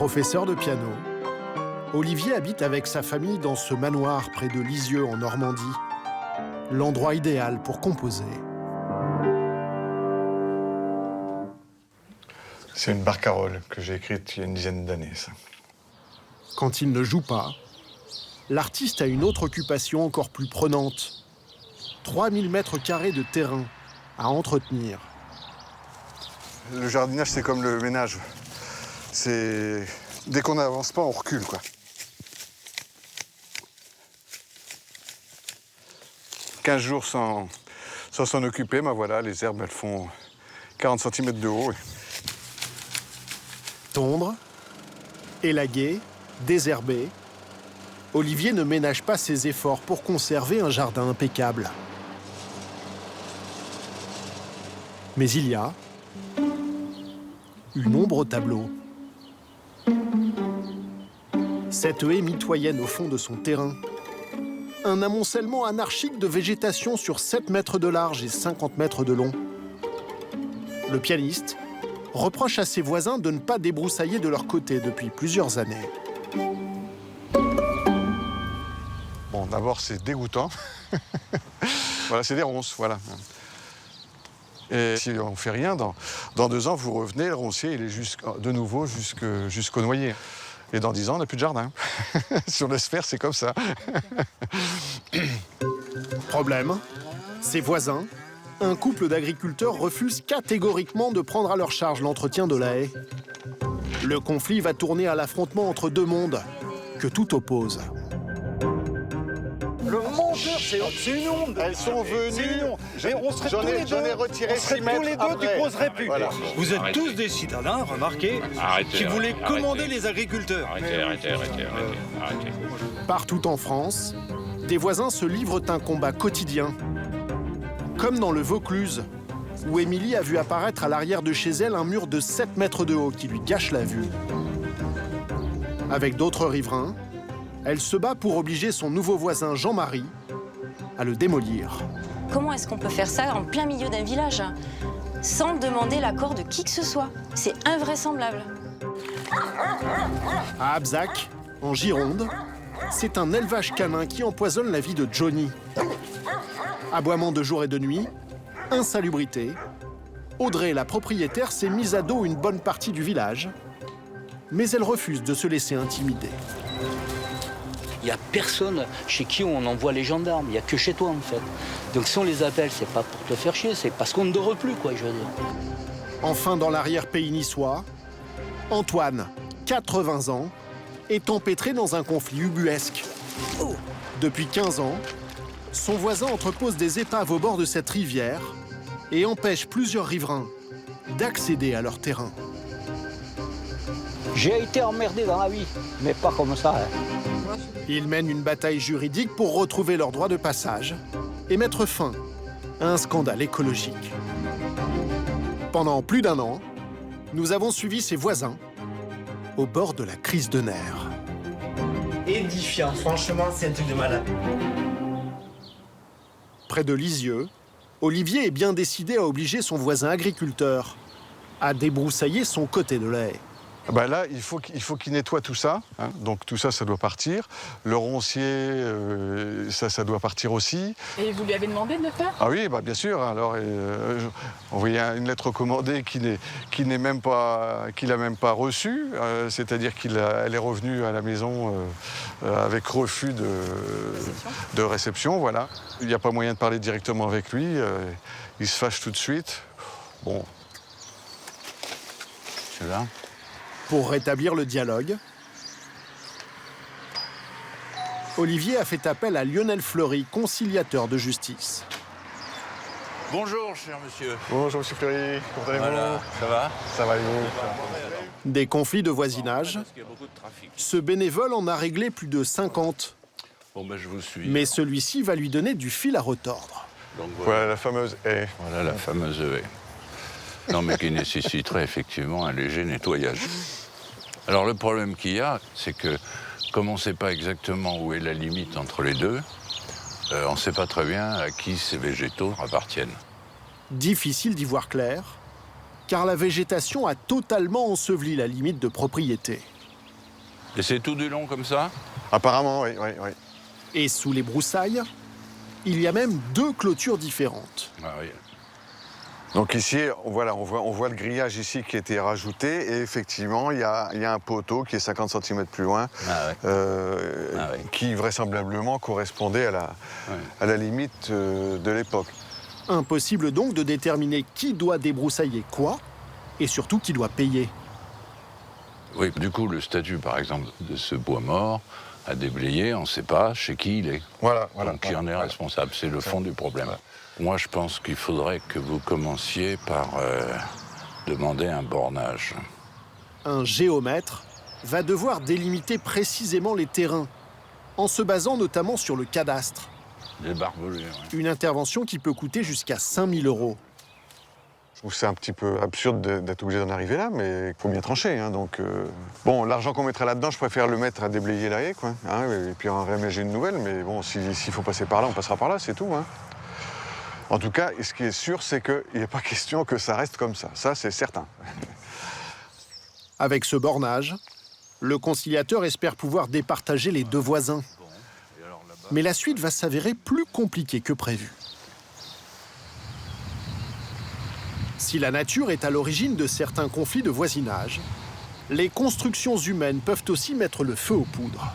Professeur de piano, Olivier habite avec sa famille dans ce manoir près de Lisieux en Normandie. L'endroit idéal pour composer. C'est une barcarolle que j'ai écrite il y a une dizaine d'années, ça. Quand il ne joue pas, l'artiste a une autre occupation encore plus prenante. 3000 mètres carrés de terrain à entretenir. Le jardinage, c'est comme le ménage. Dès qu'on n'avance pas, on recule, quoi. 15 jours sans s'en occuper, ben voilà, les herbes, elles font 40 cm de haut. Tondre, élaguer, désherber, Olivier ne ménage pas ses efforts pour conserver un jardin impeccable. Mais il y a une ombre au tableau. Cette haie mitoyenne au fond de son terrain. Un amoncellement anarchique de végétation sur 7 mètres de large et 50 mètres de long. Le pianiste reproche à ses voisins de ne pas débroussailler de leur côté depuis plusieurs années. Bon, d'abord, c'est dégoûtant. Voilà, c'est des ronces, voilà. Et si on ne fait rien, dans 2 ans, vous revenez, le roncier, il est de nouveau jusqu'au noyer. Et dans 10 ans, on n'a plus de jardin. Sur le sphère, c'est comme ça. Problème, ses voisins, un couple d'agriculteurs refusent catégoriquement de prendre à leur charge l'entretien de la haie. Le conflit va tourner à l'affrontement entre 2 mondes que tout oppose. Le monteur, c'est une onde. Elles sont venues. Mais on serait tous les deux. J'en ai retiré 6 mètres. Tous les deux, tu poserais plus. Voilà. Vous êtes tous des citadins, remarquez, qui voulaient commander les agriculteurs. Arrêtez. Partout en France, des voisins se livrent un combat quotidien. Comme dans le Vaucluse, où Émilie a vu apparaître à l'arrière de chez elle un mur de 7 mètres de haut qui lui gâche la vue. Avec d'autres riverains, elle se bat pour obliger son nouveau voisin Jean-Marie à le démolir. Comment est-ce qu'on peut faire ça en plein milieu d'un village sans demander l'accord de qui que ce soit? C'est invraisemblable. À Abzac, en Gironde, c'est un élevage canin qui empoisonne la vie de Johnny. Aboiement de jour et de nuit, insalubrité. Audrey, la propriétaire, s'est mise à dos une bonne partie du village, mais elle refuse de se laisser intimider. Il n'y a personne chez qui on envoie les gendarmes, il n'y a que chez toi en fait. Donc si on les appelle, c'est pas pour te faire chier, c'est parce qu'on ne dort plus, quoi, je veux dire. Enfin, dans l'arrière-pays niçois, Antoine, 80 ans, est empêtré dans un conflit ubuesque. Depuis 15 ans, son voisin entrepose des épaves au bord de cette rivière et empêche plusieurs riverains d'accéder à leur terrain. J'ai été emmerdé dans la vie, mais pas comme ça. Hein. Ils mènent une bataille juridique pour retrouver leur droit de passage et mettre fin à un scandale écologique. Pendant plus d'1 an, nous avons suivi ses voisins au bord de la crise de nerfs. Édifiant, franchement, c'est un truc de malade. Près de Lisieux, Olivier est bien décidé à obliger son voisin agriculteur à débroussailler son côté de la haie. Ben là, il faut qu'il nettoie tout ça. Hein. Donc tout ça, ça doit partir. Le roncier, ça doit partir aussi. Et vous lui avez demandé de le faire? Ah oui, bah bien sûr. Alors, envoyé une lettre recommandée qu'il n'a même pas reçue. C'est-à-dire qu'elle est revenue à la maison avec refus de réception. Voilà. Il n'y a pas moyen de parler directement avec lui. Il se fâche tout de suite. Bon. C'est là. Pour rétablir le dialogue, Olivier a fait appel à Lionel Fleury, conciliateur de justice. Bonjour, cher monsieur. Bonjour, monsieur Fleury. Comment allez-vous? Voilà, ça va? Ça va, et vous? Des conflits de voisinage, ce bénévole en a réglé plus de 50. Bon, ben, je vous suis. Mais celui-ci va lui donner du fil à retordre. Donc, Voilà la fameuse haie. Voilà la fameuse haie. Non, mais qui nécessiterait effectivement un léger nettoyage. Alors, le problème qu'il y a, c'est que, comme on ne sait pas exactement où est la limite entre les deux, on ne sait pas très bien à qui ces végétaux appartiennent. Difficile d'y voir clair, car la végétation a totalement enseveli la limite de propriété. Et c'est tout du long comme ça? Apparemment, oui, oui, oui. Et sous les broussailles, il y a même 2 clôtures différentes. Ah oui. Donc ici, voilà, on voit le grillage ici qui a été rajouté et effectivement, il y a un poteau qui est 50 cm plus loin, qui vraisemblablement correspondait à la limite de l'époque. Impossible donc de déterminer qui doit débroussailler quoi et surtout qui doit payer. Oui, du coup, le statut, par exemple, de ce bois mort à déblayer, on ne sait pas chez qui il est. Voilà. Donc qui en est responsable, c'est le fond du problème. Voilà. Moi, je pense qu'il faudrait que vous commenciez par demander un bornage. Un géomètre va devoir délimiter précisément les terrains, en se basant notamment sur le cadastre. Des barbelés, oui. Une intervention qui peut coûter jusqu'à 5 000 €. Je trouve que c'est un petit peu absurde d'être obligé d'en arriver là, mais il faut bien trancher. Hein, donc, bon, l'argent qu'on mettrait là-dedans, je préfère le mettre à déblayer la haie, quoi. Hein, et puis en réaménager une nouvelle, mais bon, s'il faut passer par là, on passera par là, c'est tout. Hein. En tout cas, ce qui est sûr, c'est qu'il n'est pas question que ça reste comme ça. Ça, c'est certain. Avec ce bornage, le conciliateur espère pouvoir départager les 2 voisins. Mais la suite va s'avérer plus compliquée que prévu. Si la nature est à l'origine de certains conflits de voisinage, les constructions humaines peuvent aussi mettre le feu aux poudres.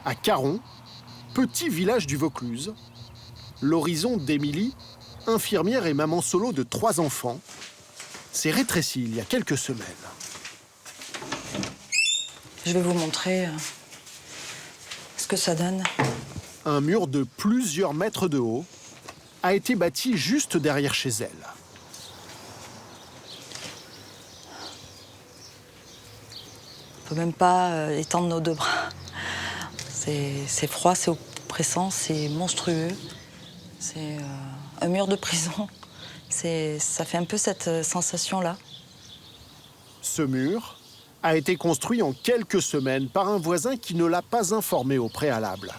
À Caron, petit village du Vaucluse, l'horizon d'Émilie, infirmière et maman solo de 3 enfants, s'est rétréci il y a quelques semaines. Je vais vous montrer ce que ça donne. Un mur de plusieurs mètres de haut a été bâti juste derrière chez elle. On ne peut même pas étendre nos 2 bras. C'est froid, c'est oppressant, c'est monstrueux. C'est un mur de prison. Ça fait un peu cette sensation-là. Ce mur a été construit en quelques semaines par un voisin qui ne l'a pas informé au préalable.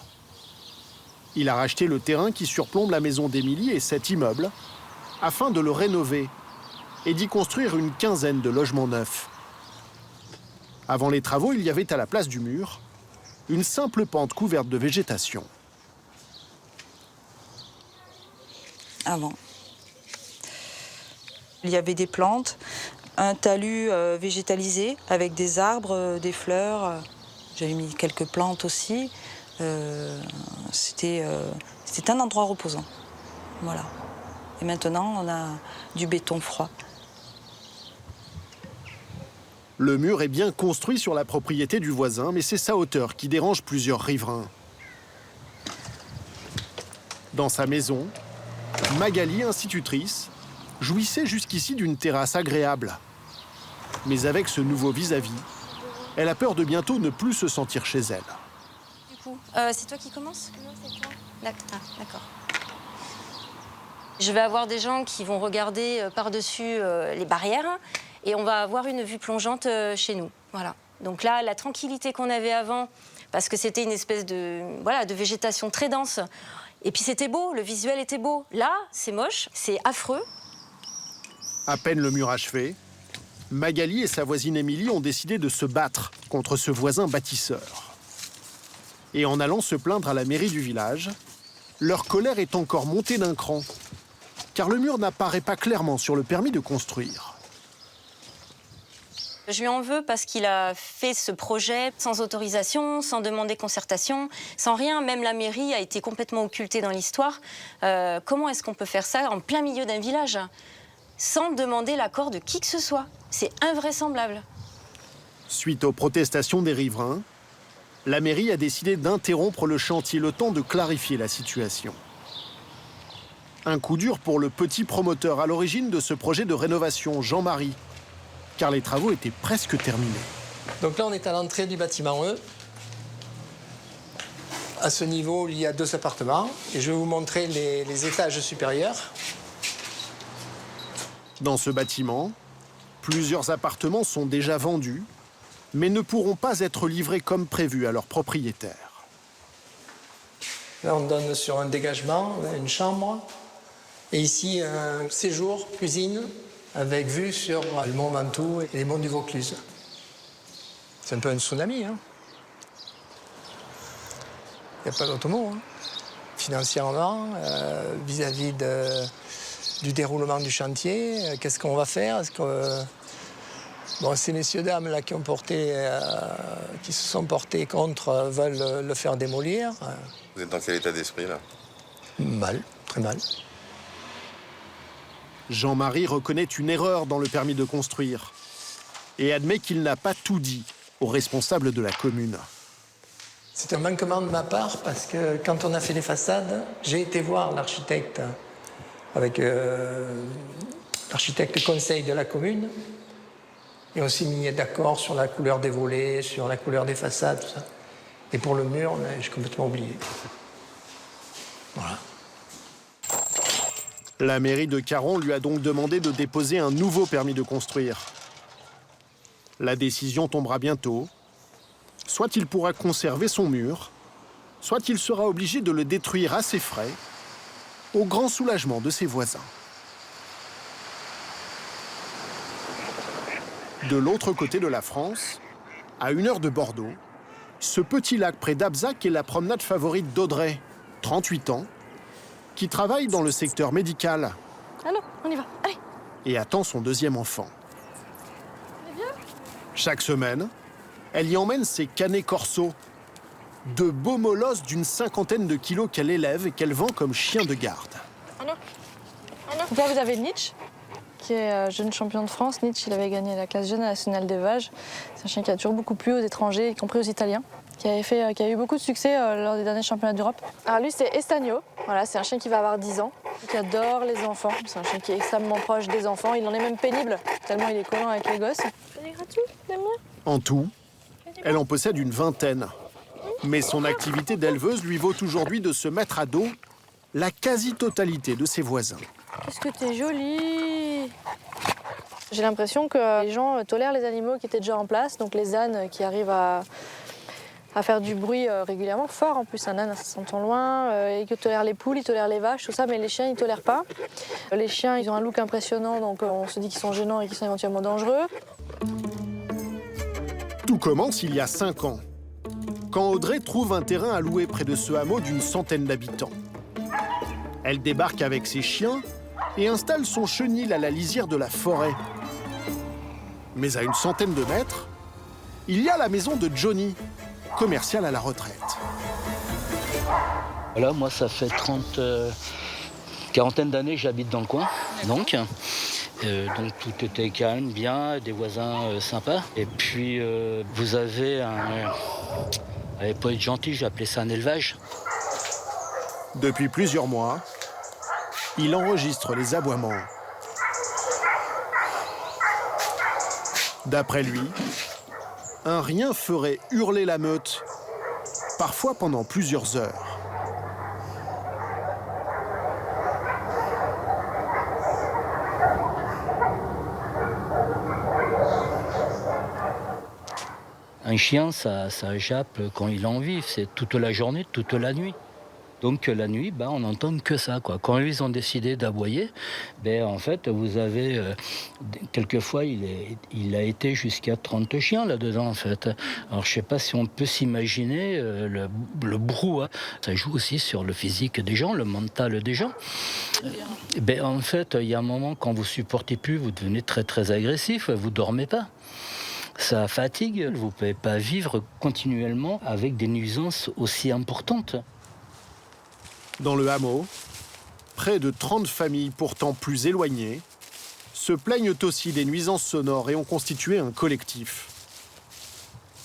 Il a racheté le terrain qui surplombe la maison d'Émilie et cet immeuble afin de le rénover et d'y construire une quinzaine de logements neufs. Avant les travaux, il y avait à la place du mur une simple pente couverte de végétation. Avant, il y avait des plantes, un talus végétalisé avec des arbres, des fleurs. J'avais mis quelques plantes aussi. C'était un endroit reposant. Voilà. Et maintenant, on a du béton froid. Le mur est bien construit sur la propriété du voisin, mais c'est sa hauteur qui dérange plusieurs riverains. Dans sa maison, Magali, institutrice, jouissait jusqu'ici d'une terrasse agréable. Mais avec ce nouveau vis-à-vis, elle a peur de bientôt ne plus se sentir chez elle. Du coup, c'est toi qui commences? Non, c'est toi. D'accord. Je vais avoir des gens qui vont regarder par-dessus les barrières et on va avoir une vue plongeante chez nous. Voilà. Donc là, la tranquillité qu'on avait avant, parce que c'était une espèce de végétation très dense. Et puis c'était beau, le visuel était beau. Là, c'est moche, c'est affreux. À peine le mur achevé, Magali et sa voisine Émilie ont décidé de se battre contre ce voisin bâtisseur. Et en allant se plaindre à la mairie du village, leur colère est encore montée d'un cran, car le mur n'apparaît pas clairement sur le permis de construire. Je lui en veux parce qu'il a fait ce projet sans autorisation, sans demander concertation, sans rien. Même la mairie a été complètement occultée dans l'histoire. Comment est-ce qu'on peut faire ça en plein milieu d'un village sans demander l'accord de qui que ce soit? C'est invraisemblable. Suite aux protestations des riverains, la mairie a décidé d'interrompre le chantier le temps de clarifier la situation. Un coup dur pour le petit promoteur à l'origine de ce projet de rénovation, Jean-Marie, car les travaux étaient presque terminés. Donc là, on est à l'entrée du bâtiment E. À ce niveau, il y a 2 appartements. Et je vais vous montrer les étages supérieurs. Dans ce bâtiment, plusieurs appartements sont déjà vendus, mais ne pourront pas être livrés comme prévu à leurs propriétaires. Là, on donne sur un dégagement, une chambre. Et ici, un séjour, cuisine, avec vue sur le mont Ventoux et les monts du Vaucluse. C'est un peu un tsunami. Hein. Il n'y a pas d'autre mot. Hein. Financièrement, vis-à-vis du déroulement du chantier, qu'est-ce qu'on va faire? Est-ce que, bon, ces messieurs-dames là qui se sont portés contre veulent le faire démolir. Vous êtes dans quel état d'esprit là? Mal, très mal. Jean-Marie reconnaît une erreur dans le permis de construire et admet qu'il n'a pas tout dit aux responsables de la commune. C'est un manquement de ma part parce que quand on a fait les façades, j'ai été voir l'architecte avec l'architecte conseil de la commune et on s'est mis d'accord sur la couleur des volets, sur la couleur des façades, tout ça. Et pour le mur, j'ai complètement oublié. Voilà. La mairie de Caron lui a donc demandé de déposer un nouveau permis de construire. La décision tombera bientôt. Soit il pourra conserver son mur, soit il sera obligé de le détruire à ses frais, au grand soulagement de ses voisins. De l'autre côté de la France, à 1 heure de Bordeaux, ce petit lac près d'Abzac est la promenade favorite d'Audrey, 38 ans, qui travaille dans le secteur médical. Allô, on y va, allez. Et attend son 2e enfant. Chaque semaine, elle y emmène ses canets corso, de beaux molosses d'une 50aine de kilos qu'elle élève et qu'elle vend comme chien de garde. Allô. Donc là, vous avez Nietzsche, qui est jeune champion de France. Nietzsche, il avait gagné la classe jeune nationale d'élevage. C'est un chien qui a toujours beaucoup plu aux étrangers, y compris aux Italiens, qui a eu beaucoup de succès lors des derniers championnats d'Europe. Alors lui, c'est Estagno. Voilà, c'est un chien qui va avoir 10 ans, qui adore les enfants. C'est un chien qui est extrêmement proche des enfants. Il en est même pénible, tellement il est collant avec les gosses. C'est gratuit, t'aimes bien? En tout, elle en possède une 20aine. Mais son activité d'éleveuse lui vaut aujourd'hui de se mettre à dos la quasi-totalité de ses voisins. Qu'est-ce que t'es jolie! J'ai l'impression que les gens tolèrent les animaux qui étaient déjà en place, donc les ânes qui arrivent à faire du bruit régulièrement, fort en plus, un âne ça s'entend loin, et que tolèrent les poules, ils tolèrent les vaches, tout ça, mais les chiens ils tolèrent pas. Les chiens ils ont un look impressionnant, donc on se dit qu'ils sont gênants et qu'ils sont éventuellement dangereux. Tout commence il y a 5 ans, quand Audrey trouve un terrain à louer près de ce hameau d'une 100aine d'habitants. Elle débarque avec ses chiens et installe son chenil à la lisière de la forêt. Mais à une 100aine de mètres, il y a la maison de Johnny, commercial à la retraite. Voilà, moi ça fait 40 d'années que j'habite dans le coin, donc tout était calme, bien, des voisins sympas. Et puis vous avez allez, pour être gentil, j'ai appelé ça un élevage. Depuis plusieurs mois, il enregistre les aboiements. D'après lui, un rien ferait hurler la meute, parfois pendant plusieurs heures. Un chien, ça jappe quand il a envie, c'est toute la journée, toute la nuit. Donc la nuit, on n'entend que ça, quoi. Quand ils ont décidé d'aboyer, en fait, vous avez... quelquefois, il a été jusqu'à 30 chiens là-dedans, en fait. Alors, je ne sais pas si on peut s'imaginer le brouhaha. Ça joue aussi sur le physique des gens, le mental des gens. En fait, il y a un moment, quand vous ne supportez plus, vous devenez très, très agressif, vous ne dormez pas. Ça fatigue. Vous ne pouvez pas vivre continuellement avec des nuisances aussi importantes. Dans le hameau, près de 30 familles pourtant plus éloignées se plaignent aussi des nuisances sonores et ont constitué un collectif.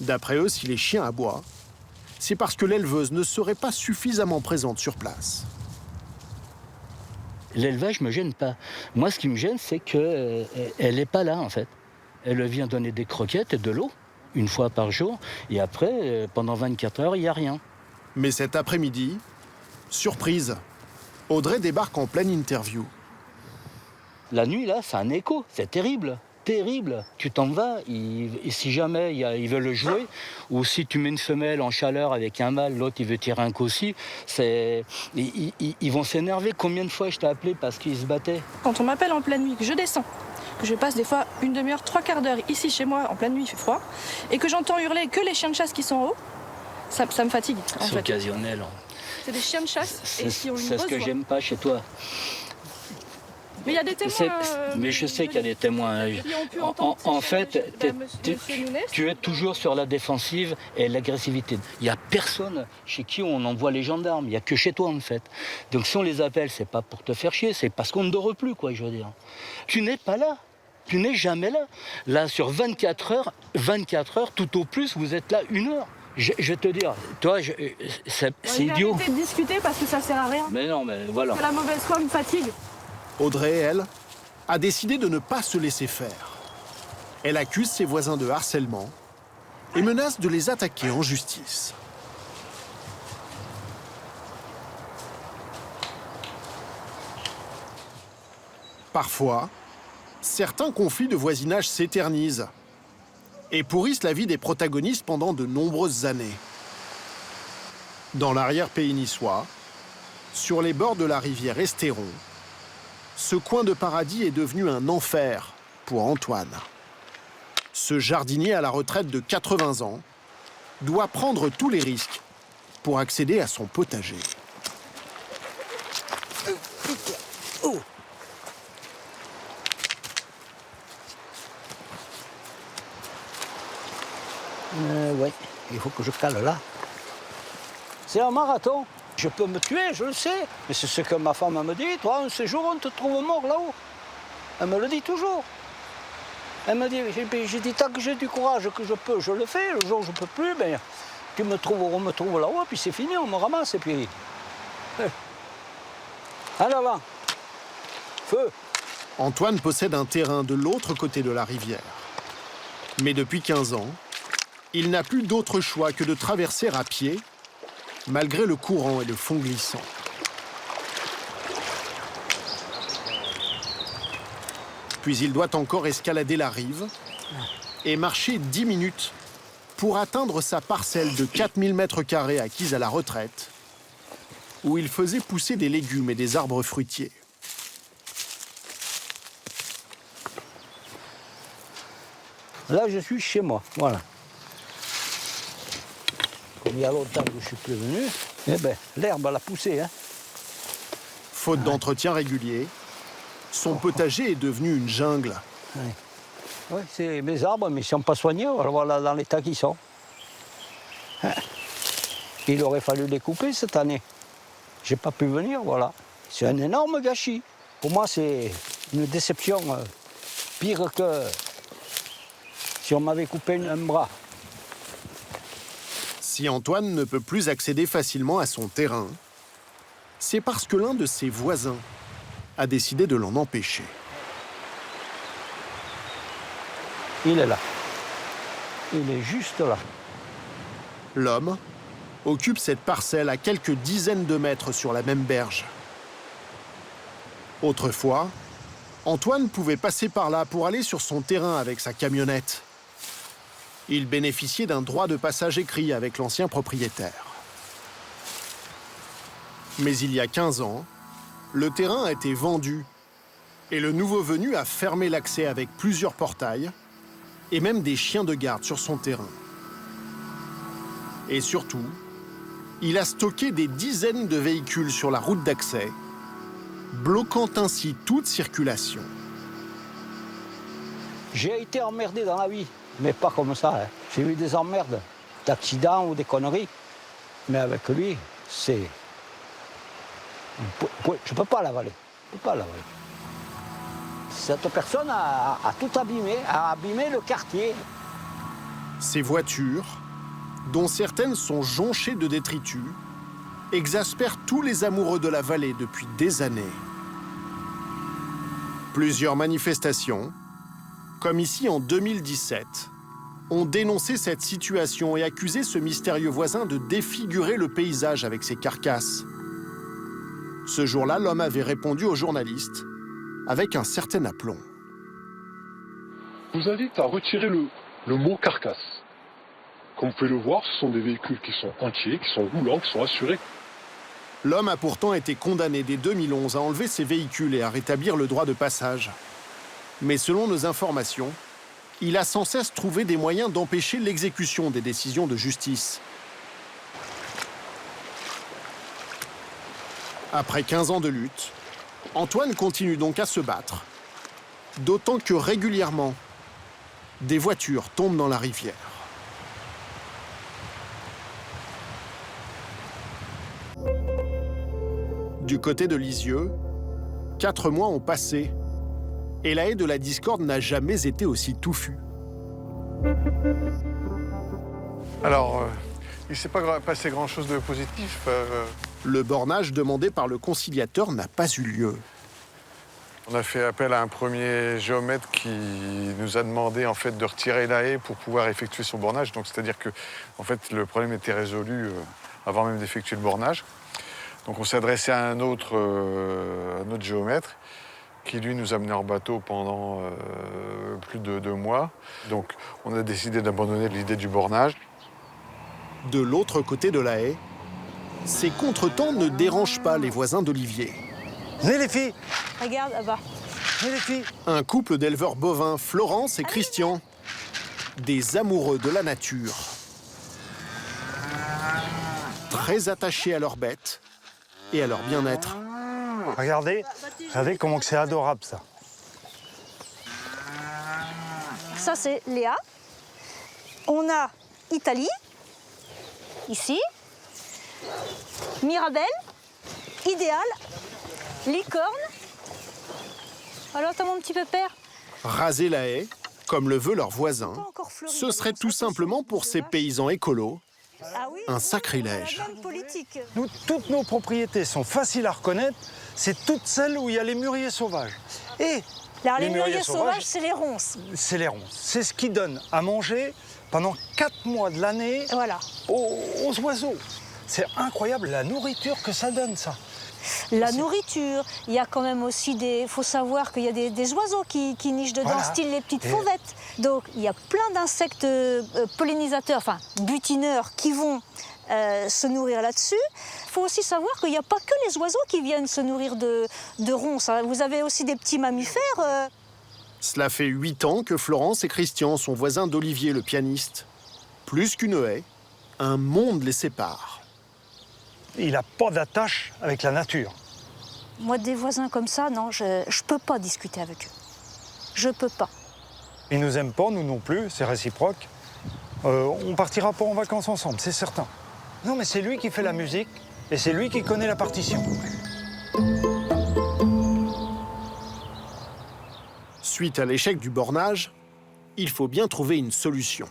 D'après eux, si les chiens aboient, c'est parce que l'éleveuse ne serait pas suffisamment présente sur place. L'élevage ne me gêne pas. Moi, ce qui me gêne, c'est qu'elle n'est pas là, en fait. Elle vient donner des croquettes et de l'eau, 1 fois par jour, et après, pendant 24 heures, il n'y a rien. Mais cet après-midi, surprise, Audrey débarque en pleine interview. La nuit, là, c'est un écho, c'est terrible. Terrible. Tu t'en vas, si jamais ils veulent jouer, ou si tu mets une femelle en chaleur avec un mâle, l'autre il veut tirer un coup aussi, ils vont s'énerver. Combien de fois je t'ai appelé parce qu'ils se battaient? Quand on m'appelle en pleine nuit, que je descends que je passe des fois une demi-heure, 3/4 d'heure ici chez moi, en pleine nuit, il fait froid, et que j'entends hurler que les chiens de chasse qui sont en haut, ça me fatigue. C'est occasionnel. C'est des chiens de chasse et qui ont une C'est ce grosse que voix. j'aime pas chez toi. Mais il y a des témoins. Mais je sais qu'il y a des témoins. En fait, tu es toujours sur la défensive et l'agressivité. Il n'y a personne chez qui on envoie les gendarmes. Il n'y a que chez toi, en fait. Donc si on les appelle, c'est pas pour te faire chier, c'est parce qu'on ne dort plus, quoi, je veux dire. Tu n'es pas là. Tu n'es jamais là. Là, sur 24 heures, tout au plus, vous êtes là 1 heure. Je vais te dire, toi, c'est idiot. Arrêtez de discuter parce que ça sert à rien. Mais non, mais voilà. Que la mauvaise foi me fatigue. Audrey, elle, a décidé de ne pas se laisser faire. Elle accuse ses voisins de harcèlement et menace de les attaquer en justice. Parfois, certains conflits de voisinage s'éternisent et pourrissent la vie des protagonistes pendant de nombreuses années. Dans l'arrière-pays niçois, sur les bords de la rivière Estéron, ce coin de paradis est devenu un enfer pour Antoine. Ce jardinier à la retraite de 80 ans doit prendre tous les risques pour accéder à son potager. Oui, il faut que je cale là. C'est un marathon. Je peux me tuer, je le sais. Mais c'est ce que ma femme me dit. Toi, un séjour, on te trouve mort là-haut. Elle me le dit toujours. Elle me dit, j'ai dit, tant que j'ai du courage, que je peux, je le fais. Le jour où je ne peux plus, ben, on me trouve là-haut, puis c'est fini, on me ramasse, et puis... En avant. Feu. Antoine possède un terrain de l'autre côté de la rivière. Mais depuis 15 ans, il n'a plus d'autre choix que de traverser à pied, malgré le courant et le fond glissant. Puis il doit encore escalader la rive et marcher 10 minutes pour atteindre sa parcelle de 4000 m² acquise à la retraite, où il faisait pousser des légumes et des arbres fruitiers. Là, je suis chez moi, voilà. Comme il y a longtemps que je ne suis plus venu, eh ben, l'herbe, elle a poussé. Hein. Faute d'entretien régulier, son potager est devenu une jungle. Oui, c'est mes arbres, mais ils ne sont pas soignés, voilà dans l'état qu'ils sont. Il aurait fallu les couper cette année. Je n'ai pas pu venir, voilà. C'est un énorme gâchis. Pour moi, c'est une déception pire que si on m'avait coupé un bras. Si Antoine ne peut plus accéder facilement à son terrain, c'est parce que l'un de ses voisins a décidé de l'en empêcher. Il est là. Il est juste là. L'homme occupe cette parcelle à quelques dizaines de mètres sur la même berge. Autrefois, Antoine pouvait passer par là pour aller sur son terrain avec sa camionnette. Il bénéficiait d'un droit de passage écrit avec l'ancien propriétaire. Mais il y a 15 ans, le terrain a été vendu et le nouveau venu a fermé l'accès avec plusieurs portails et même des chiens de garde sur son terrain. Et surtout, il a stocké des dizaines de véhicules sur la route d'accès, bloquant ainsi toute circulation. J'ai été emmerdé dans la vie, mais pas comme ça. Hein. J'ai eu des emmerdes, d'accidents ou des conneries. Mais avec lui, c'est... Je ne peux pas l'avaler. Je peux pas l'avaler. Cette personne a tout abîmé, a abîmé le quartier. Ces voitures, dont certaines sont jonchées de détritus, exaspèrent tous les amoureux de la vallée depuis des années. Plusieurs manifestations, comme ici en 2017, ont dénoncé cette situation et accusé ce mystérieux voisin de défigurer le paysage avec ses carcasses. Ce jour-là, l'homme avait répondu aux journalistes avec un certain aplomb. Je vous invite à retirer le mot carcasse. Comme vous pouvez le voir, ce sont des véhicules qui sont entiers, qui sont roulants, qui sont assurés. L'homme a pourtant été condamné dès 2011 à enlever ses véhicules et à rétablir le droit de passage. Mais selon nos informations, il a sans cesse trouvé des moyens d'empêcher l'exécution des décisions de justice. Après 15 ans de lutte, Antoine continue donc à se battre, d'autant que régulièrement, des voitures tombent dans la rivière. Du côté de Lisieux, 4 mois ont passé et la haie de la discorde n'a jamais été aussi touffue. Alors, il ne s'est pas passé grand-chose de positif. Le bornage demandé par le conciliateur n'a pas eu lieu. On a fait appel à un premier géomètre qui nous a demandé en fait de retirer la haie pour pouvoir effectuer son bornage. Donc c'est-à-dire que en fait le problème était résolu avant même d'effectuer le bornage. Donc on s'est adressé à un autre géomètre qui lui nous a menés en bateau pendant plus de 2 mois. Donc on a décidé d'abandonner l'idée du bornage. De l'autre côté de la haie, ces contretemps ne dérangent pas les voisins d'Olivier. Venez les filles. Regarde là-bas. Venez les filles. Un couple d'éleveurs bovins, Florence et Christian, des amoureux de la nature. Très attachés à leurs bêtes et à leur bien-être. Regardez comment que c'est adorable ça. Ça c'est Léa. On a Italie, ici. Mirabelle, Idéal, Licorne. Alors t'as mon petit pépère. Raser la haie, comme le veut leur voisin, ce serait tout simplement pour ces paysans écolos un sacrilège. Nous, toutes nos propriétés sont faciles à reconnaître. C'est toutes celles où il y a les murriers sauvages. Et alors, les mûriers sauvages, c'est les ronces. C'est les ronces. C'est ce qui donne à manger pendant 4 mois de l'année aux oiseaux. C'est incroyable la nourriture que ça donne, ça. La nourriture, il y a quand même aussi il faut savoir qu'il y a des oiseaux qui nichent dedans, style les petites fauvettes. Donc il y a plein d'insectes pollinisateurs, enfin butineurs, qui vont se nourrir là-dessus. Il faut aussi savoir qu'il n'y a pas que les oiseaux qui viennent se nourrir de ronces. Vous avez aussi des petits mammifères. Cela fait 8 ans que Florence et Christian sont voisins d'Olivier, le pianiste. Plus qu'une haie, un monde les sépare. Il n'a pas d'attache avec la nature. Moi, des voisins comme ça, non, je ne peux pas discuter avec eux. Je peux pas. Ils nous aiment pas, nous non plus, c'est réciproque. On partira pas en vacances ensemble, c'est certain. Non, mais c'est lui qui fait la musique et c'est lui qui connaît la partition. Suite à l'échec du bornage, il faut bien trouver une solution.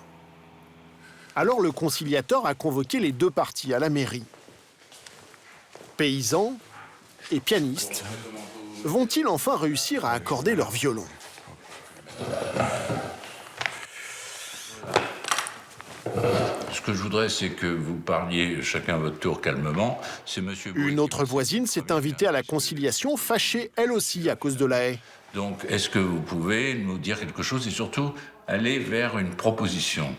Alors le conciliateur a convoqué les 2 parties à la mairie. Paysans et pianistes vont-ils enfin réussir à accorder leur violon? Ce que je voudrais, c'est que vous parliez chacun à votre tour calmement. C'est monsieur Bouet. Une autre voisine s'est invitée à la conciliation, fâchée elle aussi à cause de la haie. Donc, est-ce que vous pouvez nous dire quelque chose et surtout aller vers une proposition?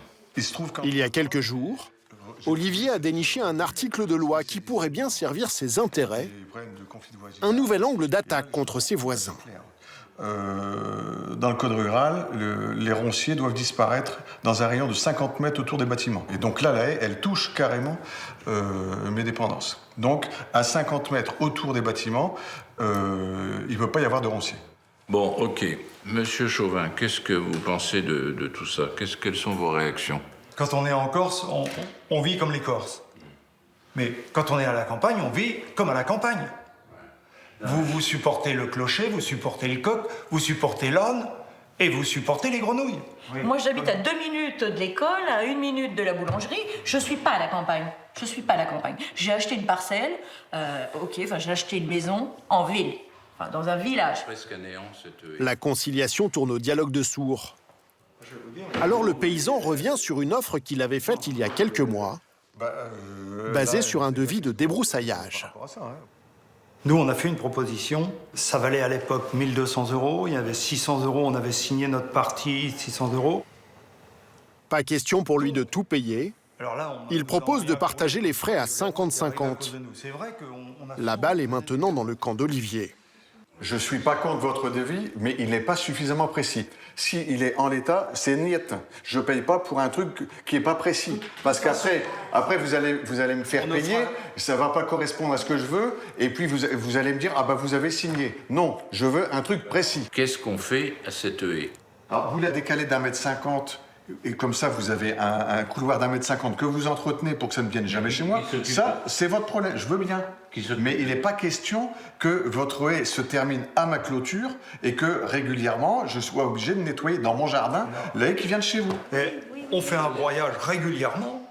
Il y a quelques jours, Olivier a déniché un article de loi qui pourrait bien servir ses intérêts, un nouvel angle d'attaque contre ses voisins. Dans le code rural, les ronciers doivent disparaître dans un rayon de 50 mètres autour des bâtiments. Et donc là, la haie, elle touche carrément mes dépendances. Donc, à 50 mètres autour des bâtiments, il ne peut pas y avoir de ronciers. Bon, ok. Monsieur Chauvin, qu'est-ce que vous pensez de tout ça? Quelles sont vos réactions? Quand on est en Corse, on vit comme les Corses. Mais quand on est à la campagne, on vit comme à la campagne. Vous supportez le clocher, vous supportez le coq, vous supportez l'âne et vous supportez les grenouilles. Oui. Moi, j'habite à 2 minutes de l'école, à 1 minute de la boulangerie. Je suis pas à la campagne. Je suis pas à la campagne. J'ai acheté une parcelle, j'ai acheté une maison en ville, dans un village. Presque à néant, La conciliation tourne au dialogue de sourds. Alors le paysan revient sur une offre qu'il avait faite il y a quelques mois, basée sur un devis de débroussaillage. Nous, on a fait une proposition. Ça valait à l'époque 1 200 €. Il y avait 600 €. On avait signé notre partie, 600 €. Pas question pour lui de tout payer. Il propose de partager les frais à 50-50. La balle est maintenant dans le camp d'Olivier. Je ne suis pas contre votre devis, mais il n'est pas suffisamment précis. S'il est en l'état, c'est niet. Je ne paye pas pour un truc qui n'est pas précis. Parce qu'après vous allez me faire payer, ça ne va pas correspondre à ce que je veux, et puis vous allez me dire, ah bah vous avez signé. Non, je veux un truc précis. Qu'est-ce qu'on fait à cette haie? Alors, vous la décalez d'1,50 m, et comme ça, vous avez un couloir d'1,50 m que vous entretenez pour que ça ne vienne jamais chez moi. Ça, c'est votre problème, je veux bien. Mais il n'est pas question que votre haie se termine à ma clôture et que régulièrement, je sois obligé de nettoyer dans mon jardin la haie qui vient de chez vous. Et on fait un broyage régulièrement.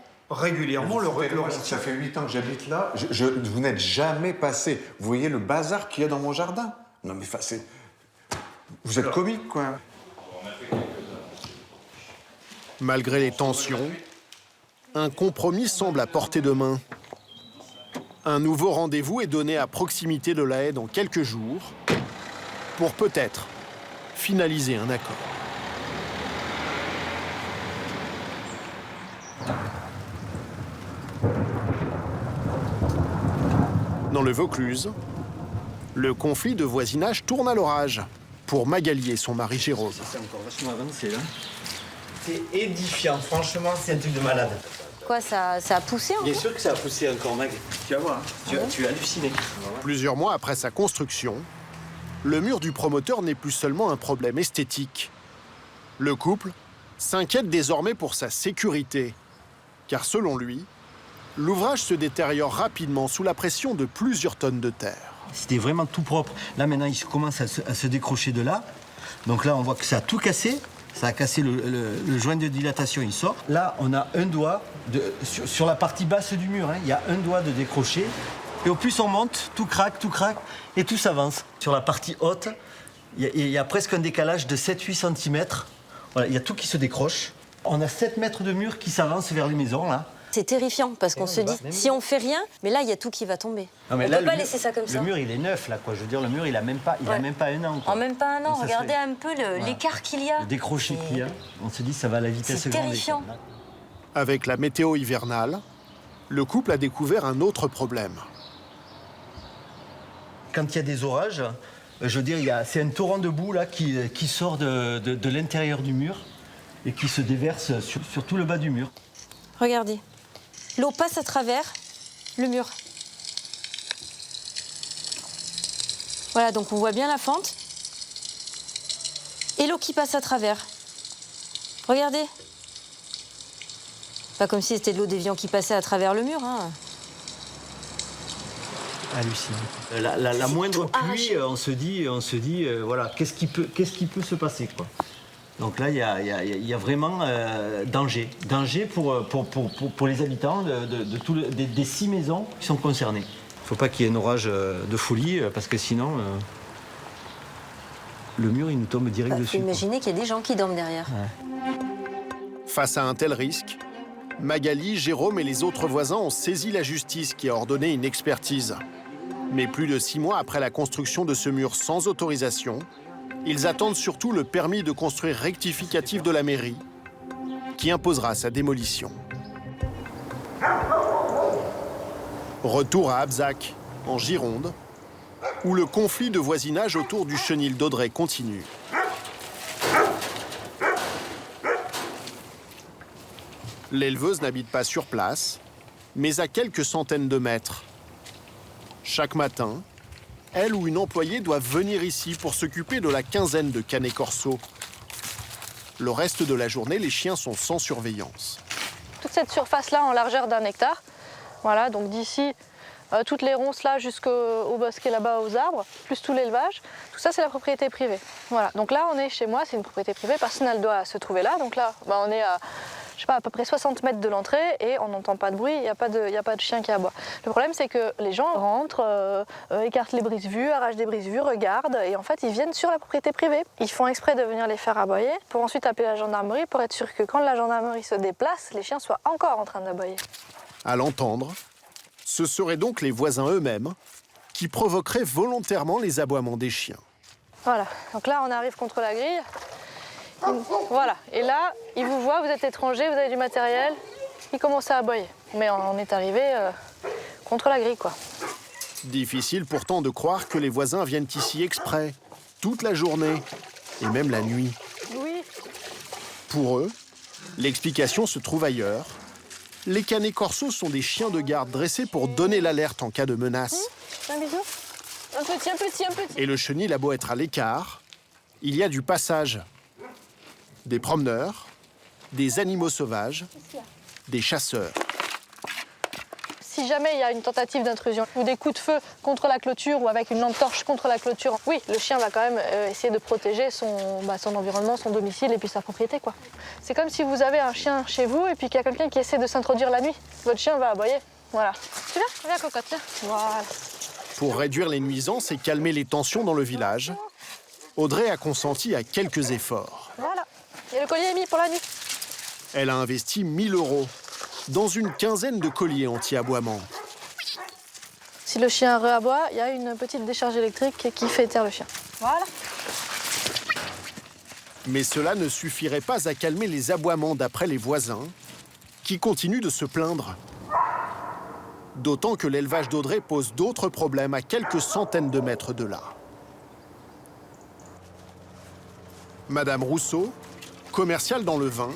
Ça fait 8 ans que j'habite là. Vous n'êtes jamais passé. Vous voyez le bazar qu'il y a dans mon jardin? Non mais vous êtes comique, quoi. Malgré les tensions, un compromis semble à portée de main. Un nouveau rendez-vous est donné à proximité de la haie dans quelques jours pour peut-être finaliser un accord. Dans le Vaucluse, le conflit de voisinage tourne à l'orage pour Magali et son mari Jérôme. C'est encore vachement avancé, là. C'est édifiant, franchement, c'est un truc de malade. Quoi, ça a poussé encore? Bien sûr que ça a poussé encore, Mag. Tu vas voir, tu vas halluciner. Plusieurs mois après sa construction, le mur du promoteur n'est plus seulement un problème esthétique. Le couple s'inquiète désormais pour sa sécurité, car selon lui, l'ouvrage se détériore rapidement sous la pression de plusieurs tonnes de terre. C'était vraiment tout propre. Là, maintenant, il commence à se décrocher de là. Donc là, on voit que ça a tout cassé. Ça a cassé le joint de dilatation, il sort. Là, on a un doigt sur la partie basse du mur. Il y a un doigt de décroché. Et au plus on monte, tout craque, et tout s'avance. Sur la partie haute, il y a presque un décalage de 7-8 cm. Voilà, il y a tout qui se décroche. On a 7 mètres de mur qui s'avancent vers les maisons, là. C'est terrifiant parce qu'on se dit, si on fait rien, mais là, il y a tout qui va tomber. On ne peut pas laisser ça comme ça. Le mur, il est neuf, là, quoi. Je veux dire, le mur, il a même pas un an, quoi. En même pas un an, regardez un peu l'écart qu'il y a. Le décroché qu'il y a. On se dit, ça va à la vitesse c'est grande. Terrifiant. Avec la météo hivernale, le couple a découvert un autre problème. Quand il y a des orages, je veux dire, c'est un torrent de boue, là, qui sort de l'intérieur du mur et qui se déverse sur tout le bas du mur. Regardez. L'eau passe à travers le mur. Voilà, donc on voit bien la fente. Et l'eau qui passe à travers. Regardez. Pas comme si c'était de l'eau d'évian qui passait à travers le mur. Hein. Hallucinant. La moindre pluie, on se dit, voilà, qu'est-ce qui peut se passer, quoi. Donc là, il y a vraiment danger. Danger pour les habitants des 6 maisons qui sont concernées. Il ne faut pas qu'il y ait un orage de folie, parce que sinon, le mur, il nous tombe direct dessus. Imaginez qu'il y a des gens qui dorment derrière. Ouais. Face à un tel risque, Magali, Jérôme et les autres voisins ont saisi la justice qui a ordonné une expertise. Mais plus de 6 mois après la construction de ce mur sans autorisation, ils attendent surtout le permis de construire rectificatif de la mairie, qui imposera sa démolition. Retour à Abzac, en Gironde, où le conflit de voisinage autour du chenil d'Audrey continue. L'éleveuse n'habite pas sur place, mais à quelques centaines de mètres. Chaque matin, elle ou une employée doivent venir ici pour s'occuper de la quinzaine de canets corso. Le reste de la journée, les chiens sont sans surveillance. Toute cette surface-là en largeur d'1 hectare, voilà, donc d'ici toutes les ronces là jusqu'au bosquet là-bas aux arbres, plus tout l'élevage, tout ça c'est la propriété privée. Voilà, donc là on est chez moi, c'est une propriété privée, personne n'a le droit à se trouver là, donc là on est à, je sais pas, à peu près 60 mètres de l'entrée et on n'entend pas de bruit, il n'y a pas de chien qui aboie. Le problème c'est que les gens rentrent, écartent les brise-vues, arrachent des brise-vues, regardent et en fait ils viennent sur la propriété privée. Ils font exprès de venir les faire aboyer pour ensuite appeler la gendarmerie pour être sûr que quand la gendarmerie se déplace, les chiens soient encore en train d'aboyer. À l'entendre, ce seraient donc les voisins eux-mêmes qui provoqueraient volontairement les aboiements des chiens. Voilà, donc là on arrive contre la grille. Voilà, et là, ils vous voient, vous êtes étranger, vous avez du matériel, ils commencent à aboyer. Mais on est arrivé contre la grille, quoi. Difficile pourtant de croire que les voisins viennent ici exprès, toute la journée, et même la nuit. Oui. Pour eux, l'explication se trouve ailleurs. Les canets corsos sont des chiens de garde dressés pour donner l'alerte en cas de menace. Un bisou. Un petit, un petit, un petit. Et le chenil a beau être à l'écart, il y a du passage. Des promeneurs, des animaux sauvages, des chasseurs. Si jamais il y a une tentative d'intrusion ou des coups de feu contre la clôture ou avec une lampe torche contre la clôture, oui, le chien va quand même essayer de protéger son environnement, son domicile et puis sa propriété, quoi. C'est comme si vous avez un chien chez vous et puis qu'il y a quelqu'un qui essaie de s'introduire la nuit. Votre chien va aboyer. Voilà. Tu viens ? Viens, cocotte, viens. Voilà. Pour réduire les nuisances et calmer les tensions dans le village, Audrey a consenti à quelques efforts. Voilà. Et le collier est mis pour la nuit. Elle a investi 1 000 € dans une quinzaine de colliers anti-aboiement. Si le chien re-aboie, il y a une petite décharge électrique qui fait taire le chien. Voilà. Mais cela ne suffirait pas à calmer les aboiements d'après les voisins, qui continuent de se plaindre. D'autant que l'élevage d'Audrey pose d'autres problèmes à quelques centaines de mètres de là. Madame Rousseau, commerciale dans le vin,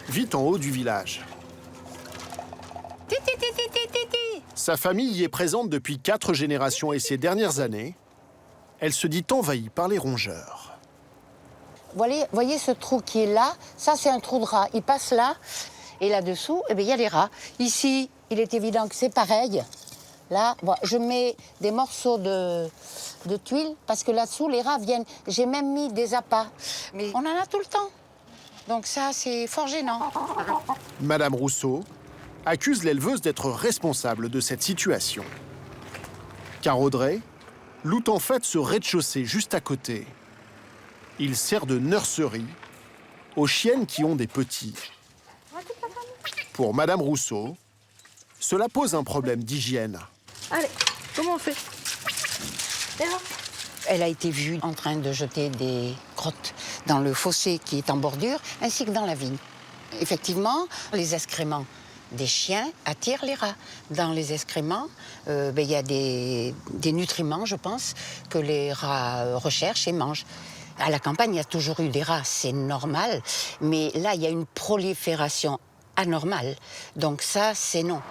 vit en haut du village. Sa famille y est présente depuis 4 générations et ces dernières années, elle se dit envahie par les rongeurs. Voyez ce trou qui est là, ça c'est un trou de rat. Il passe là, et là-dessous, eh bien, il y a les rats. Ici, il est évident que c'est pareil. Là, bon, je mets des morceaux de tuiles, parce que là-dessous, les rats viennent. J'ai même mis des appâts. Mais on en a tout le temps. Donc ça, c'est fort gênant. Madame Rousseau accuse l'éleveuse d'être responsable de cette situation. Car Audrey loue en fait ce rez-de-chaussée juste à côté. Il sert de nurserie aux chiennes qui ont des petits. Pour Madame Rousseau, cela pose un problème d'hygiène. Allez, comment on fait ? Elle a été vue en train de jeter des crottes dans le fossé qui est en bordure, ainsi que dans la vigne. Effectivement, les excréments des chiens attirent les rats. Dans les excréments, il y a des nutriments, je pense, que les rats recherchent et mangent. À la campagne, il y a toujours eu des rats, c'est normal. Mais là, il y a une prolifération anormale. Donc ça, c'est non.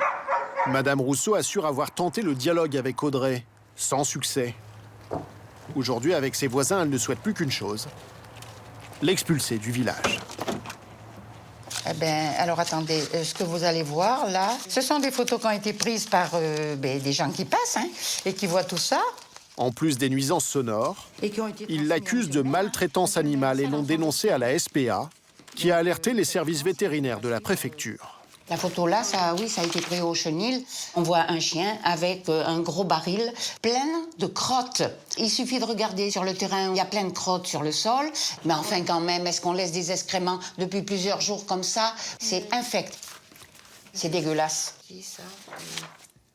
Madame Rousseau assure avoir tenté le dialogue avec Audrey, sans succès. Aujourd'hui, avec ses voisins, elle ne souhaite plus qu'une chose, l'expulser du village. Eh bien, alors attendez, ce que vous allez voir là, ce sont des photos qui ont été prises par des gens qui passent et qui voient tout ça. En plus des nuisances sonores, ils l'accusent de maltraitance animale et l'ont dénoncé à la SPA, qui a alerté les services vétérinaires de la préfecture. La photo là, ça a été pris au chenil. On voit un chien avec un gros baril plein de crottes. Il suffit de regarder sur le terrain, il y a plein de crottes sur le sol. Mais enfin quand même, est-ce qu'on laisse des excréments depuis plusieurs jours comme ça? C'est infect. C'est dégueulasse.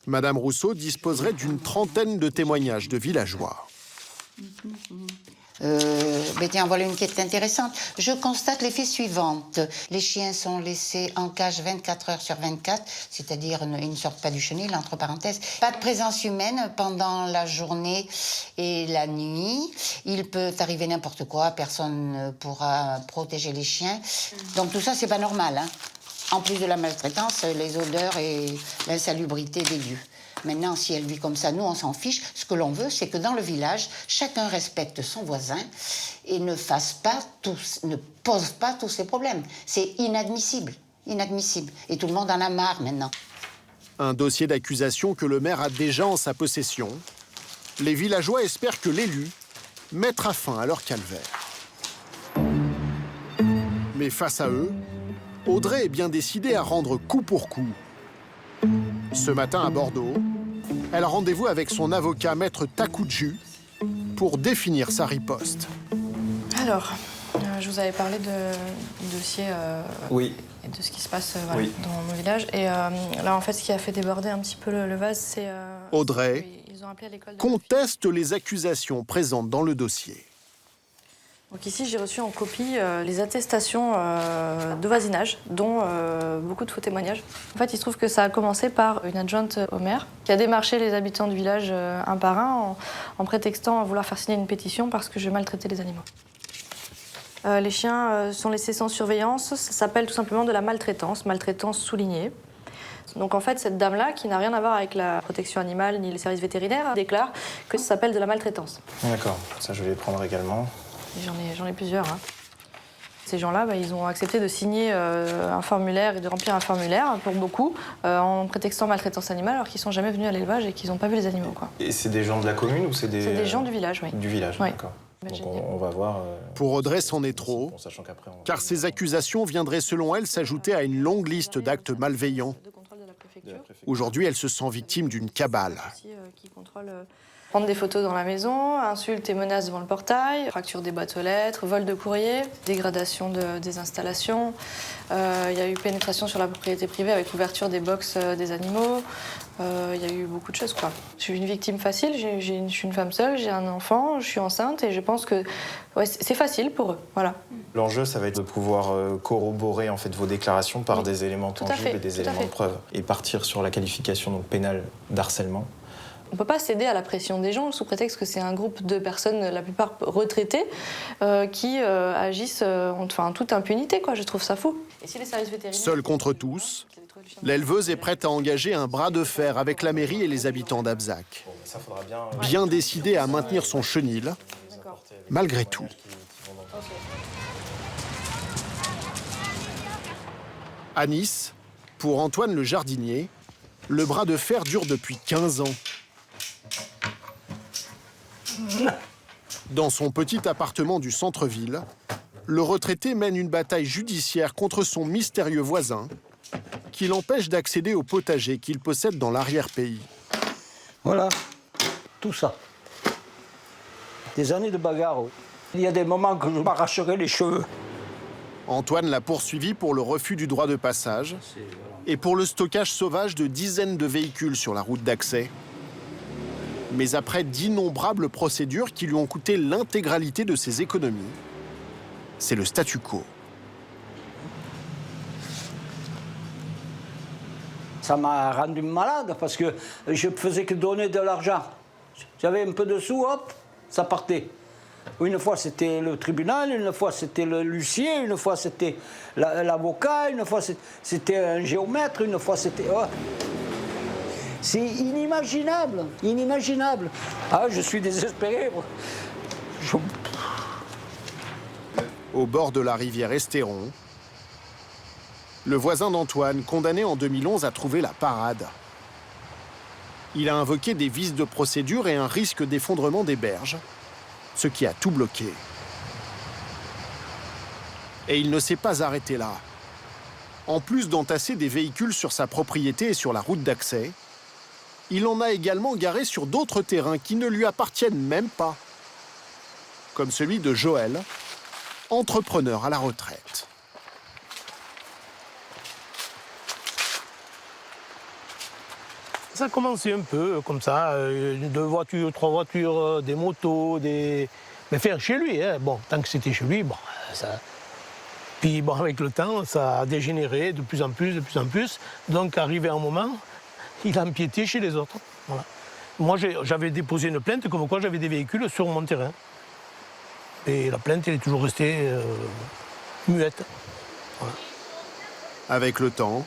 Madame Rousseau disposerait d'une trentaine de témoignages de villageois. Tiens, voilà une quête intéressante. Je constate les faits suivants. Les chiens sont laissés en cage 24 heures sur 24, c'est-à-dire ils ne sortent pas du chenil, entre parenthèses. Pas de présence humaine pendant la journée et la nuit. Il peut arriver n'importe quoi, personne ne pourra protéger les chiens. Donc tout ça, c'est pas normal, hein. En plus de la maltraitance, les odeurs et l'insalubrité des lieux. Maintenant, si elle vit comme ça, nous, on s'en fiche. Ce que l'on veut, c'est que dans le village, chacun respecte son voisin et ne pose pas tous ces problèmes. C'est inadmissible, inadmissible. Et tout le monde en a marre maintenant. Un dossier d'accusation que le maire a déjà en sa possession. Les villageois espèrent que l'élu mettra fin à leur calvaire. Mais face à eux, Audrey est bien décidée à rendre coup pour coup. Ce matin à Bordeaux, elle a rendez-vous avec son avocat maître Takouju pour définir sa riposte. Alors, je vous avais parlé du dossier et de ce qui se passe dans mon village. Et là, en fait, ce qui a fait déborder un petit peu le vase, c'est... Audrey conteste les accusations présentes dans le dossier. Donc ici, j'ai reçu en copie les attestations de voisinage, dont beaucoup de faux témoignages. En fait, il se trouve que ça a commencé par une adjointe au maire qui a démarché les habitants du village un par un en prétextant à vouloir faire signer une pétition parce que je maltraitais les animaux. Les chiens sont laissés sans surveillance. Ça s'appelle tout simplement de la maltraitance, maltraitance soulignée. Donc en fait, cette dame-là, qui n'a rien à voir avec la protection animale ni les services vétérinaires, déclare que ça s'appelle de la maltraitance. D'accord, ça je vais les prendre également. J'en ai plusieurs. Hein. Ces gens-là, ils ont accepté de signer un formulaire et de remplir un formulaire, pour beaucoup, en prétextant maltraitance animale, alors qu'ils ne sont jamais venus à l'élevage et qu'ils n'ont pas vu les animaux. Quoi. Et c'est des gens de la commune ou c'est des... C'est des gens du village, oui. Du village, oui. d'accord. Donc on va voir... Pour Audrey, c'en est trop, car ces accusations viendraient selon elle s'ajouter à une longue liste d'actes malveillants. Aujourd'hui, elle se sent victime d'une cabale. Prendre des photos dans la maison, insultes et menaces devant le portail, fracture des boîtes aux lettres, vol de courrier, dégradation des installations. Il y a eu pénétration sur la propriété privée avec ouverture des box des animaux. Il y a eu beaucoup de choses, quoi. Je suis une victime facile, je suis une femme seule, j'ai un enfant, je suis enceinte et je pense que c'est facile pour eux. Voilà. L'enjeu, ça va être de pouvoir corroborer en fait, vos déclarations par des éléments tangibles et des éléments de preuve. Et partir sur la qualification donc, pénale d'harcèlement. On ne peut pas céder à la pression des gens sous prétexte que c'est un groupe de personnes, la plupart retraitées, qui agissent en toute impunité. Quoi. Je trouve ça fou. Et si les services vétérinaires... Seule contre tous, l'éleveuse est prête à engager un bras de fer avec la mairie et les habitants d'Abzac. Bien décidée à maintenir son chenil, malgré tout. À Nice, pour Antoine le jardinier, le bras de fer dure depuis 15 ans. Dans son petit appartement du centre-ville, le retraité mène une bataille judiciaire contre son mystérieux voisin qui l'empêche d'accéder au potager qu'il possède dans l'arrière-pays. Voilà, tout ça. Des années de bagarre. Il y a des moments que je m'arracherai les cheveux. Antoine l'a poursuivi pour le refus du droit de passage et pour le stockage sauvage de dizaines de véhicules sur la route d'accès. Mais après d'innombrables procédures qui lui ont coûté l'intégralité de ses économies, c'est le statu quo. Ça m'a rendu malade parce que je faisais que donner de l'argent. J'avais un peu de sous, hop, ça partait. Une fois c'était le tribunal, une fois c'était le l'huissier, une fois c'était l'avocat, une fois c'était un géomètre, une fois c'était... Oh. C'est inimaginable, inimaginable. Ah, je suis désespéré. Au bord de la rivière Estéron, le voisin d'Antoine, condamné en 2011, a trouvé la parade. Il a invoqué des vices de procédure et un risque d'effondrement des berges, ce qui a tout bloqué. Et il ne s'est pas arrêté là. En plus d'entasser des véhicules sur sa propriété et sur la route d'accès, il en a également garé sur d'autres terrains qui ne lui appartiennent même pas, comme celui de Joël, entrepreneur à la retraite. Ça a commencé un peu comme ça, 2 voitures, 3 voitures, des motos, Mais faire chez lui, hein. Bon, tant que c'était chez lui, bon, ça... Puis bon, avec le temps, ça a dégénéré de plus en plus, de plus en plus. Donc, arrivé un moment, il a empiété chez les autres. Voilà. Moi, j'avais déposé une plainte comme quoi j'avais des véhicules sur mon terrain. Et la plainte, elle est toujours restée muette. Voilà. Avec le temps,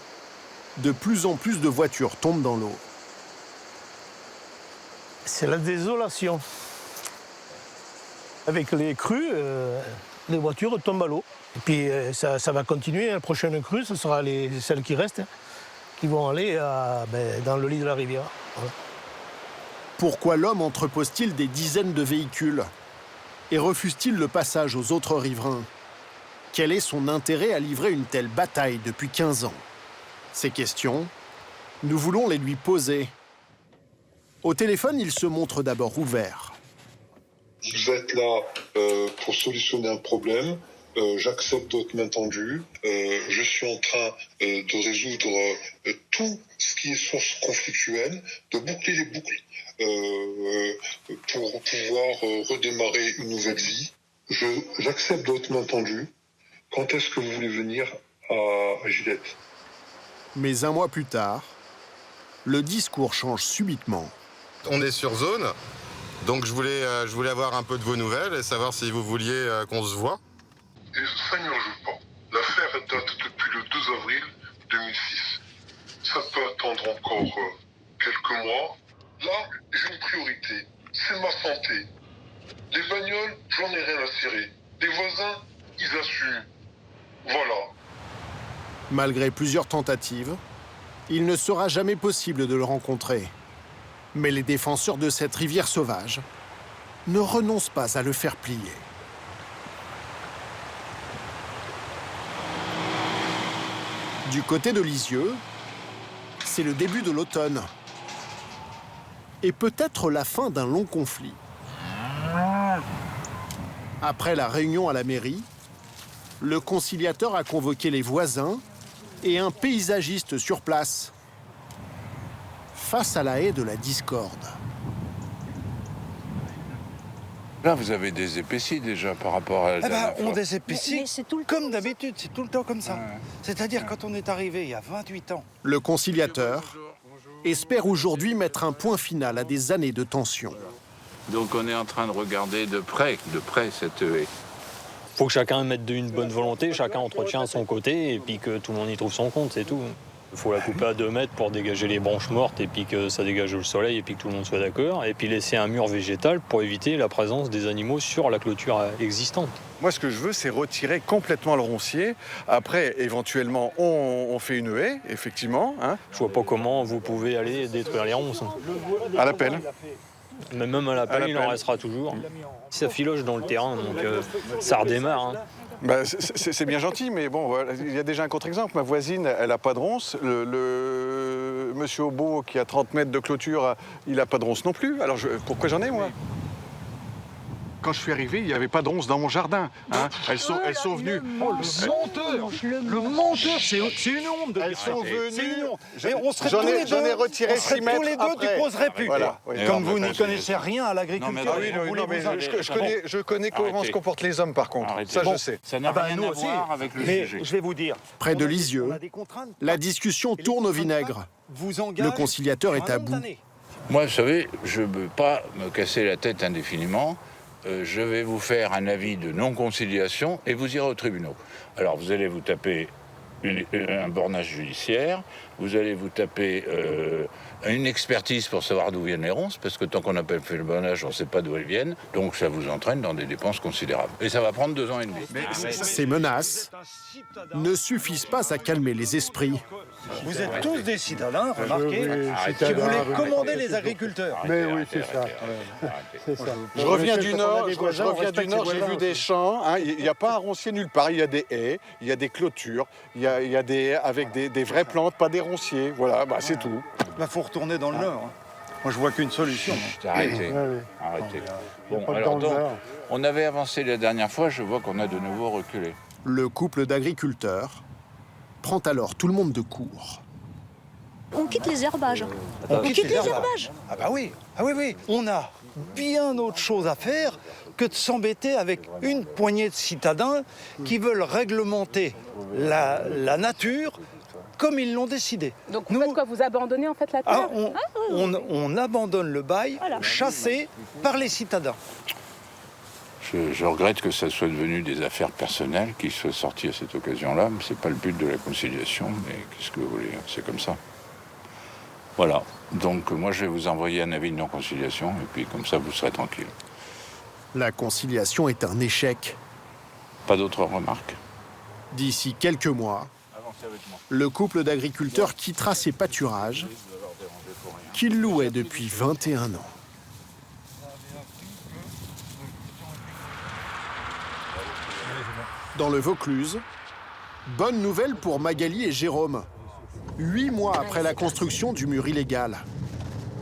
de plus en plus de voitures tombent dans l'eau. C'est la désolation. Avec les crues, les voitures tombent à l'eau. Et puis ça va continuer. La prochaine crue, ce sera celles qui restent, qui vont aller dans le lit de la rivière. Voilà. Pourquoi l'homme entrepose-t-il des dizaines de véhicules et refuse-t-il le passage aux autres riverains? Quel est son intérêt à livrer une telle bataille depuis 15 ans? Ces questions, nous voulons les lui poser. Au téléphone, il se montre d'abord ouvert. Vous êtes là pour solutionner un problème. J'accepte votre main tendue. Je suis en train de résoudre tout ce qui est source conflictuelle, de boucler les boucles pour pouvoir redémarrer une nouvelle vie. j'accepte votre main tendue. Quand est-ce que vous voulez venir à Gillette? Mais un mois plus tard, le discours change subitement. On est sur zone, donc je voulais avoir un peu de vos nouvelles et savoir si vous vouliez qu'on se voit. Et ça ne joue pas. L'affaire date depuis le 2 avril 2006. Ça peut attendre encore quelques mois. Là, j'ai une priorité, c'est ma santé. Les bagnoles, j'en ai rien à cirer. Les voisins, ils assument. Voilà. Malgré plusieurs tentatives, il ne sera jamais possible de le rencontrer. Mais les défenseurs de cette rivière sauvage ne renoncent pas à le faire plier. Du côté de Lisieux, c'est le début de l'automne. Et peut-être la fin d'un long conflit. Après la réunion à la mairie, le conciliateur a convoqué les voisins et un paysagiste sur place, face à la haie de la discorde. Là, vous avez des épaissis déjà par rapport à la dernière On fois. désépaissit comme d'habitude, c'est tout le temps comme ça. C'est-à-dire quand on est arrivé il y a 28 ans. Le conciliateur espère aujourd'hui mettre un point final à des années de tension. Donc on est en train de regarder de près cette haie. Il faut que chacun mette une bonne volonté, chacun entretient son côté et puis que tout le monde y trouve son compte, c'est tout. Il faut la couper à 2 mètres pour dégager les branches mortes et puis que ça dégage le soleil et puis que tout le monde soit d'accord. Et puis laisser un mur végétal pour éviter la présence des animaux sur la clôture existante. Moi, ce que je veux, c'est retirer complètement le roncier. Après, éventuellement, on fait une haie, effectivement. Hein. Je vois pas comment vous pouvez aller détruire les ronces. À la pelle. Mais même à la pelle, il en restera toujours. Ça filoche dans le terrain, donc ça redémarre. Hein. Bah, c'est bien gentil, mais bon, voilà, il y a déjà un contre-exemple. Ma voisine, elle n'a pas de ronces. Le monsieur au beau, qui a 30 mètres de clôture, il n'a pas de ronces non plus. Alors, pourquoi j'en ai, moi? Quand je suis arrivé, il n'y avait pas de ronces dans mon jardin. Hein. Elles sont venues. Oh, le menteur, c'est une honte de Elles sont venues. J'en ai retiré 6 mètres. Tous les deux, après. tu poserais plus. Voilà. Oui, comme vous n'y connaissez rien à l'agriculture. Je connais comment se comportent les hommes, par contre. Ça, je sais. Ça n'a rien à voir avec le sujet. Je vais vous dire. Près de Lisieux, la discussion tourne au vinaigre. Le conciliateur est à bout. Moi, vous savez, je ne veux pas me casser la tête indéfiniment. Je vais vous faire un avis de non-conciliation et vous irez au tribunal. Alors, vous allez vous taper un bornage judiciaire, vous allez vous taper une expertise pour savoir d'où viennent les ronces, parce que tant qu'on n'a pas fait le bornage, on ne sait pas d'où elles viennent, donc ça vous entraîne dans des dépenses considérables. Et ça va prendre 2 ans et demi. Ces menaces ne suffisent pas à calmer les esprits. Vous êtes tous des citadins, remarquez, qui voulaient commander les agriculteurs. Mais oui, c'est ça. Je reviens du Nord, j'ai vu des champs. Hein, il n'y a pas un roncier nulle part. Il y a des haies, il y a des clôtures, il y a des haies avec des vraies plantes, pas des ronciers. Voilà, c'est tout. Il faut retourner dans le Nord. Hein. Moi, je vois qu'une solution. Arrêtez. Bon, alors donc, on avait avancé la dernière fois, je vois qu'on a de nouveau reculé. Le couple d'agriculteurs prend alors tout le monde de court. On quitte les herbages. On quitte les herbages. Ah bah oui, oui. On a bien autre chose à faire que de s'embêter avec une poignée de citadins qui veulent réglementer la nature comme ils l'ont décidé. Donc vous faites quoi? Vous abandonnez en fait la terre? On abandonne le bail, chassé par les citadins. Je regrette que ça soit devenu des affaires personnelles qui soient sorties à cette occasion-là, mais c'est pas le but de la conciliation, mais qu'est-ce que vous voulez, c'est comme ça. Voilà, donc moi je vais vous envoyer un avis de non-conciliation, et puis comme ça vous serez tranquille. La conciliation est un échec. Pas d'autres remarques? D'ici quelques mois, le couple d'agriculteurs quittera ses pâturages qu'il louait depuis 21 ans. Dans le Vaucluse, bonne nouvelle pour Magali et Jérôme. 8 mois après la construction du mur illégal.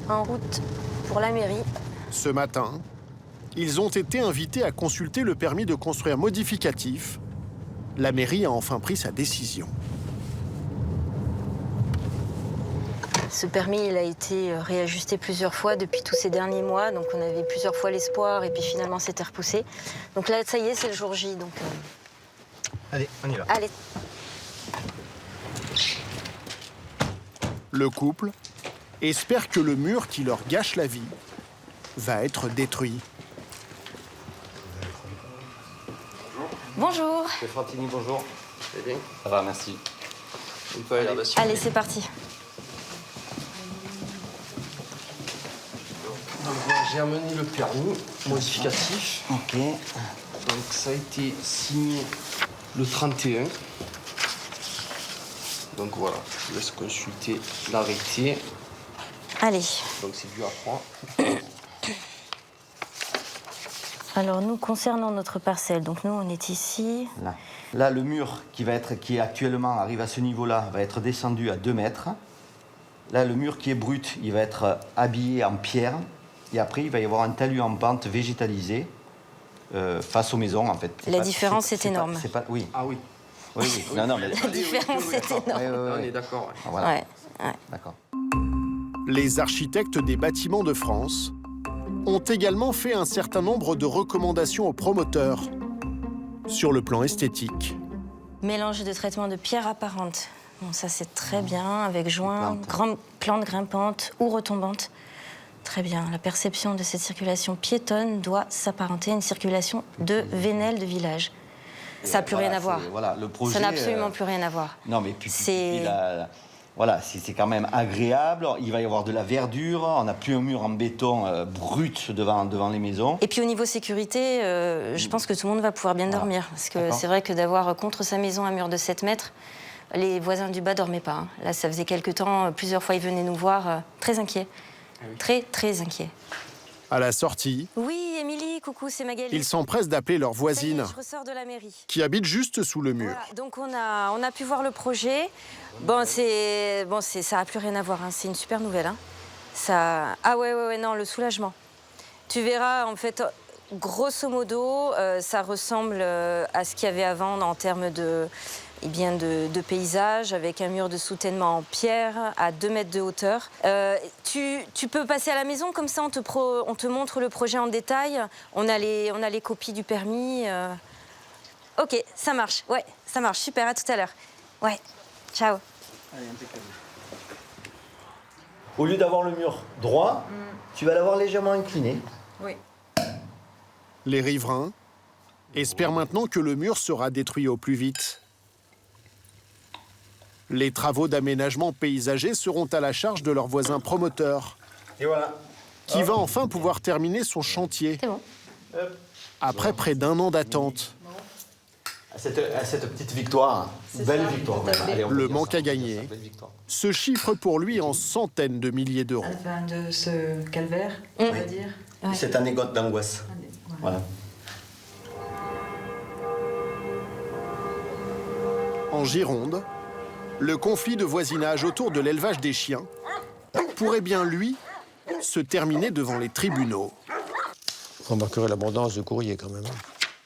En route pour la mairie. Ce matin, ils ont été invités à consulter le permis de construire modificatif. La mairie a enfin pris sa décision. Ce permis, il a été réajusté plusieurs fois depuis tous ces derniers mois. Donc on avait plusieurs fois l'espoir et puis finalement c'était repoussé. Donc là, ça y est, c'est le jour J. Donc, Allez, on y va. Allez. Le couple espère que le mur qui leur gâche la vie va être détruit. Bonjour. C'est Fratini, bonjour. Ça va bien? Ça va, merci. On peut aller là-bas. Allez, c'est parti. Donc, j'ai amené le permis modificatif. Ok. Donc ça a été signé le 31. Donc voilà, je vous laisse consulter l'arrêté. Allez. Donc c'est du A3. Alors nous, concernant notre parcelle, donc nous on est ici. Là, le mur qui actuellement arrive à ce niveau-là va être descendu à 2 mètres. Là, le mur qui est brut, il va être habillé en pierre. Et après, il va y avoir un talus en pente végétalisé face aux maisons, en fait. La différence est énorme. Oui. Ah oui. Oui, oui. Non, mais... La différence est énorme. On est d'accord. Ouais. Voilà. Ouais. D'accord. Les architectes des bâtiments de France ont également fait un certain nombre de recommandations aux promoteurs sur le plan esthétique. Mélange de traitement de pierres apparentes. Bon, ça c'est très bien, avec joints, plantes grimpantes ou retombantes. Très bien. La perception de cette circulation piétonne doit s'apparenter à une circulation de vénelle de village. Ça n'a plus rien à voir. Voilà, le projet, ça n'a absolument plus rien à voir. Non, mais puis voilà, c'est quand même agréable. Il va y avoir de la verdure. On n'a plus un mur en béton brut devant les maisons. Et puis au niveau sécurité, je pense que tout le monde va pouvoir bien dormir. Parce que c'est vrai que d'avoir contre sa maison un mur de 7 mètres, les voisins du bas dormaient pas. Hein. Là, ça faisait quelque temps, plusieurs fois, ils venaient nous voir très inquiets. Très, très inquiets. À la sortie, oui, Émilie, coucou, c'est Magali. ils s'empressent d'appeler leur voisine, Je ressors de la mairie. qui habite juste sous le mur. Voilà, donc on a pu voir le projet. Bon, ça n'a plus rien à voir, hein. C'est une super nouvelle. Hein. Ah ouais, non, le soulagement. Tu verras, en fait, grosso modo, ça ressemble à ce qu'il y avait avant en termes de paysage, avec un mur de soutènement en pierre à 2 mètres de hauteur. Tu peux passer à la maison, comme ça on te montre le projet en détail. On a les copies du permis. Ok, ça marche, super, à tout à l'heure. Ouais, ciao. Allez, impeccable. Au lieu d'avoir le mur droit, tu vas l'avoir légèrement incliné. Oui. Les riverains espèrent maintenant que le mur sera détruit au plus vite. Les travaux d'aménagement paysager seront à la charge de leur voisin promoteur. Et voilà. Qui va enfin pouvoir terminer son chantier. C'est bon. Après près d'1 an d'attente. À cette petite victoire, belle victoire. Allez, le manque à gagner se chiffre pour lui en centaines de milliers d'euros. De ce calvaire, on va dire. Cette anecdote d'angoisse. Voilà. En Gironde, le conflit de voisinage autour de l'élevage des chiens pourrait bien, lui, se terminer devant les tribunaux. Vous remarquerez l'abondance de courriers quand même.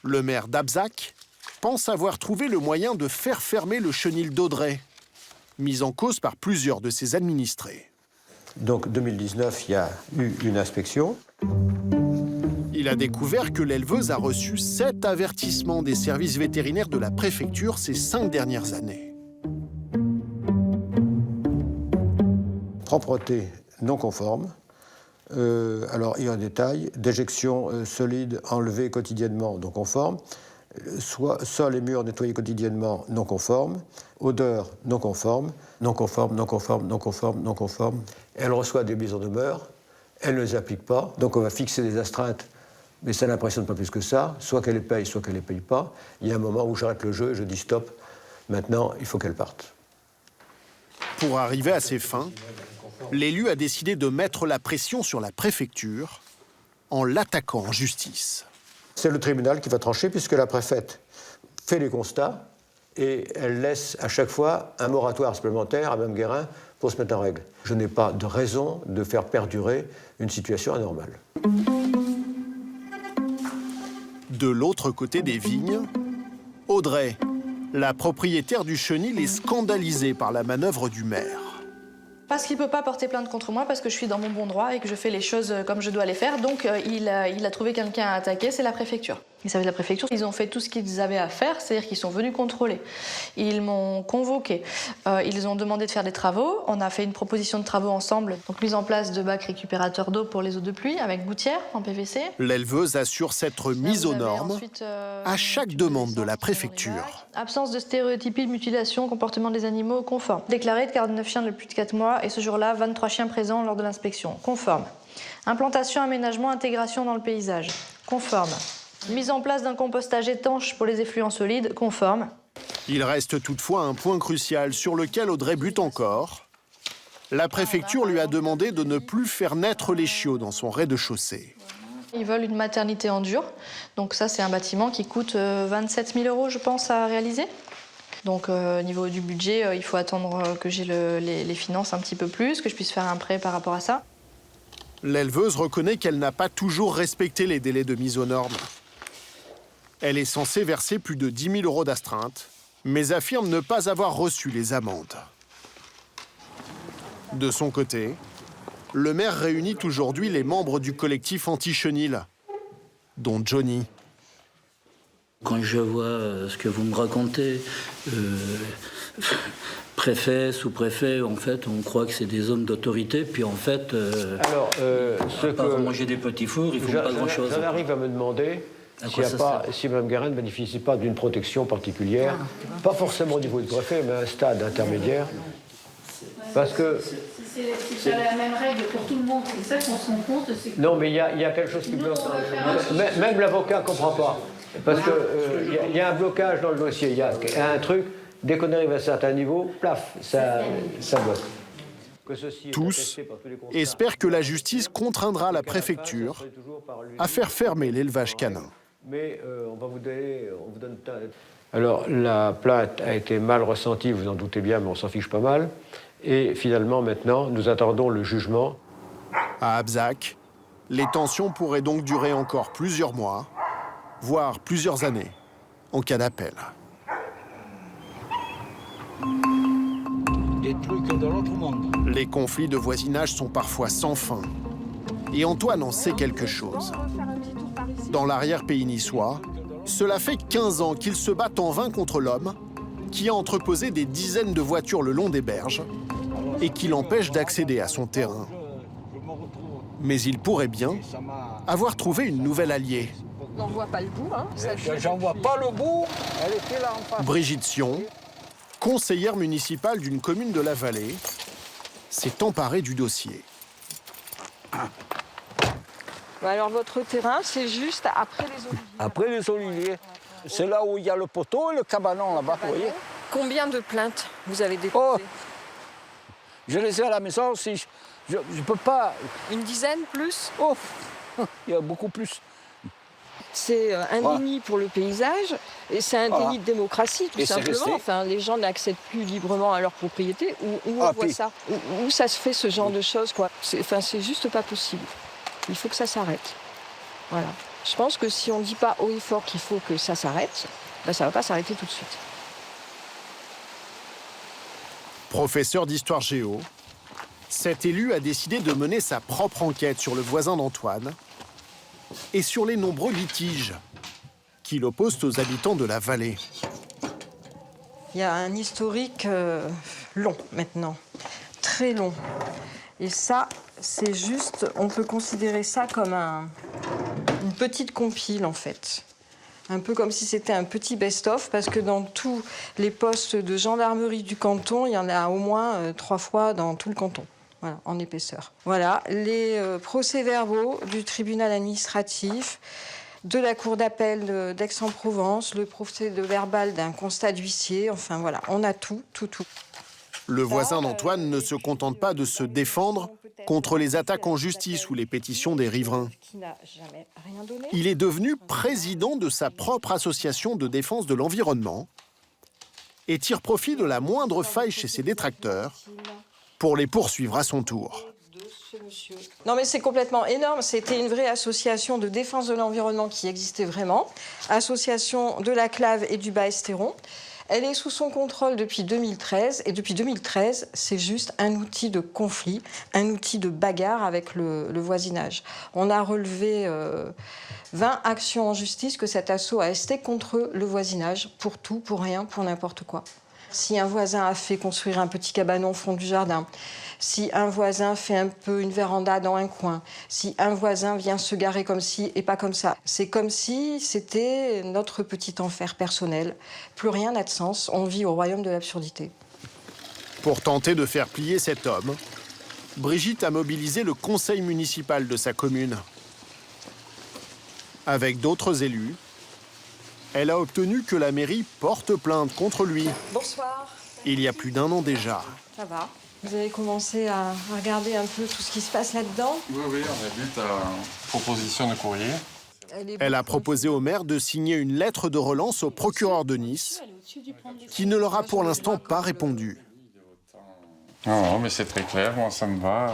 Le maire d'Abzac pense avoir trouvé le moyen de faire fermer le chenil d'Audray, mis en cause par plusieurs de ses administrés. Donc 2019, il y a eu une inspection. Il a découvert que l'éleveuse a reçu 7 avertissements des services vétérinaires de la préfecture ces 5 dernières années. Propreté non conforme. Alors, il y a un détail. Déjection solide enlevée quotidiennement non conforme. Sol et murs nettoyés quotidiennement non conforme. Odeur non conforme. Non conforme, non conforme, non conforme, non conforme. Elle reçoit des mises en demeure. Elle ne les applique pas. Donc, on va fixer des astreintes. Mais ça n'impressionne pas plus que ça. Soit qu'elle les paye, soit qu'elle ne les paye pas. Il y a un moment où j'arrête le jeu et je dis stop. Maintenant, il faut qu'elle parte. Pour arriver à ses fins, l'élu a décidé de mettre la pression sur la préfecture en l'attaquant en justice. C'est le tribunal qui va trancher puisque la préfète fait les constats et elle laisse à chaque fois un moratoire supplémentaire à Mme Guérin pour se mettre en règle. Je n'ai pas de raison de faire perdurer une situation anormale. De l'autre côté des vignes, Audray, la propriétaire du chenil, est scandalisée par la manœuvre du maire. Parce qu'il ne peut pas porter plainte contre moi, parce que je suis dans mon bon droit et que je fais les choses comme je dois les faire. Donc il a trouvé quelqu'un à attaquer, c'est la préfecture. Les services de la préfecture, ils ont fait tout ce qu'ils avaient à faire, c'est-à-dire qu'ils sont venus contrôler. Ils m'ont convoqué. Ils ont demandé de faire des travaux. On a fait une proposition de travaux ensemble. Donc mise en place de bacs récupérateurs d'eau pour les eaux de pluie avec gouttière en PVC. L'éleveuse assure s'être mise aux normes ensuite, à chaque demande de la préfecture. Absence de stéréotypie, de mutilation, comportement des animaux conforme. Déclaré de 49 chiens de plus de 4 mois et ce jour-là, 23 chiens présents lors de l'inspection. Conforme. Implantation, aménagement, intégration dans le paysage. Conforme. Mise en place d'un compostage étanche pour les effluents solides. Conforme. Il reste toutefois un point crucial sur lequel Audrey bute encore. La préfecture lui a demandé de ne plus faire naître les chiots dans son rez-de-chaussée. Ils veulent une maternité en dur. Donc ça, c'est un bâtiment qui coûte 27 000 €, je pense, à réaliser. Donc au niveau du budget, il faut attendre que j'ai les finances un petit peu plus, que je puisse faire un prêt par rapport à ça. L'éleveuse reconnaît qu'elle n'a pas toujours respecté les délais de mise aux normes. Elle est censée verser plus de 10 000 € d'astreinte, mais affirme ne pas avoir reçu les amendes. De son côté, le maire réunit aujourd'hui les membres du collectif anti-chenil, dont Johnny. Quand je vois ce que vous me racontez, préfet, sous-préfet, en fait, on croit que c'est des hommes d'autorité, puis en fait, à part manger des petits fours, ils ne font pas grand-chose. J'en arrive à me demander si Mme Guérin ne bénéficie pas d'une protection particulière, pas forcément au niveau du préfet, mais à un stade intermédiaire. Parce que... C'est la même règle pour tout le monde, c'est ça qu'on se rend compte. Non, mais il y a quelque chose qui bloque. Même l'avocat ne comprend pas. Parce qu'il y a un blocage dans le dossier, il y a un truc, dès qu'on arrive à un certain niveau, plaf, ça bloque. Tous espèrent que la justice contraindra la préfecture à faire fermer l'élevage canin. Mais on vous donne... Alors, la plainte a été mal ressentie, vous en doutez bien, mais on s'en fiche pas mal. Et finalement, maintenant, nous attendons le jugement. À Abzac, les tensions pourraient donc durer encore plusieurs mois, voire plusieurs années, en cas d'appel. Des trucs de l'autre monde. Les conflits de voisinage sont parfois sans fin. Et Antoine en sait quelque chose. Dans l'arrière-pays niçois, cela fait 15 ans qu'ils se battent en vain contre l'homme qui a entreposé des dizaines de voitures le long des berges et qui l'empêche d'accéder à son terrain. Mais il pourrait bien avoir trouvé une nouvelle alliée. On n'en voit pas le bout, hein. J'en vois pas le bout. Elle était là en face. Brigitte Sion, conseillère municipale d'une commune de la vallée, s'est emparée du dossier. Alors votre terrain, c'est juste après les oliviers. Après les oliviers. C'est là où il y a le poteau et le cabanon là-bas, vous voyez. Combien de plaintes vous avez déposées? Je les ai à la maison aussi. Je ne peux pas... Une dizaine, plus? Oh, il y a beaucoup plus. C'est un déni pour le paysage et c'est un déni de démocratie, tout simplement. Enfin, les gens n'accèdent plus librement à leur propriété. Où on voit ça? Où ça se fait, ce genre de choses, quoi. C'est juste pas possible. Il faut que ça s'arrête. Voilà. Je pense que si on ne dit pas haut et fort qu'il faut que ça s'arrête, ben ça ne va pas s'arrêter tout de suite. Professeur d'histoire géo, cet élu a décidé de mener sa propre enquête sur le voisin d'Antoine et sur les nombreux litiges qui l'opposent aux habitants de la vallée. Il y a un historique long maintenant, très long. Et ça, c'est juste, on peut considérer ça comme une petite compile en fait. Un peu comme si c'était un petit best-of, parce que dans tous les postes de gendarmerie du canton, il y en a au moins 3 fois dans tout le canton, voilà, en épaisseur. Voilà, les procès-verbaux du tribunal administratif, de la cour d'appel d'Aix-en-Provence, le procès-verbal d'un constat d'huissier, enfin voilà, on a tout. Le voisin d'Antoine ne se contente pas de se défendre contre les attaques en justice ou les pétitions des riverains. Il est devenu président de sa propre association de défense de l'environnement et tire profit de la moindre faille chez ses détracteurs pour les poursuivre à son tour. Non mais c'est complètement énorme, c'était une vraie association de défense de l'environnement qui existait vraiment, association de la Clave et du Bas-Estéron. Elle est sous son contrôle depuis 2013, et depuis 2013, c'est juste un outil de conflit, un outil de bagarre avec le voisinage. On a relevé 20 actions en justice que cet assaut a esté contre le voisinage, pour tout, pour rien, pour n'importe quoi. Si un voisin a fait construire un petit cabanon au fond du jardin, si un voisin fait un peu une véranda dans un coin, si un voisin vient se garer comme ci et pas comme ça, c'est comme si c'était notre petit enfer personnel. Plus rien n'a de sens, on vit au royaume de l'absurdité. Pour tenter de faire plier cet homme, Brigitte a mobilisé le conseil municipal de sa commune. Avec d'autres élus, elle a obtenu que la mairie porte plainte contre lui. Bonsoir. Il y a plus d'1 an déjà. Ça va. Vous avez commencé à regarder un peu tout ce qui se passe là-dedans? Oui, on a vu ta proposition de courrier. Elle a proposé au maire de signer une lettre de relance au procureur de Nice, qui ne leur a pour l'instant pas répondu. Non, mais c'est très clair, moi ça me va.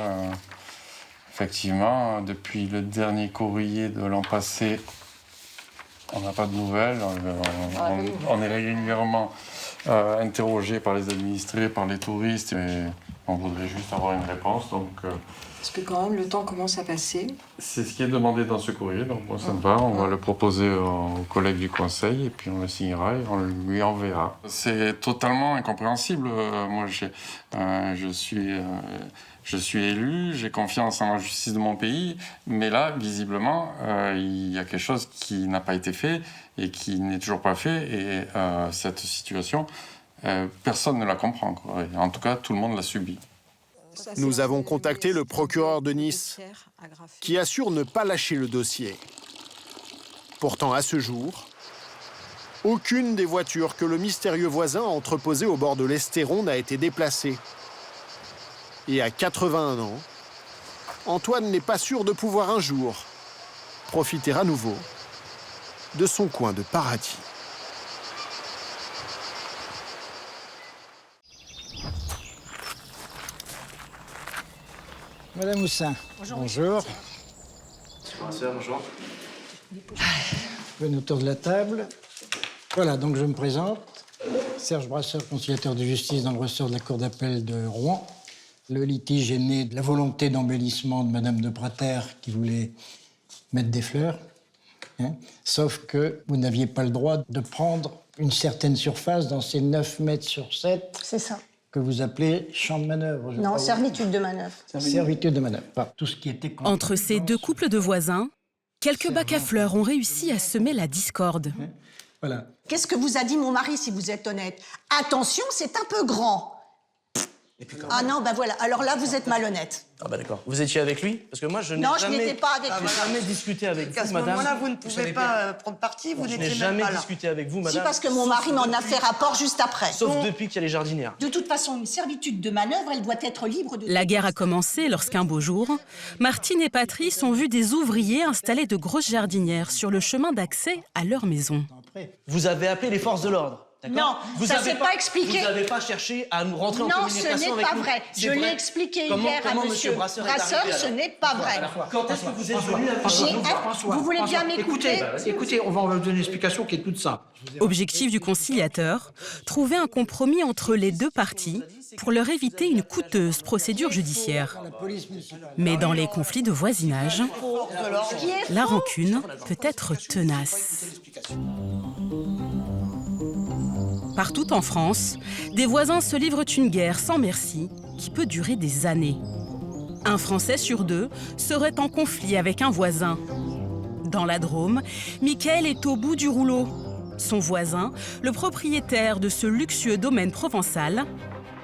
Effectivement, depuis le dernier courrier de l'an passé, on n'a pas de nouvelles. On est régulièrement interrogé par les administrés, par les touristes, et on voudrait juste avoir une réponse. Donc, parce que quand même, le temps commence à passer. C'est ce qui est demandé dans ce courrier, donc moi ça me va. On va le proposer aux collègues du conseil, et puis on le signera et on lui enverra. C'est totalement incompréhensible. Moi, je suis élu, j'ai confiance en la justice de mon pays, mais là, visiblement, il y a quelque chose qui n'a pas été fait et qui n'est toujours pas fait. Et cette situation, personne ne la comprend, quoi. Et en tout cas, tout le monde l'a subie. Nous avons contacté le procureur de Nice, qui assure ne pas lâcher le dossier. Pourtant, à ce jour, aucune des voitures que le mystérieux voisin a entreposées au bord de l'Estéron n'a été déplacée. Et à 81 ans, Antoine n'est pas sûr de pouvoir un jour profiter à nouveau de son coin de paradis. Madame Moussin, bonjour. Bonjour. Venez autour de la table. Voilà, donc je me présente. Serge Brasseur, conciliateur de justice dans le ressort de la Cour d'appel de Rouen. Le litige est né de la volonté d'embellissement de Madame de Prater qui voulait mettre des fleurs. Sauf que vous n'aviez pas le droit de prendre une certaine surface dans ces 9 mètres sur 7. C'est ça. Que vous appelez champ de manœuvre. Non, servitude de manœuvre. Servitude de manœuvre. Enfin, tout ce qui était... Entre ces deux couples de voisins, quelques bacs à fleurs ont réussi à semer la discorde. Voilà. Qu'est-ce que vous a dit mon mari, si vous êtes honnête? Attention, c'est un peu grand. Ah non, ben voilà. Alors là, vous êtes malhonnête. Ah bah d'accord. Vous étiez avec lui? Parce que moi, je n'ai Non, jamais... je n'étais pas avec lui. jamais discuté avec vous, madame. À ce moment-là, vous ne pouvez pas prendre parti, vous n'étiez même pas là. Je n'ai jamais discuté avec vous, madame. Si, parce que mon mari m'en a fait rapport juste après. Sauf depuis qu'il y a les jardinières. De toute façon, une servitude de manœuvre, elle doit être libre de... La guerre a commencé lorsqu'un beau jour, Martine et Patrice ont vu des ouvriers installer de grosses jardinières sur le chemin d'accès à leur maison. Vous avez appelé les forces de l'ordre? Non, ça s'est pas expliqué. Vous n'avez pas cherché à nous rentrer en communication avec nous? Non, ce n'est pas vrai. Je l'ai expliqué hier à monsieur Brasseur, ce n'est pas vrai. Quand est-ce que vous êtes venu Vous voulez bien m'écouter? Écoutez, on va vous donner une explication qui est toute simple. Objectif du conciliateur, trouver un compromis entre les deux parties pour leur éviter une coûteuse procédure judiciaire. Mais dans les conflits de voisinage, la rancune peut être tenace. Partout en France, des voisins se livrent une guerre sans merci qui peut durer des années. Un Français sur 2 serait en conflit avec un voisin. Dans la Drôme, Michael est au bout du rouleau. Son voisin, le propriétaire de ce luxueux domaine provençal,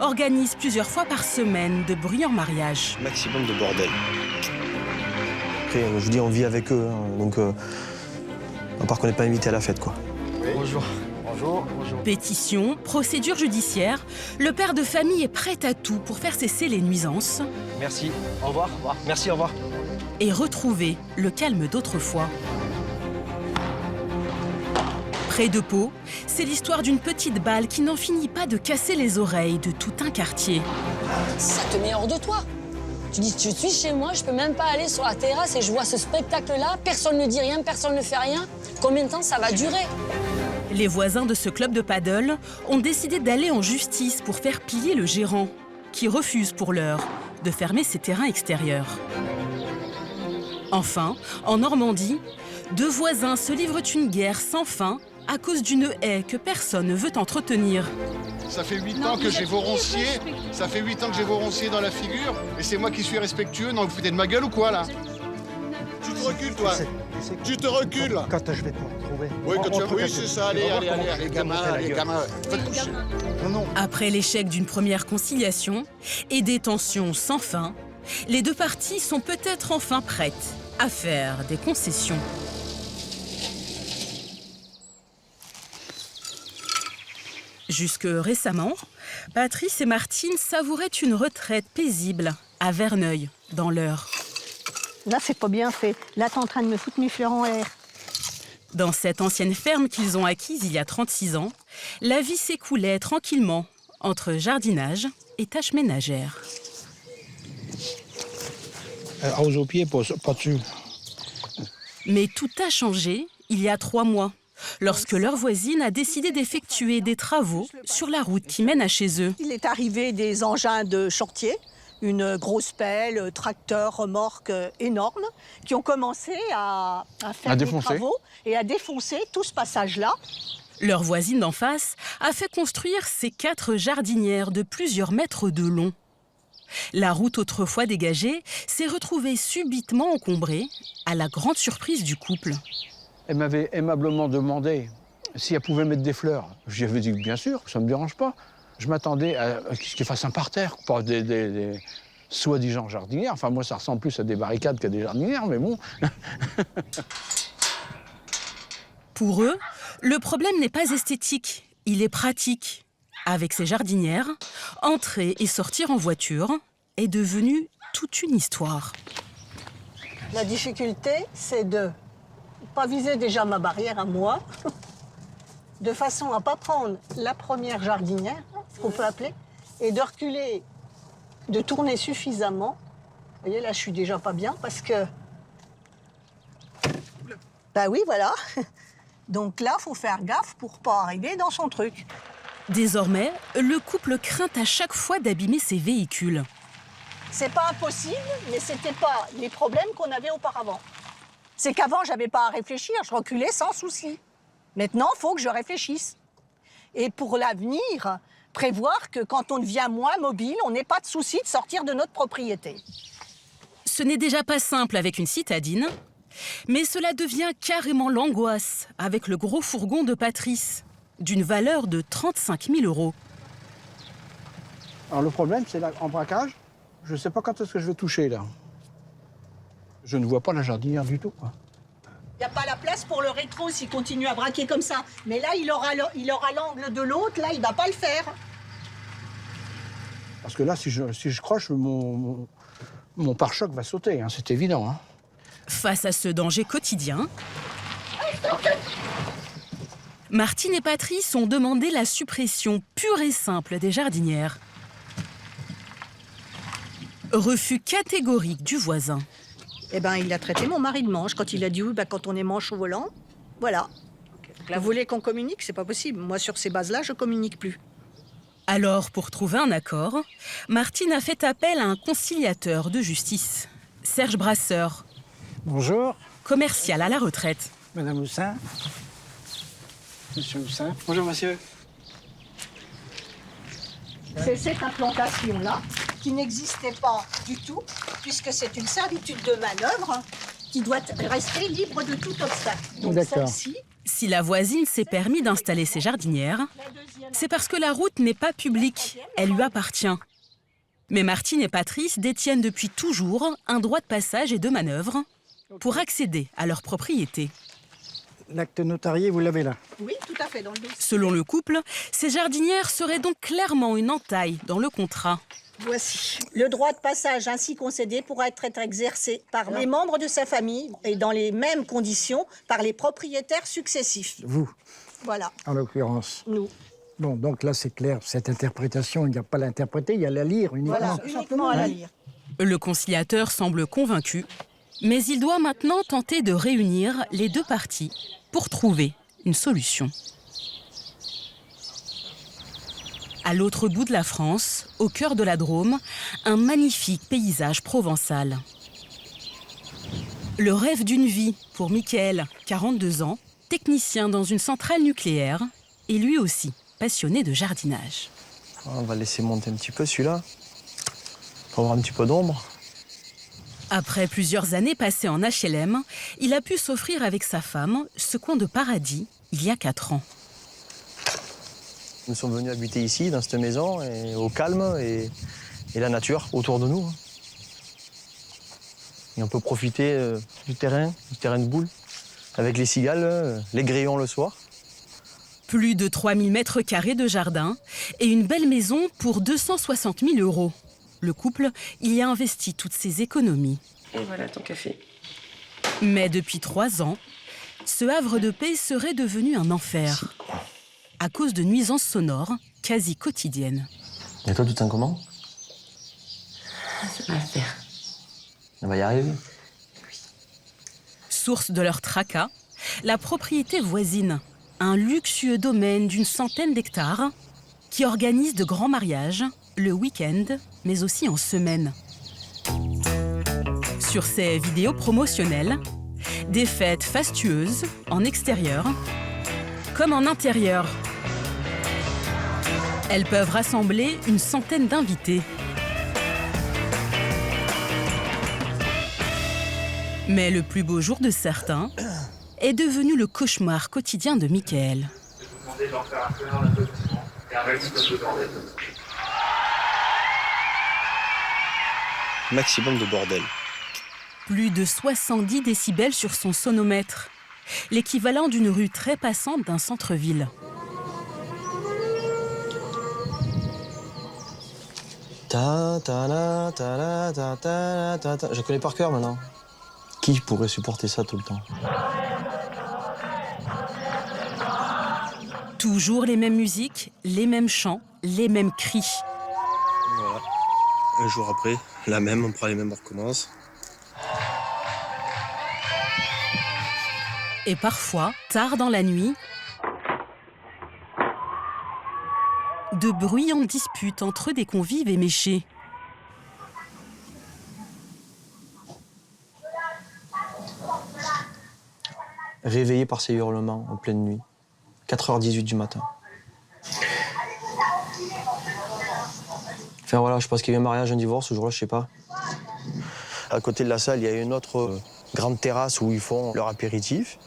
organise plusieurs fois par semaine de bruyants mariages. Maximum de bordel. Après, je dis, on vit avec eux, hein, donc à part qu'on n'est pas invité à la fête, quoi. Oui. Bonjour. Bonjour. Pétition, procédure judiciaire, le père de famille est prêt à tout pour faire cesser les nuisances. Merci, au revoir. Merci, au revoir. Et retrouver le calme d'autrefois. Près de Pau, c'est l'histoire d'une petite balle qui n'en finit pas de casser les oreilles de tout un quartier. Ça te met hors de toi. Tu dis, je suis chez moi, je peux même pas aller sur la terrasse et je vois ce spectacle-là, personne ne dit rien, personne ne fait rien. Combien de temps ça va durer ? Les voisins de ce club de paddle ont décidé d'aller en justice pour faire plier le gérant, qui refuse pour l'heure de fermer ses terrains extérieurs. Enfin, en Normandie, 2 voisins se livrent une guerre sans fin à cause d'une haie que personne ne veut entretenir. Ça fait 8 ans que j'ai vos ronciers, dans la figure, et c'est moi qui suis respectueux. Non, vous foutez de ma gueule ou quoi, là? Tu te recules, toi. Tu te recules. Quand je vais te retrouver. Oui, oui, c'est ça. Allez, gamins. Faites coucher. Non. Après l'échec d'une première conciliation et des tensions sans fin, les 2 parties sont peut-être enfin prêtes à faire des concessions. Jusque récemment, Patrice et Martine savouraient une retraite paisible à Verneuil, dans l'Eure. Là, c'est pas bien fait. Là, t'es en train de me foutre mes fleurs en l'air. Dans cette ancienne ferme qu'ils ont acquise il y a 36 ans, la vie s'écoulait tranquillement entre jardinage et tâches ménagères. Arrose aux pieds, pas dessus. Mais tout a changé il y a 3 mois, lorsque leur voisine a décidé d'effectuer des travaux sur la route qui mène à chez eux. Il est arrivé des engins de chantier, une grosse pelle, tracteur, remorque énorme, qui ont commencé à faire des travaux et à défoncer tout ce passage-là. Leur voisine d'en face a fait construire ces 4 jardinières de plusieurs mètres de long. La route autrefois dégagée s'est retrouvée subitement encombrée, à la grande surprise du couple. Elle m'avait aimablement demandé si elle pouvait mettre des fleurs. J'y avais dit bien sûr, ça ne me dérange pas. Je m'attendais à ce qu'il fasse un parterre, pas des soi-disant jardinières. Enfin, moi, ça ressemble plus à des barricades qu'à des jardinières, mais bon. Pour eux, le problème n'est pas esthétique, il est pratique. Avec ces jardinières, entrer et sortir en voiture est devenu toute une histoire. La difficulté, c'est de pas viser déjà ma barrière à moi, de façon à ne pas prendre la première jardinière, qu'on peut appeler, et de reculer, de tourner suffisamment. Vous voyez, là, je suis déjà pas bien parce que... Bah oui, voilà. Donc là, il faut faire gaffe pour pas arriver dans son truc. Désormais, le couple craint à chaque fois d'abîmer ses véhicules. C'est pas impossible, mais c'était pas les problèmes qu'on avait auparavant. C'est qu'avant, j'avais pas à réfléchir, je reculais sans souci. Maintenant, il faut que je réfléchisse. Et pour l'avenir, prévoir que quand on devient moins mobile, on n'ait pas de souci de sortir de notre propriété. Ce n'est déjà pas simple avec une citadine, mais cela devient carrément l'angoisse avec le gros fourgon de Patrice, d'une valeur de 35 000 €. Alors le problème, c'est en braquage. Je ne sais pas quand est-ce que je vais toucher, là. Je ne vois pas la jardinière du tout, quoi. Il n'y a pas la place pour le rétro s'il continue à braquer comme ça. Mais là, il aura l'angle de l'autre, là, il ne va pas le faire. Parce que là, si je croche, mon pare-choc va sauter, hein, c'est évident. Hein. Face à ce danger quotidien, Martine et Patrice ont demandé la suppression pure et simple des jardinières. Refus catégorique du voisin. Eh ben, il a traité mon mari de manche quand il a dit oui, ben, quand on est manche au volant, voilà. Vous voulez qu'on communique? C'est pas possible. Moi, sur ces bases-là, je communique plus. Alors, pour trouver un accord, Martine a fait appel à un conciliateur de justice, Serge Brasseur. Bonjour. Commercial à la retraite. Madame Houssin. Monsieur Houssin. Bonjour, monsieur. C'est cette implantation-là qui n'existait pas du tout, puisque c'est une servitude de manœuvre qui doit rester libre de tout obstacle. Donc celle-ci... Si la voisine s'est permis d'installer ses jardinières, c'est parce que la route n'est pas publique, elle lui appartient. Mais Martine et Patrice détiennent depuis toujours un droit de passage et de manœuvre pour accéder à leur propriété. L'acte notarié, vous l'avez là? Oui, tout à fait, dans le dossier. Selon le couple, ces jardinières seraient donc clairement une entaille dans le contrat. Voici. Le droit de passage ainsi concédé pourra être exercé par les membres de sa famille et dans les mêmes conditions par les propriétaires successifs. Vous? Voilà. En l'occurrence? Nous. Bon, donc là, c'est clair. Cette interprétation, il n'y a pas à l'interpréter, il y a à la lire uniquement. Voilà, uniquement à la lire. Le conciliateur semble convaincu, mais il doit maintenant tenter de réunir les deux parties pour trouver une solution. À l'autre bout de la France, au cœur de la Drôme, un magnifique paysage provençal. Le rêve d'une vie pour Michael, 42 ans, technicien dans une centrale nucléaire, et lui aussi passionné de jardinage. On va laisser monter un petit peu celui-là, pour avoir un petit peu d'ombre. Après plusieurs années passées en HLM, il a pu s'offrir avec sa femme ce coin de paradis il y a 4 ans. Nous sommes venus habiter ici, dans cette maison, et au calme et la nature autour de nous. Et on peut profiter du terrain de boule, avec les cigales, les grillons le soir. Plus de 3000 mètres carrés de jardin et une belle maison pour 260 000 €. Le couple y a investi toutes ses économies. Et voilà ton café. Mais depuis 3 ans, ce havre de paix serait devenu un enfer. À cause de nuisances sonores quasi quotidiennes. Et toi, tu te sens comment? Ça va faire. On va y arriver. Source de leur tracas, la propriété voisine, un luxueux domaine d'une centaine d'hectares qui organise de grands mariages le week-end, mais aussi en semaine. Sur ces vidéos promotionnelles, des fêtes fastueuses en extérieur comme en intérieur. Elles peuvent rassembler une centaine d'invités. Mais le plus beau jour de certains est devenu le cauchemar quotidien de Michael. Maximum de bordel. Plus de 70 décibels sur son sonomètre, l'équivalent d'une rue très passante d'un centre-ville. Je connais par cœur maintenant. Qui pourrait supporter ça tout le temps? Toujours les mêmes musiques, les mêmes chants, les mêmes cris. Voilà. Un jour après, la même, on prend les mêmes, on recommence. Et parfois, tard dans la nuit, de bruyantes disputes entre des convives éméchés. Réveillé par ces hurlements en pleine nuit. 4h18 du matin. Enfin voilà, je pense qu'il y a eu un mariage, un divorce, ce jour-là, je sais pas. À côté de la salle, il y a une autre grande terrasse où ils font leur apéritif.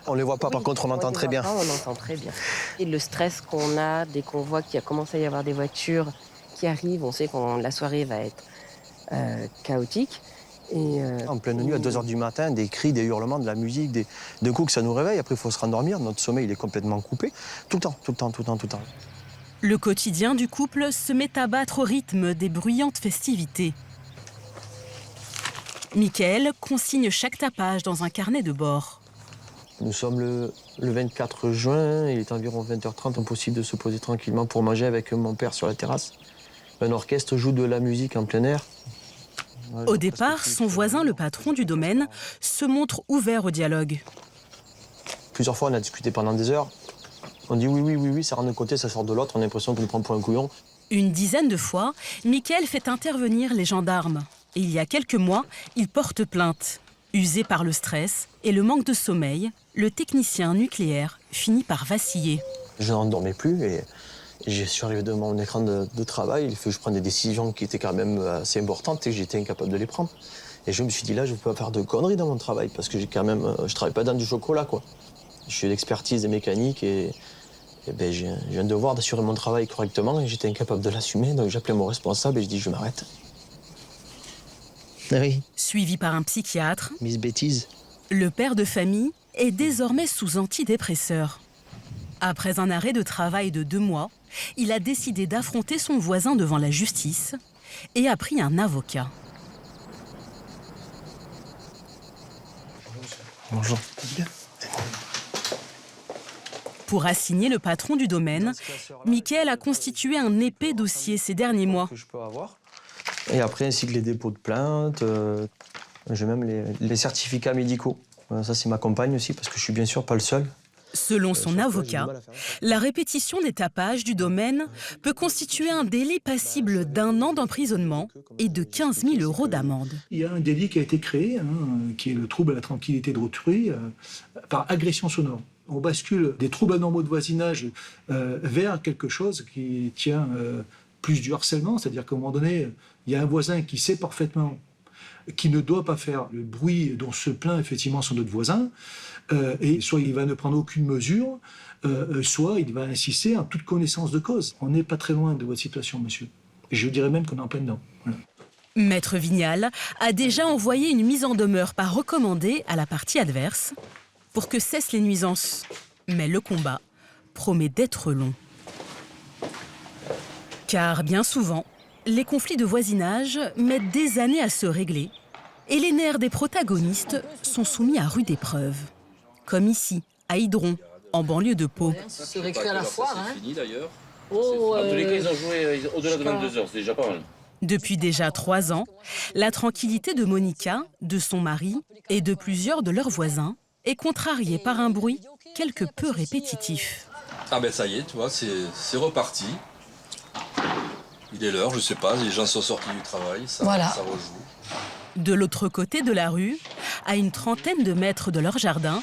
On les voit pas, par contre, on entend très bien. On entend très bien. Et le stress qu'on a dès qu'on voit qu'il a commencé à y avoir des voitures qui arrivent, on sait que la soirée va être chaotique. Et en pleine nuit, à 2h du matin, des cris, des hurlements, de la musique, de coups que ça nous réveille. Après, il faut se rendormir. Notre sommeil, il est complètement coupé. Tout le temps, tout le temps, tout le temps, tout le temps. Le quotidien du couple se met à battre au rythme des bruyantes festivités. Michael consigne chaque tapage dans un carnet de bord. Nous sommes le 24 juin, il est environ 20h30, impossible de se poser tranquillement pour manger avec mon père sur la terrasse. Un orchestre joue de la musique en plein air. Au départ, son voisin, le patron du domaine, se montre ouvert au dialogue. Plusieurs fois, on a discuté pendant des heures. On dit oui, ça rentre d'un côté, ça sort de l'autre, on a l'impression qu'on nous prend pour un couillon. Une dizaine de fois, Michael fait intervenir les gendarmes. Et il y a quelques mois, il porte plainte. Usé par le stress et le manque de sommeil, le technicien nucléaire finit par vaciller. Je n'en dormais plus et je suis arrivé devant mon écran de travail. Il fait que je prends des décisions qui étaient quand même assez importantes et j'étais incapable de les prendre. Et je me suis dit là, je ne peux pas faire de conneries dans mon travail parce que je travaille pas dans du chocolat, quoi. Je suis l'expertise des mécaniques et j'ai un devoir d'assurer mon travail correctement et j'étais incapable de l'assumer. Donc j'ai appelé mon responsable et je dis je m'arrête. Oui. Suivi par un psychiatre, Miss Bêtise. Le père de famille est désormais sous antidépresseur. Après un arrêt de travail de 2 mois, il a décidé d'affronter son voisin devant la justice et a pris un avocat. Bonjour. Pour assigner le patron du domaine, Michael a constitué un épais dossier ces derniers mois. Et après, ainsi que les dépôts de plainte, j'ai même les certificats médicaux. Ça, c'est ma compagne aussi, parce que je suis bien sûr pas le seul. Selon son avocat, la répétition des tapages du domaine peut constituer un délit passible d'1 an d'emprisonnement et de 15 000 € d'amende. Il y a un délit qui a été créé, qui est le trouble à la tranquillité d'autrui par agression sonore. On bascule des troubles anormaux de voisinage vers quelque chose qui tient plus du harcèlement, c'est-à-dire qu'à un moment donné, il y a un voisin qui sait parfaitement qui ne doit pas faire le bruit dont se plaint effectivement son autre voisin, et soit il va ne prendre aucune mesure, soit il va insister en toute connaissance de cause. On n'est pas très loin de votre situation, monsieur. Et je dirais même qu'on est en plein dedans. Voilà. Maître Vignal a déjà envoyé une mise en demeure pas recommandée à la partie adverse pour que cessent les nuisances. Mais le combat promet d'être long. Car bien souvent, les conflits de voisinage mettent des années à se régler et les nerfs des protagonistes sont soumis à rude épreuve. Comme ici, à Hydron, en banlieue de Pau. Ça se récrée à la foire, hein. C'est fini d'ailleurs. Oh, En tous les cas, ils ont joué au-delà de 22 heures, c'est déjà pas mal. Depuis déjà 3 ans, la tranquillité de Monica, de son mari et de plusieurs de leurs voisins est contrariée par un bruit quelque peu répétitif. Ah ben ça y est, tu vois, c'est reparti. Il est l'heure, je sais pas, les gens sont sortis du travail, ça rejoue. De l'autre côté de la rue, à une trentaine de mètres de leur jardin,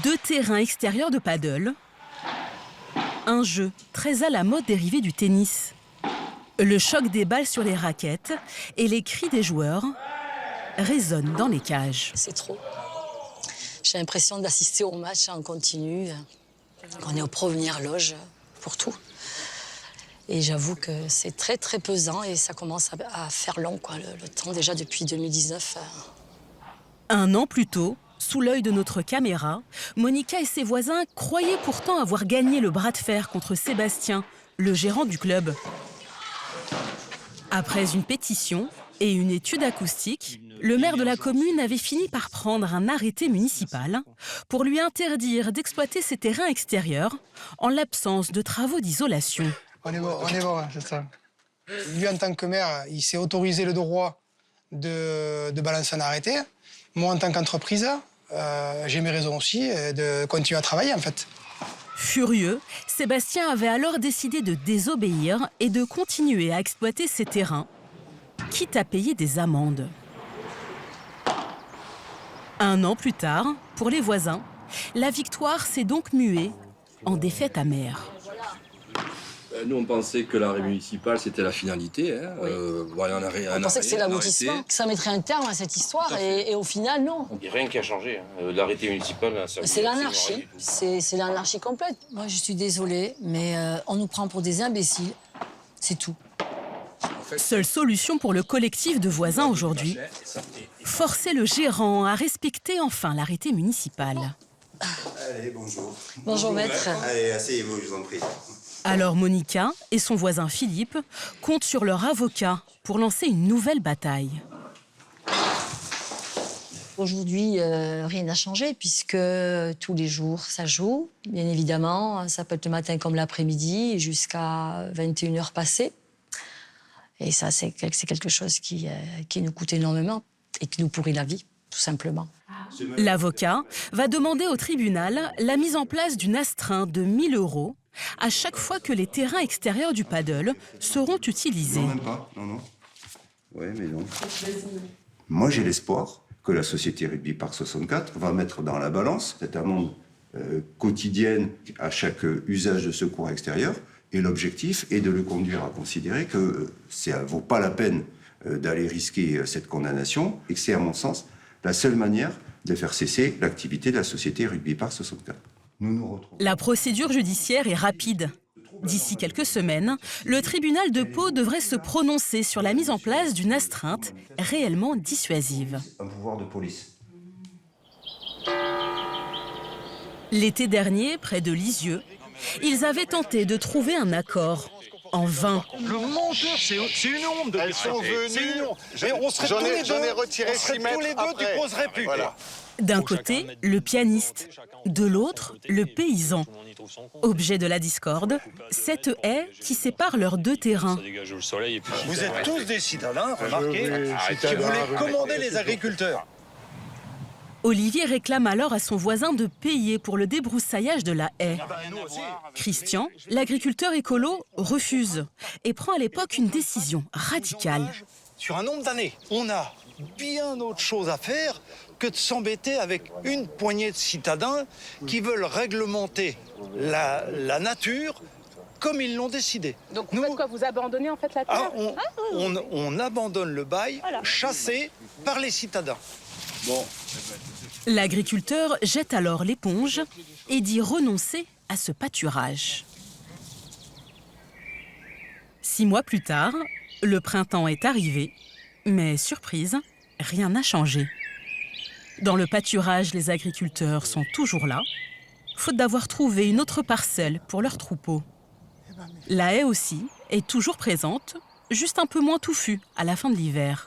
2 terrains extérieurs de paddle, un jeu très à la mode dérivé du tennis. Le choc des balles sur les raquettes et les cris des joueurs résonnent dans les cages. C'est trop. J'ai l'impression d'assister au match en continu, qu'on est aux premières loges pour tout. Et j'avoue que c'est très très pesant et ça commence à faire long, quoi, le temps déjà depuis 2019. 1 an plus tôt, sous l'œil de notre caméra, Monica et ses voisins croyaient pourtant avoir gagné le bras de fer contre Sébastien, le gérant du club. Après une pétition et une étude acoustique, le maire de la commune avait fini par prendre un arrêté municipal pour lui interdire d'exploiter ses terrains extérieurs en l'absence de travaux d'isolation. On est bon, c'est ça. Lui, en tant que maire, il s'est autorisé le droit de balancer un arrêté. Moi, en tant qu'entreprise, j'ai mes raisons aussi de continuer à travailler, en fait. Furieux, Sébastien avait alors décidé de désobéir et de continuer à exploiter ses terrains, quitte à payer des amendes. 1 an plus tard, pour les voisins, la victoire s'est donc muée en défaite amère. Nous, on pensait que l'arrêt municipal, c'était la finalité. Hein. Oui. On pensait que c'était l'aboutissement, que ça mettrait un terme à cette histoire, et au final, non. Il n'y a rien qui a changé. Hein. L'arrêté municipal, c'est l'anarchie. C'est l'anarchie complète. Moi, je suis désolée, mais on nous prend pour des imbéciles. C'est tout. Seule solution pour le collectif de voisins aujourd'hui, forcer le gérant à respecter enfin l'arrêté municipal. Allez, bonjour. Bonjour, maître. Allez, asseyez-vous, je vous en prie. Alors Monica et son voisin Philippe comptent sur leur avocat pour lancer une nouvelle bataille. Aujourd'hui, rien n'a changé puisque tous les jours, ça joue. Bien évidemment, ça peut être le matin comme l'après-midi jusqu'à 21h passées. Et ça, c'est quelque chose qui nous coûte énormément et qui nous pourrit la vie, tout simplement. L'avocat va demander au tribunal la mise en place d'une astreinte de 1 000 € à chaque fois que les terrains extérieurs du paddle seront utilisés. Non, même pas. Non. Ouais, mais non. Moi, j'ai l'espoir que la société Rugby Park 64 va mettre dans la balance cette amende quotidienne à chaque usage de secours extérieur. Et l'objectif est de le conduire à considérer que ça ne vaut pas la peine d'aller risquer cette condamnation et que c'est, à mon sens, la seule manière de faire cesser l'activité de la société Rugby Park 64. La procédure judiciaire est rapide. D'ici quelques semaines, le tribunal de Pau devrait se prononcer sur la mise en place d'une astreinte réellement dissuasive. Un pouvoir de police. L'été dernier, près de Lisieux, ils avaient tenté de trouver un accord. En vain. Le monteur, c'est une honte de elles sont venues. J'en ai retiré 6 mètres tous les deux, après. Tu poserais plus. Voilà. D'un côté, le pianiste, de l'autre, le paysan. Objet de la discorde, cette haie qui sépare leurs 2 terrains. Vous êtes tous des citadins, remarquez, qui voulez commander les agriculteurs. Olivier réclame alors à son voisin de payer pour le débroussaillage de la haie. Christian, l'agriculteur écolo, refuse et prend à l'époque une décision radicale. Sur un nombre d'années, on a bien autre chose à faire que de s'embêter avec une poignée de citadins qui veulent réglementer la nature comme ils l'ont décidé. Donc vous faites quoi? Vous abandonnez en fait la terre? On abandonne le bail, chassé par les citadins. Bon. L'agriculteur jette alors l'éponge et dit renoncer à ce pâturage. 6 mois plus tard, le printemps est arrivé, mais surprise, rien n'a changé. Dans le pâturage, les agriculteurs sont toujours là, faute d'avoir trouvé une autre parcelle pour leurs troupeaux. La haie aussi est toujours présente, juste un peu moins touffue à la fin de l'hiver.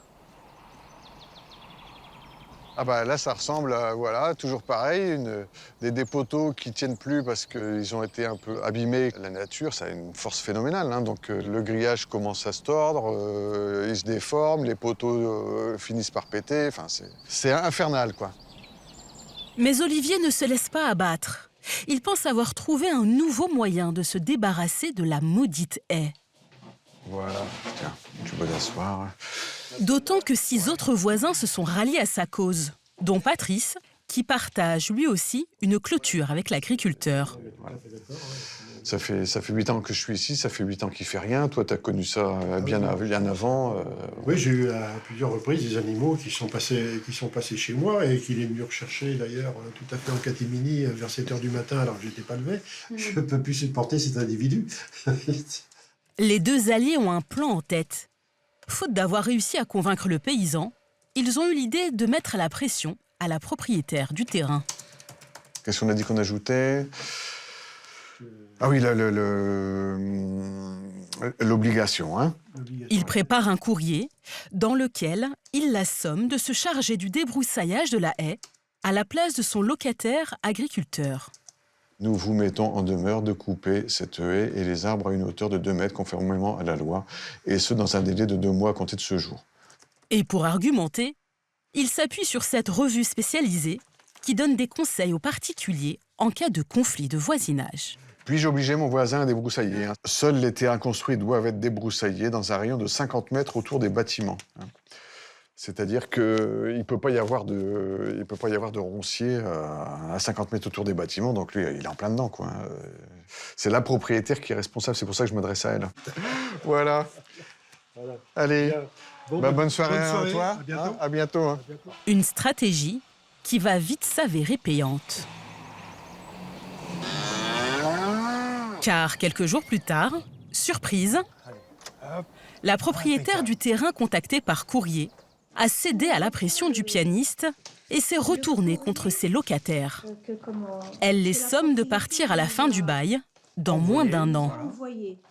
Ah bah là, ça ressemble à, voilà, toujours pareil, des poteaux qui tiennent plus parce qu'ils ont été un peu abîmés. La nature, ça a une force phénoménale, hein, donc le grillage commence à se tordre, il se déforme, les poteaux finissent par péter, enfin c'est infernal, quoi. Mais Olivier ne se laisse pas abattre. Il pense avoir trouvé un nouveau moyen de se débarrasser de la maudite haie. Voilà, tiens, tu peux t'asseoir. D'autant que 6 autres voisins se sont ralliés à sa cause, dont Patrice, qui partage lui aussi une clôture avec l'agriculteur. Voilà. Ça fait 8 ans que je suis ici, ça fait 8 ans qu'il ne fait rien. Toi, tu as connu ça bien avant. Oui, j'ai eu à plusieurs reprises des animaux qui sont passés chez moi et qu'il est venu rechercher d'ailleurs tout à fait en catimini vers 7 h du matin alors que je n'étais pas levé. Je ne peux plus supporter cet individu. Les 2 alliés ont un plan en tête. Faute d'avoir réussi à convaincre le paysan, ils ont eu l'idée de mettre la pression à la propriétaire du terrain. Qu'est-ce qu'on a dit qu'on ajoutait? Ah oui, l'obligation, hein. Il prépare un courrier dans lequel il la somme de se charger du débroussaillage de la haie à la place de son locataire agriculteur. Nous vous mettons en demeure de couper cette haie et les arbres à une hauteur de 2 mètres conformément à la loi, et ce dans un délai de 2 mois à compter de ce jour. Et pour argumenter, il s'appuie sur cette revue spécialisée qui donne des conseils aux particuliers en cas de conflit de voisinage. Puis-je obliger mon voisin à débroussailler? Seuls les terrains construits doivent être débroussaillés dans un rayon de 50 mètres autour des bâtiments. C'est-à-dire qu'il ne peut pas y avoir de roncier à 50 mètres autour des bâtiments, donc lui, il est en plein dedans, quoi. C'est la propriétaire qui est responsable, c'est pour ça que je m'adresse à elle. Voilà. Allez, bonne soirée à toi. À bientôt. À bientôt, hein. Une stratégie qui va vite s'avérer payante. Car quelques jours plus tard, surprise, la propriétaire du terrain contactée par courrier a cédé à la pression du pianiste et s'est retournée contre ses locataires. Elle les somme de partir à la fin du bail, dans moins d'1 an.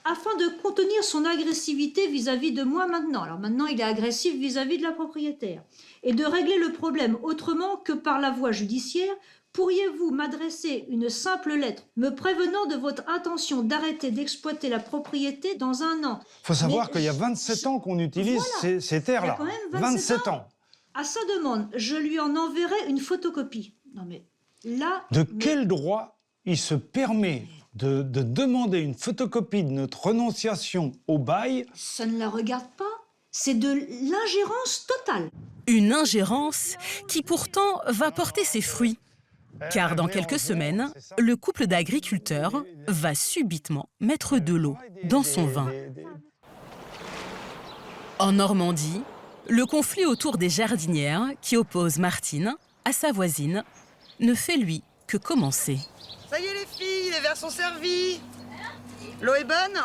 Afin de contenir son agressivité vis-à-vis de moi maintenant. Alors maintenant, il est agressif vis-à-vis de la propriétaire. Et de régler le problème autrement que par la voie judiciaire, pourriez-vous m'adresser une simple lettre me prévenant de votre intention d'arrêter d'exploiter la propriété dans 1 an? Il faut savoir qu'il y a 27 ans qu'on utilise ces terres-là. 27 ans. À sa demande, je lui en enverrai une photocopie. Non mais là... De quel droit il se permet de demander une photocopie de notre renonciation au bail? Ça ne la regarde pas. C'est de l'ingérence totale. Une ingérence qui pourtant va porter ses fruits. Car dans quelques semaines, le couple d'agriculteurs va subitement mettre de l'eau dans son vin. En Normandie, le conflit autour des jardinières qui oppose Martine à sa voisine ne fait lui que commencer. Ça y est les filles, les verres sont servis. L'eau est bonne?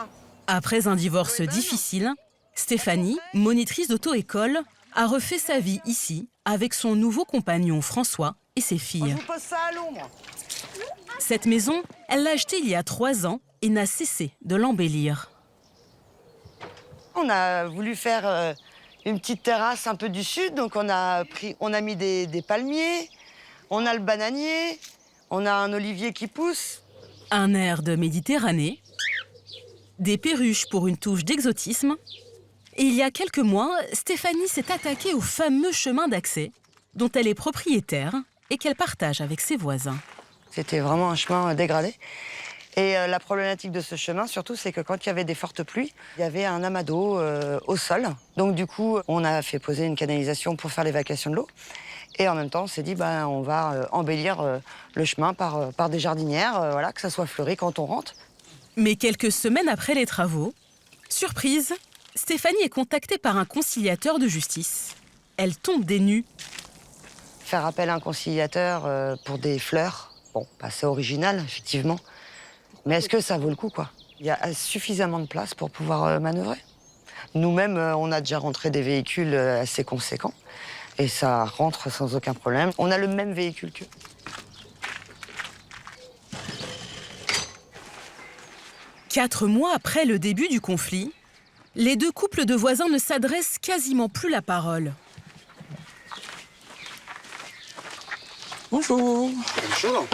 Après un divorce difficile, Stéphanie, monitrice d'auto-école, a refait sa vie ici avec son nouveau compagnon François et ses filles. Je vous pose ça à l'ombre. Cette maison, elle l'a achetée il y a 3 ans et n'a cessé de l'embellir. On a voulu faire une petite terrasse un peu du sud, donc on a mis des palmiers, on a le bananier, on a un olivier qui pousse. Un air de Méditerranée, des perruches pour une touche d'exotisme. Et il y a quelques mois, Stéphanie s'est attaquée au fameux chemin d'accès dont elle est propriétaire et qu'elle partage avec ses voisins. C'était vraiment un chemin dégradé. Et la problématique de ce chemin, surtout, c'est que quand il y avait des fortes pluies, il y avait un amas d'eau au sol. Donc du coup, on a fait poser une canalisation pour faire l'évacuation de l'eau. Et en même temps, on s'est dit, on va embellir le chemin par des jardinières, voilà, que ça soit fleuri quand on rentre. Mais quelques semaines après les travaux, surprise, Stéphanie est contactée par un conciliateur de justice. Elle tombe des nues. Faire appel à un conciliateur pour des fleurs, bon, c'est original, effectivement. Mais est-ce que ça vaut le coup, quoi? Il y a suffisamment de place pour pouvoir manœuvrer. Nous-mêmes, on a déjà rentré des véhicules assez conséquents. Et ça rentre sans aucun problème. On a le même véhicule qu'eux. Quatre mois après le début du conflit, les deux couples de voisins ne s'adressent quasiment plus la parole. Bonjour. Bonjour.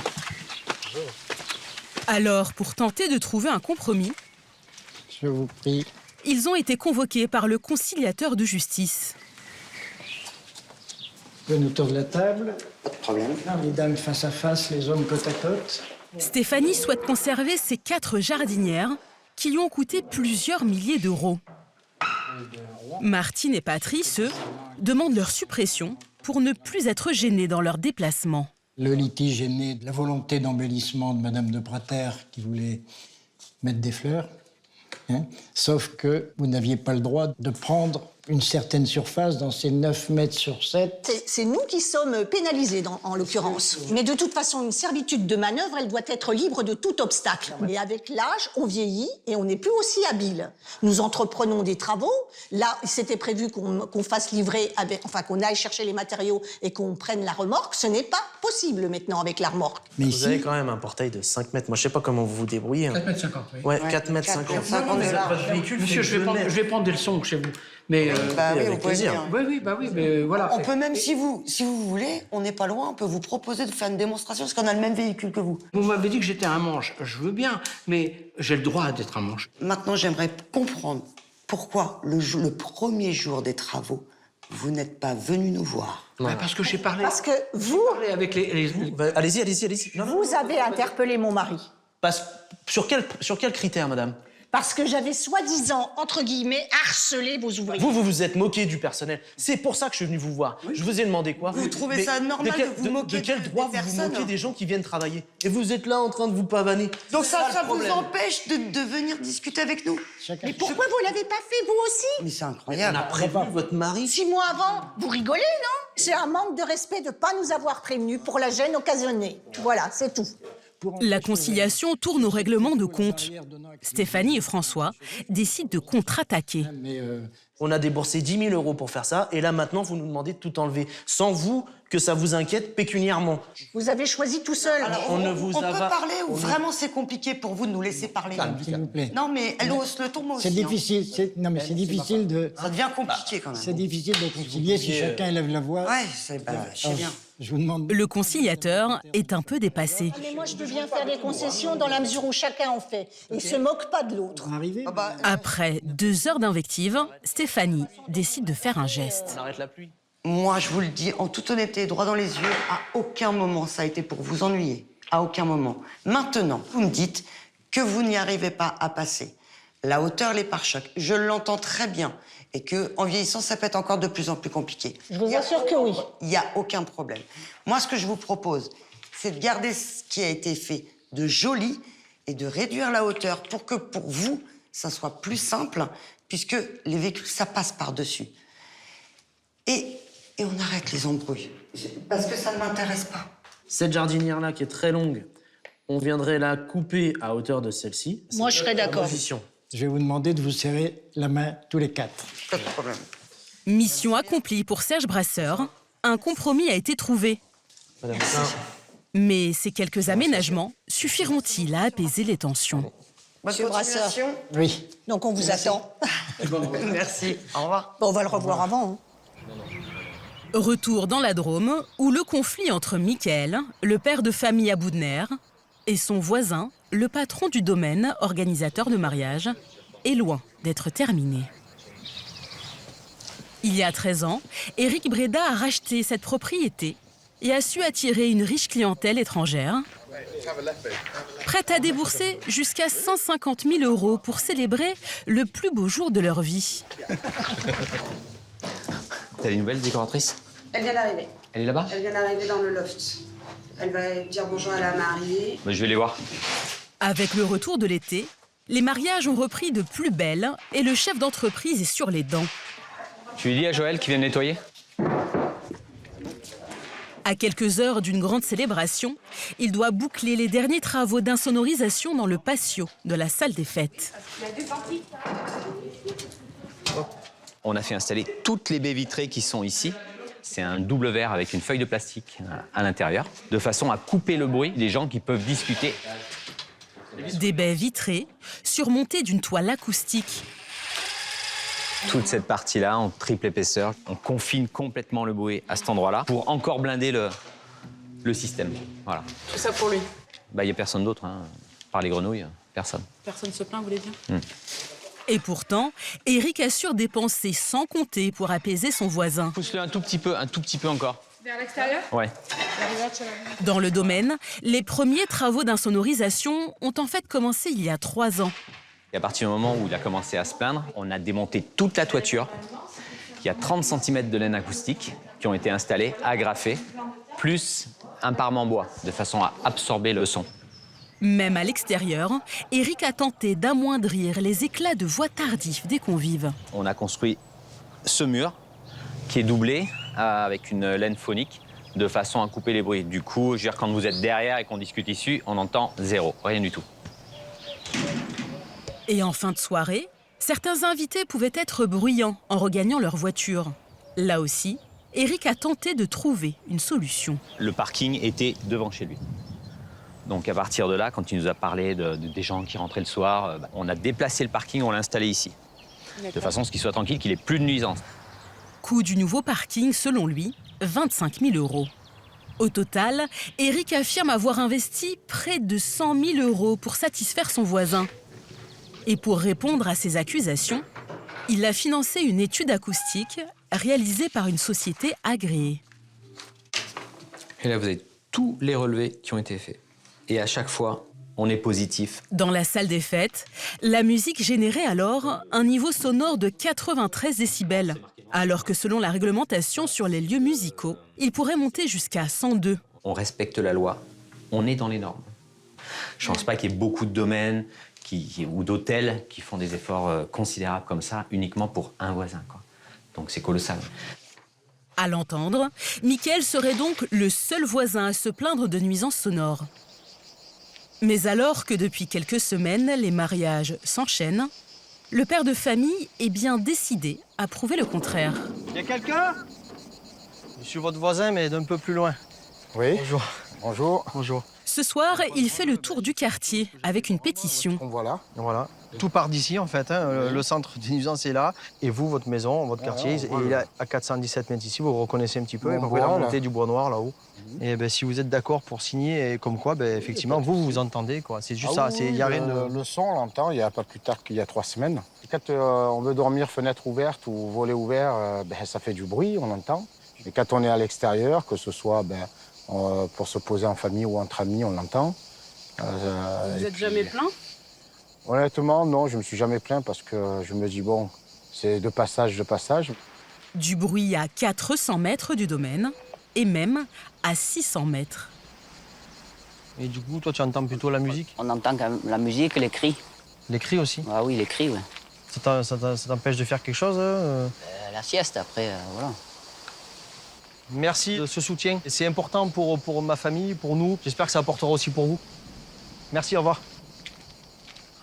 Alors, pour tenter de trouver un compromis, Je vous prie. ils ont été convoqués par le conciliateur de justice. Vous nous tour de la table. Pas de problème. Les dames face à face, les hommes côte à côte. Stéphanie souhaite conserver ces 4 jardinières qui lui ont coûté plusieurs milliers d'euros. Martine et Patrice, eux, demandent leur suppression pour ne plus être gênés dans leurs déplacements. Le litige est né de la volonté d'embellissement de Madame de Prater qui voulait mettre des fleurs. Sauf que vous n'aviez pas le droit de prendre une certaine surface dans ces 9 mètres sur 7. C'est nous qui sommes pénalisés en l'occurrence. Mais de toute façon, une servitude de manœuvre, elle doit être libre de tout obstacle. Et avec l'âge, on vieillit et on n'est plus aussi habile. Nous entreprenons des travaux. Là, c'était prévu qu'on fasse livrer, qu'on aille chercher les matériaux et qu'on prenne la remorque. Ce n'est pas possible maintenant avec la remorque. Mais vous avez quand même un portail de 5 mètres. Moi, je sais pas comment vous vous débrouillez. 4 mètres 50, oui. Ouais, 4 mètres 50. Monsieur, je vais prendre des leçons chez vous. Mais oui, avec vous pouvez plaisir. venir. Oui, mais voilà. On peut même, si vous voulez, on n'est pas loin, on peut vous proposer de faire une démonstration, parce qu'on a le même véhicule que vous. Vous m'avez dit que j'étais un manche. Je veux bien, mais j'ai le droit d'être un manche. Maintenant, j'aimerais comprendre pourquoi le premier jour des travaux, vous n'êtes pas venu nous voir. Parce que j'ai parlé. Parce que vous, avec Allez-y. Non, vous avez interpellé mon mari. Sur quel critère, madame? Parce que j'avais soi-disant, entre guillemets, harcelé vos ouvriers. Vous vous êtes moqué du personnel. C'est pour ça que je suis venu vous voir. Oui. Je vous ai demandé quoi? Vous trouvez ça normal de vous moquer de quel droit vous vous moquez des gens qui viennent travailler? Et vous êtes là en train de vous pavaner. Donc ça vous empêche de venir discuter avec nous? Mais pourquoi vous l'avez pas fait, vous aussi? Mais c'est incroyable. On a prévenu votre mari. 6 mois avant, vous rigolez, non? C'est un manque de respect de ne pas nous avoir prévenus pour la gêne occasionnée. Voilà, c'est tout. La conciliation tourne au règlement de compte. Stéphanie et François décident de contre-attaquer. On a déboursé 10 000 € pour faire ça, et là maintenant vous nous demandez de tout enlever, sans vous que ça vous inquiète pécuniairement. Vous avez choisi tout seul. Alors, on peut parler ou vraiment c'est compliqué pour vous de nous laisser parler? S'il vous plaît. Non mais elle hausse le ton, moi aussi. C'est difficile. C'est difficile de. Ça devient compliqué quand même. C'est difficile de concilier si chacun élève la voix. Ouais, je sais bien. Je vous demande. Le conciliateur est un peu dépassé. Mais moi, je peux bien faire des concessions dans la mesure où chacun en fait. Et se moque pas de l'autre. Après 2 heures d'invective, Stéphanie décide de faire un geste. On arrête la pluie. Moi, je vous le dis, en toute honnêteté, droit dans les yeux, à aucun moment ça a été pour vous ennuyer. À aucun moment. Maintenant, vous me dites que vous n'y arrivez pas à passer la hauteur, les pare-chocs. Je l'entends très bien. Et qu'en vieillissant, ça peut être encore de plus en plus compliqué. Je vous assure que oui. Il n'y a aucun problème. Moi, ce que je vous propose, c'est de garder ce qui a été fait de joli et de réduire la hauteur pour que, pour vous, ça soit plus simple, puisque les véhicules, ça passe par-dessus. Et on arrête les embrouilles. Parce que ça ne m'intéresse pas. Cette jardinière-là, qui est très longue, on viendrait la couper à hauteur de celle-ci. Moi, je serais d'accord. Je vais vous demander de vous serrer la main tous les 4. Pas de problème. Mission accomplie pour Serge Brasseur. Un compromis a été trouvé. Madame Mais ces quelques aménagements suffiront-ils à apaiser les tensions? Monsieur Brasseur. Oui. Donc, on vous attend. Merci. Au revoir. Bon, on va le revoir avant. Retour dans la Drôme, où le conflit entre Michael, le père de famille à Boudner, et son voisin, le patron du domaine, organisateur de mariage, est loin d'être terminé. Il y a 13 ans, Éric Bréda a racheté cette propriété et a su attirer une riche clientèle étrangère, prête à débourser jusqu'à 150 000 € pour célébrer le plus beau jour de leur vie. T'as des nouvelles décoratrices? Elle vient d'arriver. Elle est là-bas? Elle vient d'arriver dans le loft. Elle va dire bonjour à la mariée. Bah, je vais les voir. Avec le retour de l'été, les mariages ont repris de plus belle et le chef d'entreprise est sur les dents. Tu lui dis à Joël qu'il vienne nettoyer? À quelques heures d'une grande célébration, il doit boucler les derniers travaux d'insonorisation dans le patio de la salle des fêtes. On a fait installer toutes les baies vitrées qui sont ici. C'est un double verre avec une feuille de plastique à l'intérieur, de façon à couper le bruit des gens qui peuvent discuter. Des baies vitrées surmontées d'une toile acoustique. Toute cette partie-là, en triple épaisseur, on confine complètement le bruit à cet endroit-là pour encore blinder le système. Voilà. Tout ça pour lui. Bah, il n'y a personne d'autre, hein. Par les grenouilles, personne. Personne se plaint, vous voulez dire? Et pourtant, Eric assure dépenser sans compter pour apaiser son voisin. Pousse-le un tout petit peu encore. Vers l'extérieur? Ouais. Dans le domaine, les premiers travaux d'insonorisation ont en fait commencé il y a 3 ans. Et à partir du moment où il a commencé à se plaindre, on a démonté toute la toiture. Il y a 30 cm de laine acoustique qui ont été installés, agrafés, plus un parement bois, de façon à absorber le son. Même à l'extérieur, Eric a tenté d'amoindrir les éclats de voix tardifs des convives. On a construit ce mur qui est doublé avec une laine phonique de façon à couper les bruits. Du coup, je veux dire, quand vous êtes derrière et qu'on discute ici, on entend zéro, rien du tout. Et en fin de soirée, certains invités pouvaient être bruyants en regagnant leur voiture. Là aussi, Eric a tenté de trouver une solution. Le parking était devant chez lui. Donc à partir de là, quand il nous a parlé des gens qui rentraient le soir, on a déplacé le parking, on l'a installé ici. De façon à ce qu'il soit tranquille, qu'il n'ait plus de nuisance. Coût du nouveau parking, selon lui, 25 000 €. Au total, Eric affirme avoir investi près de 100 000 € pour satisfaire son voisin. Et pour répondre à ces accusations, il a financé une étude acoustique réalisée par une société agréée. Et là, vous avez tous les relevés qui ont été faits. Et à chaque fois, on est positif. Dans la salle des fêtes, la musique générait alors un niveau sonore de 93 décibels, alors que selon la réglementation sur les lieux musicaux, il pourrait monter jusqu'à 102. On respecte la loi, on est dans les normes. Je ne pense pas qu'il y ait beaucoup de domaines ou d'hôtels qui font des efforts considérables comme ça, uniquement pour un voisin, quoi. Donc c'est colossal. À l'entendre, Mickaël serait donc le seul voisin à se plaindre de nuisances sonores. Mais alors que depuis quelques semaines, les mariages s'enchaînent, le père de famille est bien décidé à prouver le contraire. Il y a quelqu'un? Je suis votre voisin, mais d'un peu plus loin. Oui. Bonjour. Bonjour. Bonjour. Ce soir, il fait le tour du quartier avec une pétition. Voilà. Tout part d'ici, en fait. Hein. Le centre des nuisances est là. Et vous, votre maison, votre quartier, il est à 417 mètres ici. Vous le reconnaissez un petit peu. Vous pouvez la montée du bois noir, là-haut. Et ben, si vous êtes d'accord pour signer, et comme quoi, ben, effectivement, vous vous entendez, quoi. C'est juste ça. Oui, y a rien de... Le son, on l'entend, il n'y a pas plus tard qu'il y a 3 semaines. Et quand on veut dormir fenêtre ouverte ou volet ouvert, ben, ça fait du bruit, on entend. Et quand on est à l'extérieur, que ce soit pour se poser en famille ou entre amis, on l'entend. Vous n'êtes jamais plaint? Honnêtement, non, je ne me suis jamais plaint parce que je me dis, bon, c'est de passage. Du bruit à 400 mètres du domaine et même à 600 mètres. Et du coup, toi, tu entends plutôt la musique? On entend quand même la musique, les cris. Les cris aussi? Ah oui, les cris, oui. Ça t'empêche de faire quelque chose? La sieste, après, voilà. Merci de ce soutien. C'est important pour ma famille, pour nous. J'espère que ça apportera aussi pour vous. Merci, au revoir.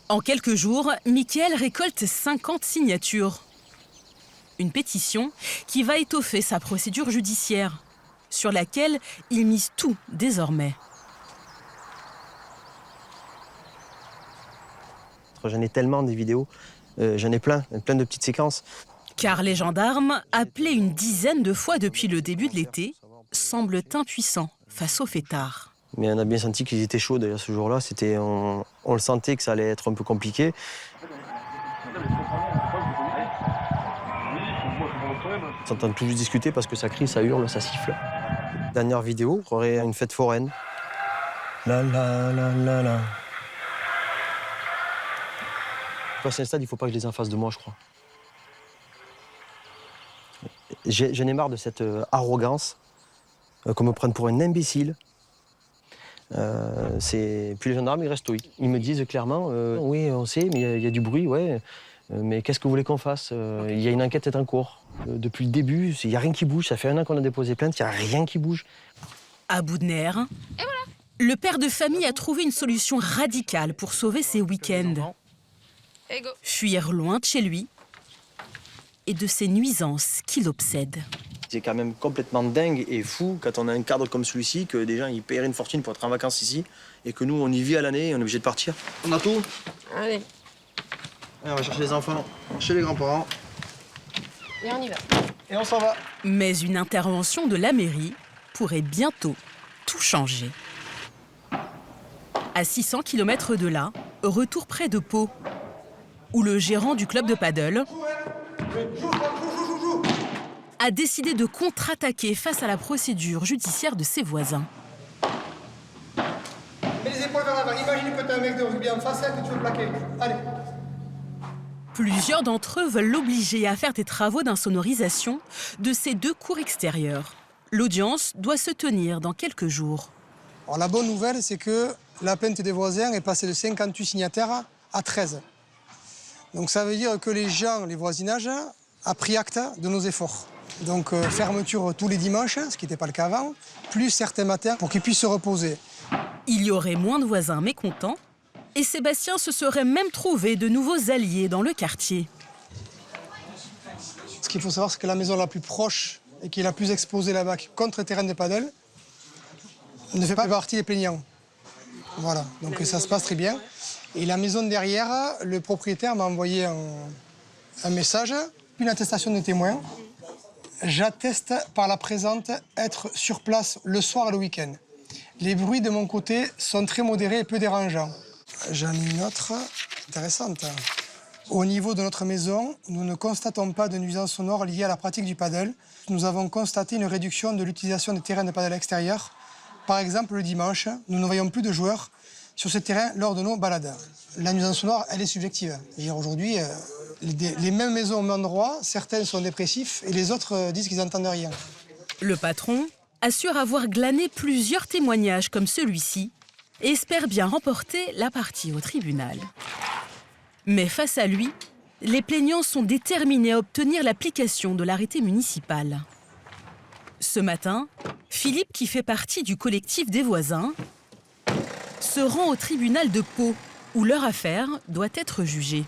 En quelques jours, Mickaël récolte 50 signatures. Une pétition qui va étoffer sa procédure judiciaire, sur laquelle il mise tout désormais. J'en ai tellement des vidéos, j'en ai plein de petites séquences. Car les gendarmes, appelés une dizaine de fois depuis le début de l'été, semblent impuissants face aux fêtards. Mais on a bien senti qu'ils étaient chauds d'ailleurs ce jour-là. On le sentait que ça allait être un peu compliqué. On s'entend tous discuter parce que ça crie, ça hurle, ça siffle. Dernière vidéo, il y aurait une fête foraine. La la la la la. Passer un stade, il faut pas que je les ai en face de moi, je crois. J'en ai marre de cette arrogance, qu'on me prenne pour un imbécile. Puis les gendarmes, ils restent stoïques. Ils me disent clairement, oui, on sait, mais il y a du bruit, ouais. Mais qu'est-ce que vous voulez qu'on fasse? Il y a une enquête qui est en cours. Depuis le début, il n'y a rien qui bouge. Ça fait 1 an qu'on a déposé plainte, il n'y a rien qui bouge. À bout de nerfs, le père de famille a trouvé une solution radicale pour sauver ses week-ends. Fuir loin de chez lui et de ces nuisances qui l'obsèdent. C'est quand même complètement dingue et fou quand on a un cadre comme celui-ci, que des gens ils paieraient une fortune pour être en vacances ici, et que nous on y vit à l'année et on est obligé de partir. On a tout. Allez. Allez, on va chercher les enfants, chez les grands-parents. Et on y va. Et on s'en va. Mais une intervention de la mairie pourrait bientôt tout changer. À 600 km de là, retour près de Pau, où le gérant du club de paddle a décidé de contre-attaquer face à la procédure judiciaire de ses voisins. Mets les épaules vers l'avant. Imagine que tu as un mec de rugby en face et que tu veux le plaquer. Allez. Plusieurs d'entre eux veulent l'obliger à faire des travaux d'insonorisation de ces 2 cours extérieures. L'audience doit se tenir dans quelques jours. Alors, la bonne nouvelle, c'est que la plainte des voisins est passée de 58 signataires à 13. Donc ça veut dire que les gens, les voisinages, a pris acte de nos efforts. Donc fermeture tous les dimanches, ce qui n'était pas le cas avant, plus certains matins pour qu'ils puissent se reposer. Il y aurait moins de voisins mécontents et Sébastien se serait même trouvé de nouveaux alliés dans le quartier. Ce qu'il faut savoir, c'est que la maison la plus proche et qui est la plus exposée là-bas contre le terrain de paddle ne fait pas partie des plaignants. Voilà, donc ça se passe très bien. Et la maison derrière, le propriétaire m'a envoyé un message, une attestation de témoin. J'atteste par la présente être sur place le soir et le week-end. Les bruits de mon côté sont très modérés et peu dérangeants. J'en ai une autre intéressante. Au niveau de notre maison, nous ne constatons pas de nuisances sonores liées à la pratique du paddle. Nous avons constaté une réduction de l'utilisation des terrains de paddle extérieurs. Par exemple, le dimanche, nous ne voyons plus de joueurs sur ce terrain lors de nos balades. La nuisance sonore, elle est subjective. Aujourd'hui, les mêmes maisons au même endroit, certains sont dépressifs et les autres disent qu'ils n'entendent rien. Le patron assure avoir glané plusieurs témoignages comme celui-ci et espère bien remporter la partie au tribunal. Mais face à lui, les plaignants sont déterminés à obtenir l'application de l'arrêté municipal. Ce matin, Philippe, qui fait partie du collectif des voisins, se rend au tribunal de Pau, où leur affaire doit être jugée.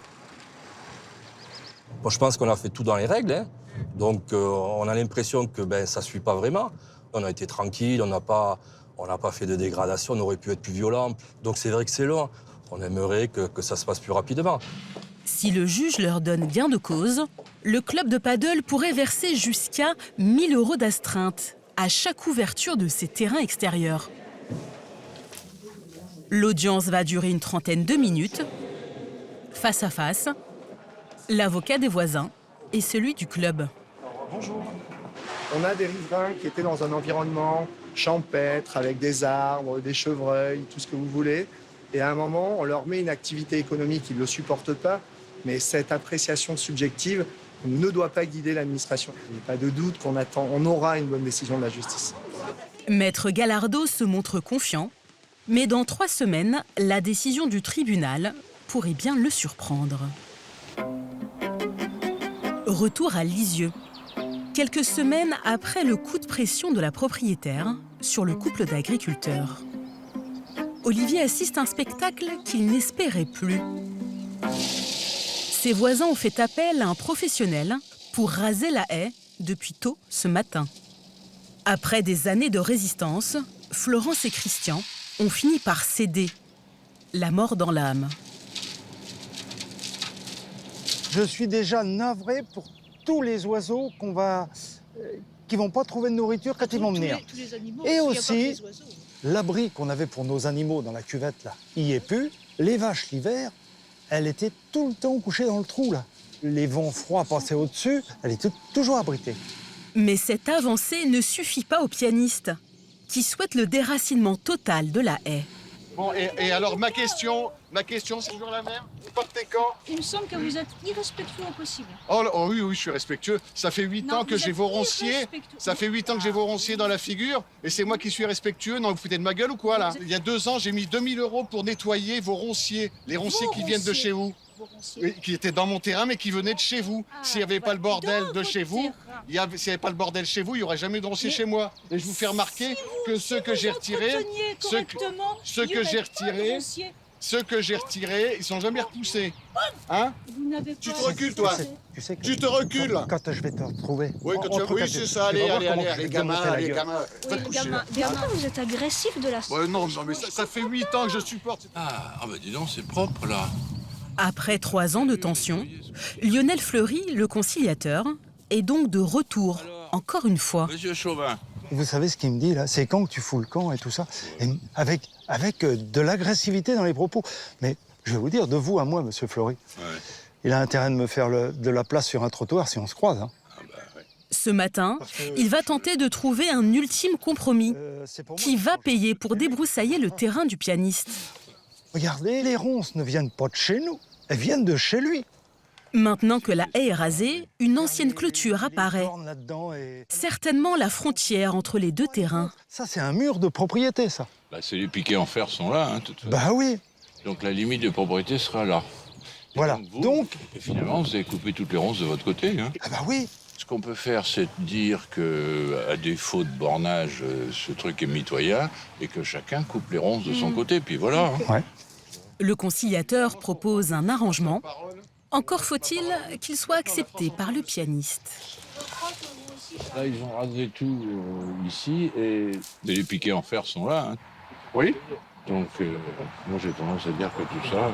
Bon, je pense qu'on a fait tout dans les règles, hein. Donc on a l'impression que ça ne suit pas vraiment. On a été tranquille, on n'a pas fait de dégradation, on aurait pu être plus violent. Donc c'est vrai que c'est long. On aimerait que ça se passe plus rapidement. Si le juge leur donne gain de cause, le club de paddle pourrait verser jusqu'à 1 000 € d'astreinte à chaque ouverture de ses terrains extérieurs. L'audience va durer une trentaine de minutes. Face à face, l'avocat des voisins et celui du club. Bonjour. On a des riverains qui étaient dans un environnement champêtre, avec des arbres, des chevreuils, tout ce que vous voulez. Et à un moment, on leur met une activité économique qu'ils ne supportent pas, mais cette appréciation subjective ne doit pas guider l'administration. Il n'y a pas de doute qu'on aura une bonne décision de la justice. Maître Gallardo se montre confiant, mais dans 3 semaines, la décision du tribunal pourrait bien le surprendre. Retour à Lisieux. Quelques semaines après le coup de pression de la propriétaire sur le couple d'agriculteurs. Olivier assiste à un spectacle qu'il n'espérait plus. Ses voisins ont fait appel à un professionnel pour raser la haie depuis tôt ce matin. Après des années de résistance, Florence et Christian ont fini par céder, la mort dans l'âme. Je suis déjà navré pour tous les oiseaux qui vont pas trouver de nourriture quand ils vont venir. Et aussi, l'abri qu'on avait pour nos animaux dans la cuvette, là, il n'y est plus. Les vaches, l'hiver, elles étaient tout le temps couchées dans le trou, là. Les vents froids passaient au-dessus, elles étaient toujours abritées. Mais cette avancée ne suffit pas aux pianistes. qui souhaite le déracinement total de la haie. Bon, et alors ma question c'est toujours la même. Vous partez quand? Il me semble que vous êtes irrespectueux au possible. Oh oui, je suis respectueux. Ça fait 8 ans que j'ai vos ronciers. Ça fait 8 ans que j'ai vos ronciers dans la figure. Et c'est moi qui suis respectueux. Non, vous foutez de ma gueule ou quoi, là? Il y a 2 ans, j'ai mis 2000 € pour nettoyer vos ronciers. Les ronciers qui viennent de chez vous. Oui, qui étaient dans mon terrain, mais qui venaient de chez vous. S'il n'y avait pas le bordel de chez vous, s'il n'y avait pas le bordel chez vous, il n'y aurait jamais de ronciers chez moi. Et je vous fais remarquer que ceux que j'ai retirés, ceux que j'ai retirés, ils sont jamais repoussés. Hein? Tu te recules, toi. Tu te recules. Quand je vais te retrouver. Oui, c'est ça. Allez, les gamins. Vous êtes agressif de la sorte. Ouais, non, mais ça fait 8 ans que je supporte. Ah bah dis donc, c'est propre, là. Après 3 ans de tension, Lionel Fleury, le conciliateur, est donc de retour, encore une fois. Monsieur Chauvin. Vous savez ce qu'il me dit, là, c'est quand que tu fous le camp et tout ça, et avec de l'agressivité dans les propos. Mais je vais vous dire, de vous à moi, monsieur Fleury, il a intérêt de me faire de la place sur un trottoir si on se croise. Hein. Ce matin, il va tenter de trouver un ultime compromis qui va payer pour débroussailler le terrain du pianiste. Regardez, les ronces ne viennent pas de chez nous, elles viennent de chez lui. Maintenant que la haie est rasée, une ancienne clôture apparaît. Certainement la frontière entre les 2 terrains. Ça, c'est un mur de propriété, ça. Bah, les piquets en fer sont là, hein, de toute façon. Bah oui. Donc la limite de propriété sera là. Et voilà. Et finalement, vous avez coupé toutes les ronces de votre côté. Hein. Ah bah oui. Ce qu'on peut faire, c'est dire que, à défaut de bornage, ce truc est mitoyen et que chacun coupe les ronces de son côté. Puis voilà. Hein. Ouais. Le conciliateur propose un arrangement. Encore faut-il qu'il soit accepté par le pianiste. Là, ils ont rasé tout ici et les piquets en fer sont là. Hein. Oui. Donc, moi, j'ai tendance à dire que tout ça...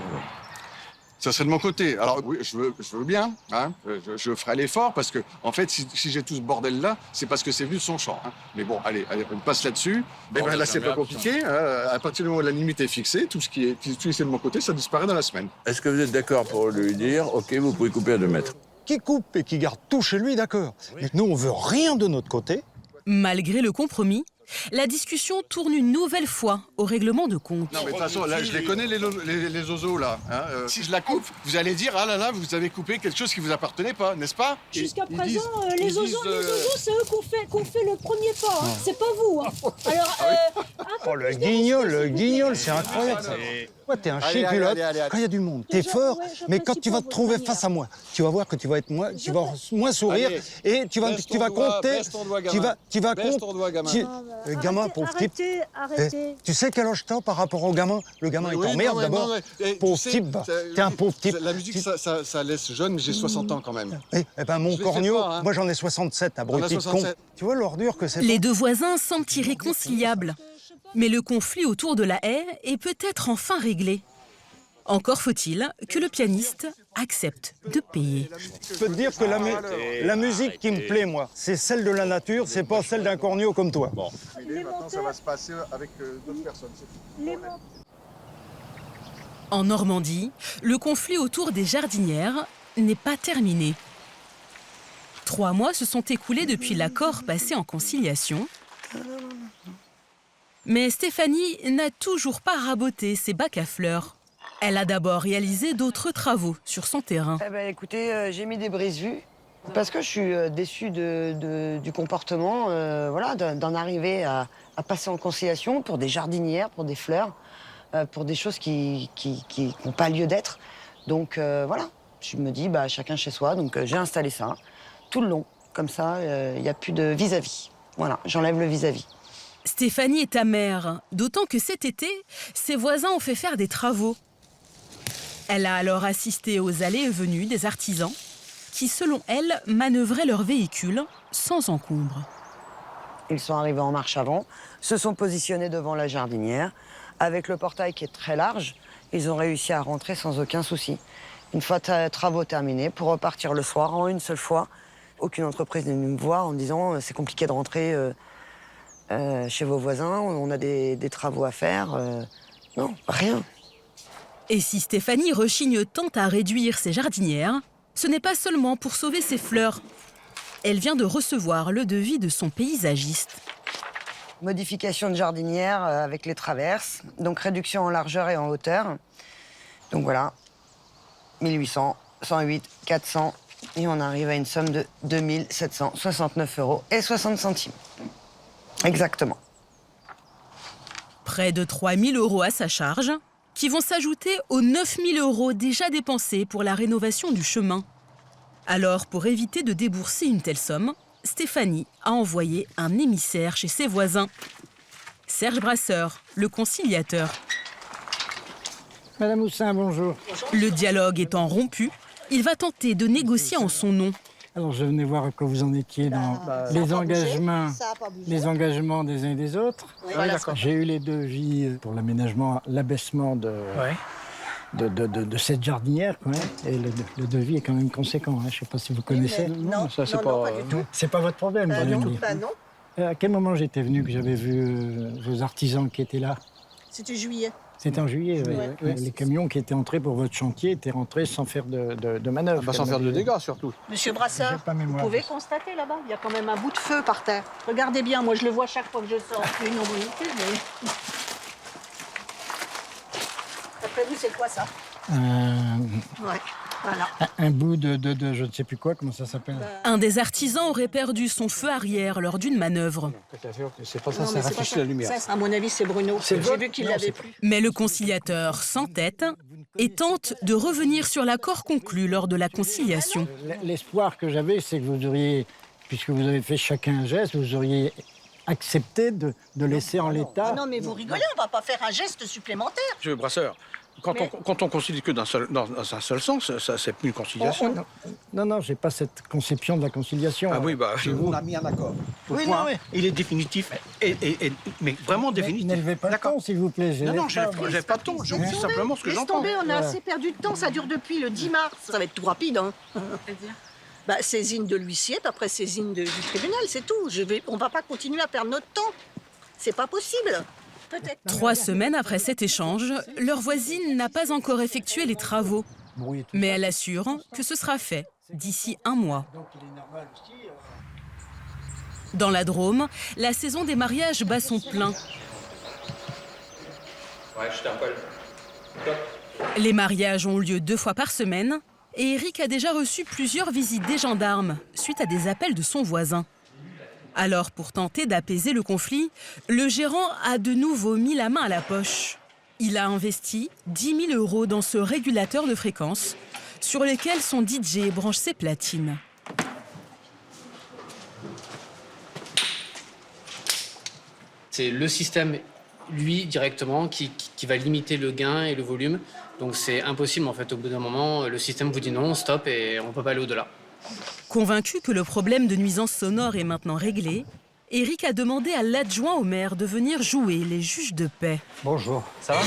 Ça serait de mon côté. Alors oui, je veux bien, hein. Je ferai l'effort parce que, en fait, si j'ai tout ce bordel-là, c'est parce que c'est venu de son champ. Hein. Mais bon, allez, on passe là-dessus. Bon, là, c'est pas compliqué. À partir du moment où la limite est fixée, tout ce qui est de mon côté, ça disparaît dans la semaine. Est-ce que vous êtes d'accord pour lui dire, OK, vous pouvez couper à 2 mètres? Qui coupe et qui garde tout chez lui, d'accord. Mais nous, on veut rien de notre côté. Malgré le compromis, la discussion tourne une nouvelle fois au règlement de compte. Non, mais de toute façon, là, je les connais, les oiseaux, là. Hein. Si je la coupe, vous allez dire, ah là là, vous avez coupé quelque chose qui vous appartenait pas, n'est-ce pas? Jusqu'à présent, les oiseaux, c'est eux qu'on fait le premier pas. Hein. C'est pas vous. Hein. Alors, le guignol, c'est incroyable, ça. Ouais, t'es un chiculotte. Quand il y a du monde, t'es fort, mais quand tu vas te trouver face à moi, tu vas voir que tu vas être moins sourire et tu vas compter. Tu vas compter. Gamin, pauvre type. Arrêtez. Tu sais quel âge t'as par rapport au gamin? Le gamin, il t'emmerde d'abord. Pauvre type, t'es un pauvre type. La musique, ça laisse jeune, mais j'ai 60 ans quand même. Eh ben, mon corneau, moi j'en ai 67, abruti de con. Tu vois l'ordure que c'est? Les 2 voisins semblent irréconciliables. Mais le conflit autour de la haie est peut-être enfin réglé. Encore faut-il que le pianiste accepte de payer. Je peux te dire que la musique qui me plaît, moi, c'est celle de la nature, c'est pas celle d'un corneau comme toi. Bon. Maintenant, ça va se passer avec d'autres personnes. En Normandie, le conflit autour des jardinières n'est pas terminé. 3 mois se sont écoulés depuis l'accord passé en conciliation. Mais Stéphanie n'a toujours pas raboté ses bacs à fleurs. Elle a d'abord réalisé d'autres travaux sur son terrain. Eh ben, écoutez, j'ai mis des brises-vues parce que je suis déçue du comportement, voilà, d'en arriver à passer en conciliation pour des jardinières, pour des fleurs, pour des choses qui n'ont pas lieu d'être. Donc voilà, je me dis, bah, chacun chez soi, donc j'ai installé ça tout le long. Comme ça, il n'y a plus de vis-à-vis. Voilà, j'enlève le vis-à-vis. Stéphanie est amère, d'autant que cet été, ses voisins ont fait faire des travaux. Elle a alors assisté aux allées et venues des artisans qui, selon elle, manœuvraient leurs véhicules sans encombre. Ils sont arrivés en marche avant, se sont positionnés devant la jardinière. Avec le portail qui est très large, ils ont réussi à rentrer sans aucun souci. Une fois travaux terminés, pour repartir le soir en une seule fois, aucune entreprise n'est venue me voir en me disant c'est compliqué de rentrer chez vos voisins, on a des travaux à faire. Non, rien. Et si Stéphanie rechigne tant à réduire ses jardinières, ce n'est pas seulement pour sauver ses fleurs. Elle vient de recevoir le devis de son paysagiste. modification de jardinière avec les traverses, donc réduction en largeur et en hauteur. Donc voilà, 1800, 108, 400, et on arrive à une somme de 2769,60 €. Exactement. Près de 3 000 € à sa charge, qui vont s'ajouter aux 9 000 € déjà dépensés pour la rénovation du chemin. Alors, pour éviter de débourser une telle somme, Stéphanie a envoyé un émissaire chez ses voisins. Serge Brasseur, le conciliateur. Madame Houssin, bonjour. Le dialogue étant rompu, il va tenter de négocier en son nom. Alors, je venais voir à quoi vous en étiez dans les engagements des uns et des autres. Oui, voilà. J'ai eu les devis pour l'aménagement, l'abaissement de cette jardinière, quoi, hein. Et le devis est quand même conséquent. Hein. Je ne sais pas si vous connaissez. Non, ça, non, pas du tout. C'est pas votre problème. vous allez me dire. Non. À quel moment j'étais venu que j'avais vu vos artisans qui étaient là? C'était juillet. C'était en juillet, oui. Ouais. Les camions qui étaient entrés pour votre chantier étaient rentrés sans faire de manœuvre. Sans faire de dégâts, surtout. Monsieur Brasseur, J'ai pas mémoire. vous pouvez constater là-bas, il y a quand même un bout de feu par terre. Regardez bien, moi je le vois chaque fois que je sors. C'est une ombrité, mais... D'après vous, c'est quoi ça? Ouais, voilà. Un bout de je ne sais plus quoi, comment ça s'appelle? Un des artisans aurait perdu son feu arrière lors d'une manœuvre. C'est pas ça, Non, ça mais c'est pas rafraîchit ça. la lumière. Ça, à mon avis, c'est Bruno. J'ai vu qu'il l'avait plus. Mais le conciliateur s'entête et tente de revenir sur l'accord conclu lors de la conciliation. L'espoir que j'avais, c'est que vous auriez, puisque vous avez fait chacun un geste, vous auriez accepté de laisser en l'état. Non, mais vous rigolez, on va pas faire un geste supplémentaire. Monsieur Brasseur, quand on concilie que dans un seul sens, ça c'est plus une conciliation. Non, j'ai pas cette conception de la conciliation. Ah oui, bah chez vous. On a mis un accord. Oui, Point. non, il est définitif, mais vraiment définitif. N'élevez pas le ton, s'il vous plaît. Non, je n'ai pas de ton, je vous dis simplement ce que Laisse j'entends. tomber, on a assez perdu de temps, ça dure depuis le 10 mars. Ça va être tout rapide, hein. Saisine de l'huissier, puis après saisine du tribunal, c'est tout. On va pas continuer à perdre notre temps. C'est pas possible. Peut-être. 3 semaines après cet échange, leur voisine n'a pas encore effectué les travaux. Mais elle assure que ce sera fait d'ici 1 mois. Dans la Drôme, la saison des mariages bat son plein. Ouais, je t'appelle. Les mariages ont lieu 2 fois par semaine et Eric a déjà reçu plusieurs visites des gendarmes suite à des appels de son voisin. Alors, pour tenter d'apaiser le conflit, le gérant a de nouveau mis la main à la poche. Il a investi 10 000 € dans ce régulateur de fréquence sur lequel son DJ branche ses platines. C'est le système, lui, directement, qui va limiter le gain et le volume. Donc c'est impossible, en fait, au bout d'un moment, le système vous dit non, stop, et on ne peut pas aller au-delà. Convaincu que le problème de nuisance sonore est maintenant réglé, Eric a demandé à l'adjoint au maire de venir jouer les juges de paix. Bonjour. Ça va?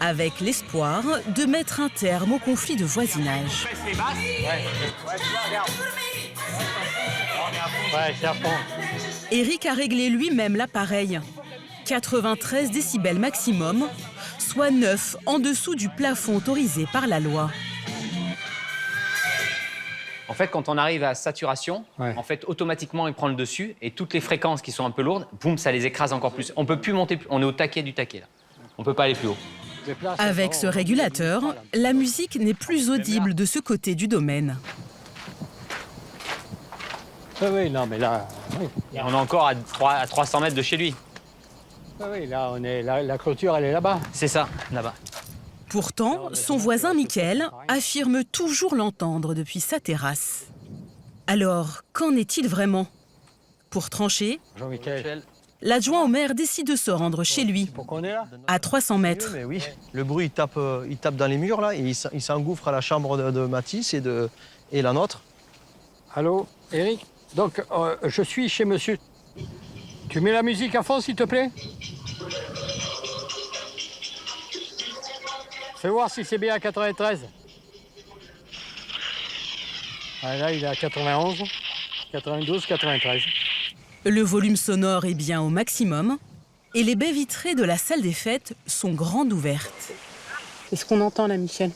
Avec l'espoir de mettre un terme au conflit de voisinage. Ouais, c'est à fond. Eric a réglé lui-même l'appareil. 93 décibels maximum, soit 9 en dessous du plafond autorisé par la loi. En fait, quand on arrive à saturation, en fait, automatiquement, il prend le dessus et toutes les fréquences qui sont un peu lourdes, boum, ça les écrase encore plus. On peut plus monter, on est au taquet du taquet, là. On peut pas aller plus haut. Avec ce régulateur, la musique n'est plus audible de ce côté du domaine. Oui, non, mais là... Oui. Et on est encore à 300 mètres de chez lui. Oui, là, la clôture, elle est là-bas. C'est ça, là-bas. Pourtant, son voisin Mickaël affirme toujours l'entendre depuis sa terrasse. Alors, qu'en est-il vraiment? Pour trancher, l'adjoint au maire décide de se rendre chez lui, à 300 mètres. Mais oui, le bruit, il tape dans les murs, là, et il s'engouffre à la chambre de Mathis et la nôtre. Allô, Eric? Donc, je suis chez monsieur. Tu mets la musique à fond, s'il te plaît? Fais voir si c'est bien à 93. Ah, là, il est à 91, 92, 93. Le volume sonore est bien au maximum et les baies vitrées de la salle des fêtes sont grandes ouvertes. Est-ce qu'on entend là, Michel?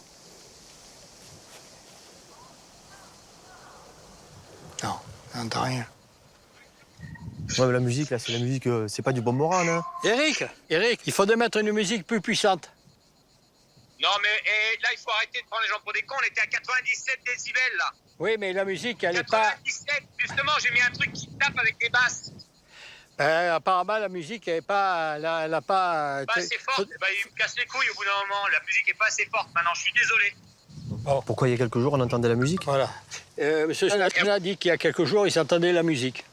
Non, on n'entend rien. Ouais, mais la musique, là, c'est la musique, c'est pas du bon moral, hein. Eric, il faudrait mettre une musique plus puissante. Non, mais là, il faut arrêter de prendre les gens pour des cons. On était à 97 décibels, là. Oui, mais la musique, elle est pas... 97, justement, j'ai mis un truc qui tape avec des basses. apparemment, la musique, elle est pas... Elle a pas... Pas assez forte. Bah, il me casse les couilles au bout d'un moment. La musique est pas assez forte. Maintenant, je suis désolé. Pourquoi il y a quelques jours, on entendait la musique? Voilà. Monsieur Sinatra a dit qu'il y a quelques jours, il s'entendait la musique.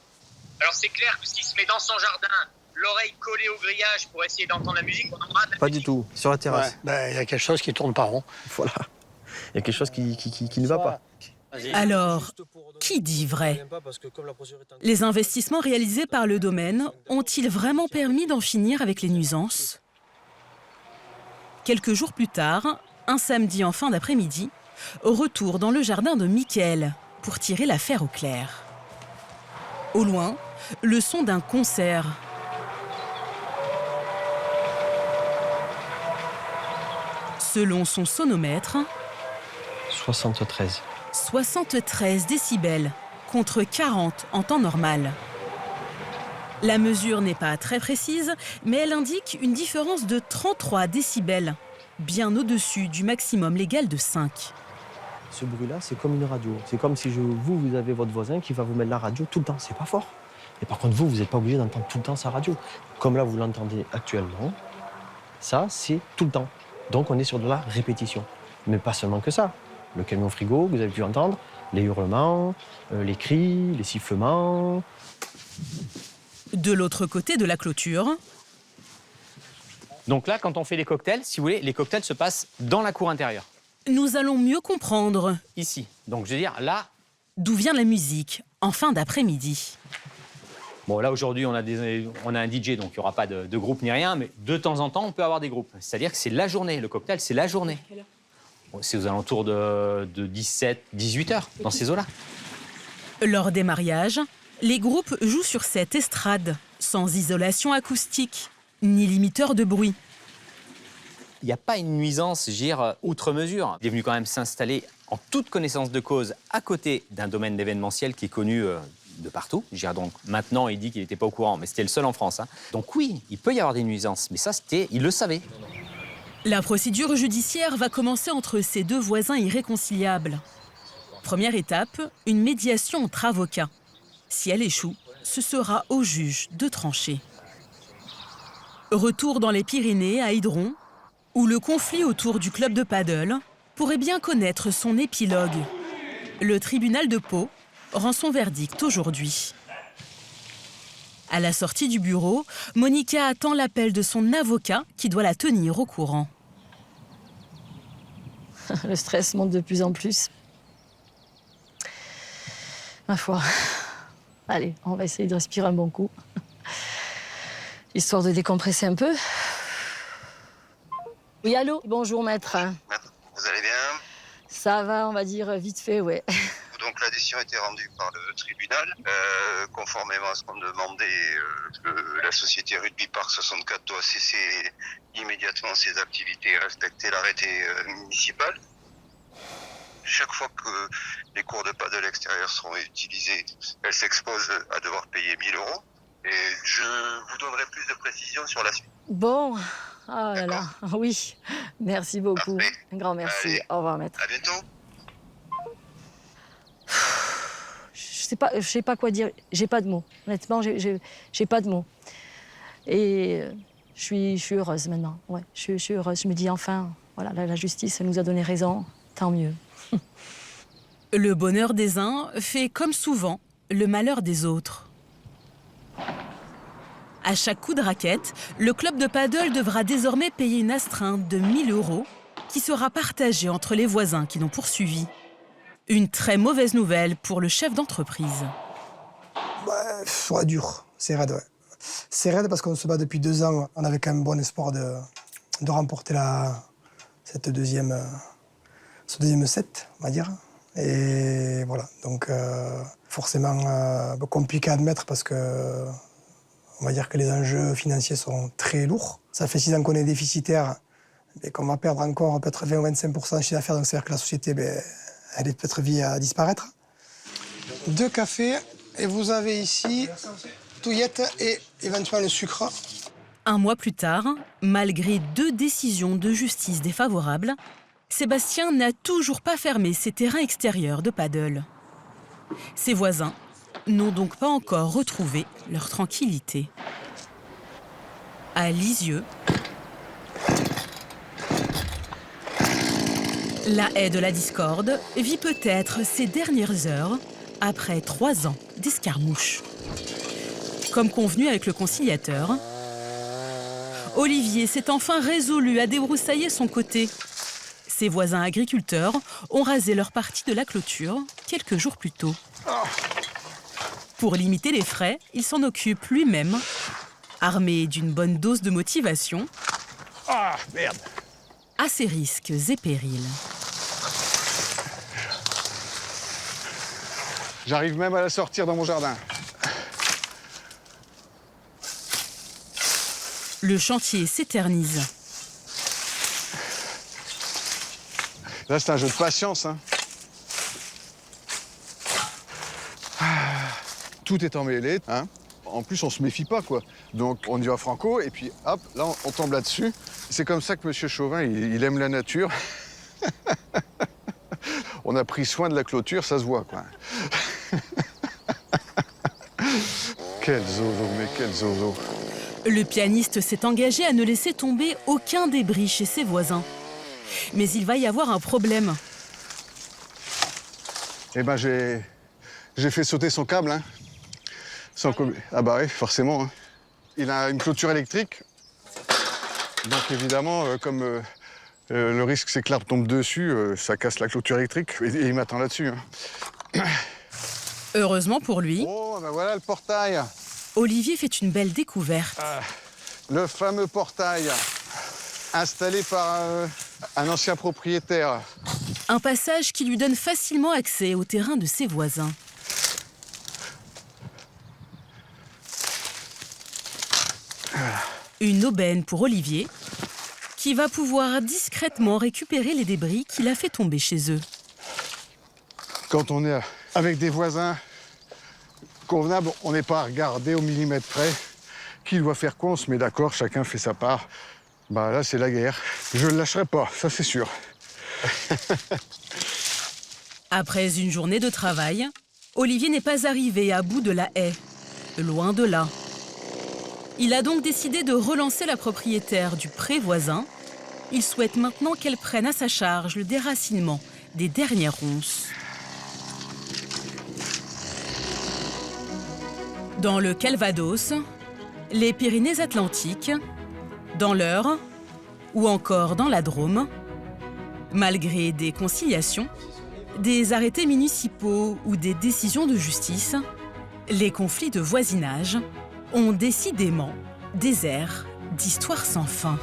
Alors, c'est clair que s'il se met dans son jardin, l'oreille collée au grillage pour essayer d'entendre la musique, on entendra de la Pas musique. du tout, sur la terrasse. Il y a quelque chose qui tourne pas rond. Voilà. Il y a quelque chose qui ne va pas. Alors, qui dit vrai? Les investissements réalisés par le domaine ont-ils vraiment permis d'en finir avec les nuisances? Quelques jours plus tard, un samedi en fin d'après-midi, retour dans le jardin de Mickaël pour tirer l'affaire au clair. Au loin, le son d'un concert. Selon son sonomètre, 73. 73 décibels contre 40 en temps normal. La mesure n'est pas très précise, mais elle indique une différence de 33 décibels, bien au-dessus du maximum légal de 5. Ce bruit-là, c'est comme une radio. C'est comme si vous avez votre voisin qui va vous mettre la radio tout le temps. C'est pas fort. Et par contre, vous n'êtes pas obligé d'entendre tout le temps sa radio. Comme là, vous l'entendez actuellement, ça, c'est tout le temps. Donc, on est sur de la répétition. Mais pas seulement que ça. Le camion frigo, vous avez pu entendre, les hurlements, les cris, les sifflements. De l'autre côté de la clôture... Donc là, quand on fait les cocktails, si vous voulez, les cocktails se passent dans la cour intérieure. Nous allons mieux comprendre. Ici. Donc je veux dire, là... D'où vient la musique, en fin d'après-midi? Bon, là, aujourd'hui, on a un DJ, donc il n'y aura pas de groupe ni rien, mais de temps en temps, on peut avoir des groupes. C'est-à-dire que c'est la journée. Le cocktail, c'est la journée. Bon, c'est aux alentours de 17, 18 heures, dans ces eaux-là. Lors des mariages, les groupes jouent sur cette estrade, sans isolation acoustique, ni limiteur de bruit. Il n'y a pas une nuisance, je veux dire, outre mesure. Il est venu quand même s'installer en toute connaissance de cause à côté d'un domaine d'événementiel qui est connu de partout. Je veux dire, donc maintenant, il dit qu'il n'était pas au courant, mais c'était le seul en France. Hein. Donc oui, il peut y avoir des nuisances, mais ça, il le savait. La procédure judiciaire va commencer entre ces deux voisins irréconciliables. Première étape, une médiation entre avocats. Si elle échoue, ce sera au juge de trancher. Retour dans les Pyrénées, à Hydron, où le conflit autour du club de paddle pourrait bien connaître son épilogue. Le tribunal de Pau rend son verdict aujourd'hui. À la sortie du bureau, Monica attend l'appel de son avocat qui doit la tenir au courant. Le stress monte de plus en plus. Ma foi. Allez, on va essayer de respirer un bon coup. Histoire de décompresser un peu. Oui, allô? Bonjour, maître. Vous allez bien? Ça va, on va dire vite fait, ouais. Donc la décision a été rendue par le tribunal. Conformément à ce qu'on demandait, la société Rugby Park 64 doit cesser immédiatement ses activités et respecter l'arrêté municipal. Chaque fois que les cours de paddle extérieurs seront utilisés, elle s'expose à devoir payer 1 000 €. Et je vous donnerai plus de précisions sur la suite. Bon, oh là là, oui. Merci beaucoup. Parfait. Un grand merci. Allez. Au revoir, maître. À bientôt. Je sais pas quoi dire. J'ai pas de mots. Honnêtement, j'ai pas de mots. Et je suis heureuse maintenant. Ouais, je suis heureuse. Je me dis enfin, voilà, la justice elle nous a donné raison. Tant mieux. Le bonheur des uns fait, comme souvent, le malheur des autres. À chaque coup de raquette, le club de paddle devra désormais payer une astreinte de 1 000 € qui sera partagée entre les voisins qui l'ont poursuivi. Une très mauvaise nouvelle pour le chef d'entreprise. Ouais, dur. C'est raide, ouais. C'est raide parce qu'on se bat depuis 2 ans. On avait quand même bon espoir de remporter ce deuxième set, on va dire. Et voilà, donc forcément compliqué à admettre parce que on va dire que les enjeux financiers sont très lourds. Ça fait 6 ans qu'on est déficitaire et qu'on va perdre encore peut-être 20 ou 25% de chiffre d'affaires. Donc c'est-à-dire que la société, elle est peut-être vue à disparaître. 2 cafés et vous avez ici touillette et éventuellement le sucre. Un mois plus tard, malgré 2 décisions de justice défavorables, Sébastien n'a toujours pas fermé ses terrains extérieurs de paddle. Ses voisins n'ont donc pas encore retrouvé leur tranquillité. À Lisieux, la haie de la discorde vit peut-être ses dernières heures après 3 ans d'escarmouche. Comme convenu avec le conciliateur, Olivier s'est enfin résolu à débroussailler son côté. Ses voisins agriculteurs ont rasé leur partie de la clôture quelques jours plus tôt. Pour limiter les frais, il s'en occupe lui-même, armé d'une bonne dose de motivation, Ah, merde. à ses risques et périls. J'arrive même à la sortir dans mon jardin. Le chantier s'éternise. Là, c'est un jeu de patience, hein. Tout est emmêlé, hein. En plus, on se méfie pas, quoi. Donc, on y va franco, et puis, hop, là, on tombe là-dessus. C'est comme ça que M. Chauvin, il aime la nature. On a pris soin de la clôture, ça se voit, quoi. Quel zozo, mais quel zozo. Le pianiste s'est engagé à ne laisser tomber aucun débris chez ses voisins. Mais il va y avoir un problème. Eh ben, j'ai fait sauter son câble, hein. Ah bah oui, forcément, hein. Il a une clôture électrique. Donc évidemment, comme le risque c'est que l'arbre tombe dessus, ça casse la clôture électrique. Et il m'attend là-dessus, hein. Heureusement pour lui, Oh, ben voilà le portail. Olivier fait une belle découverte. Le fameux portail installé par un ancien propriétaire. Un passage qui lui donne facilement accès au terrain de ses voisins. Une aubaine pour Olivier, qui va pouvoir discrètement récupérer les débris qu'il a fait tomber chez eux. Quand on est avec des voisins convenables, on n'est pas à regarder au millimètre près. Qui doit faire quoi, on se met d'accord, chacun fait sa part. Bah là, c'est la guerre. Je ne le lâcherai pas, ça c'est sûr. Après une journée de travail, Olivier n'est pas arrivé à bout de la haie. Loin de là. Il a donc décidé de relancer la propriétaire du pré voisin. Il souhaite maintenant qu'elle prenne à sa charge le déracinement des dernières ronces. Dans le Calvados, les Pyrénées-Atlantiques, dans l'Eure ou encore dans la Drôme, malgré des conciliations, des arrêtés municipaux ou des décisions de justice, les conflits de voisinage ont décidément des airs d'histoire sans fin.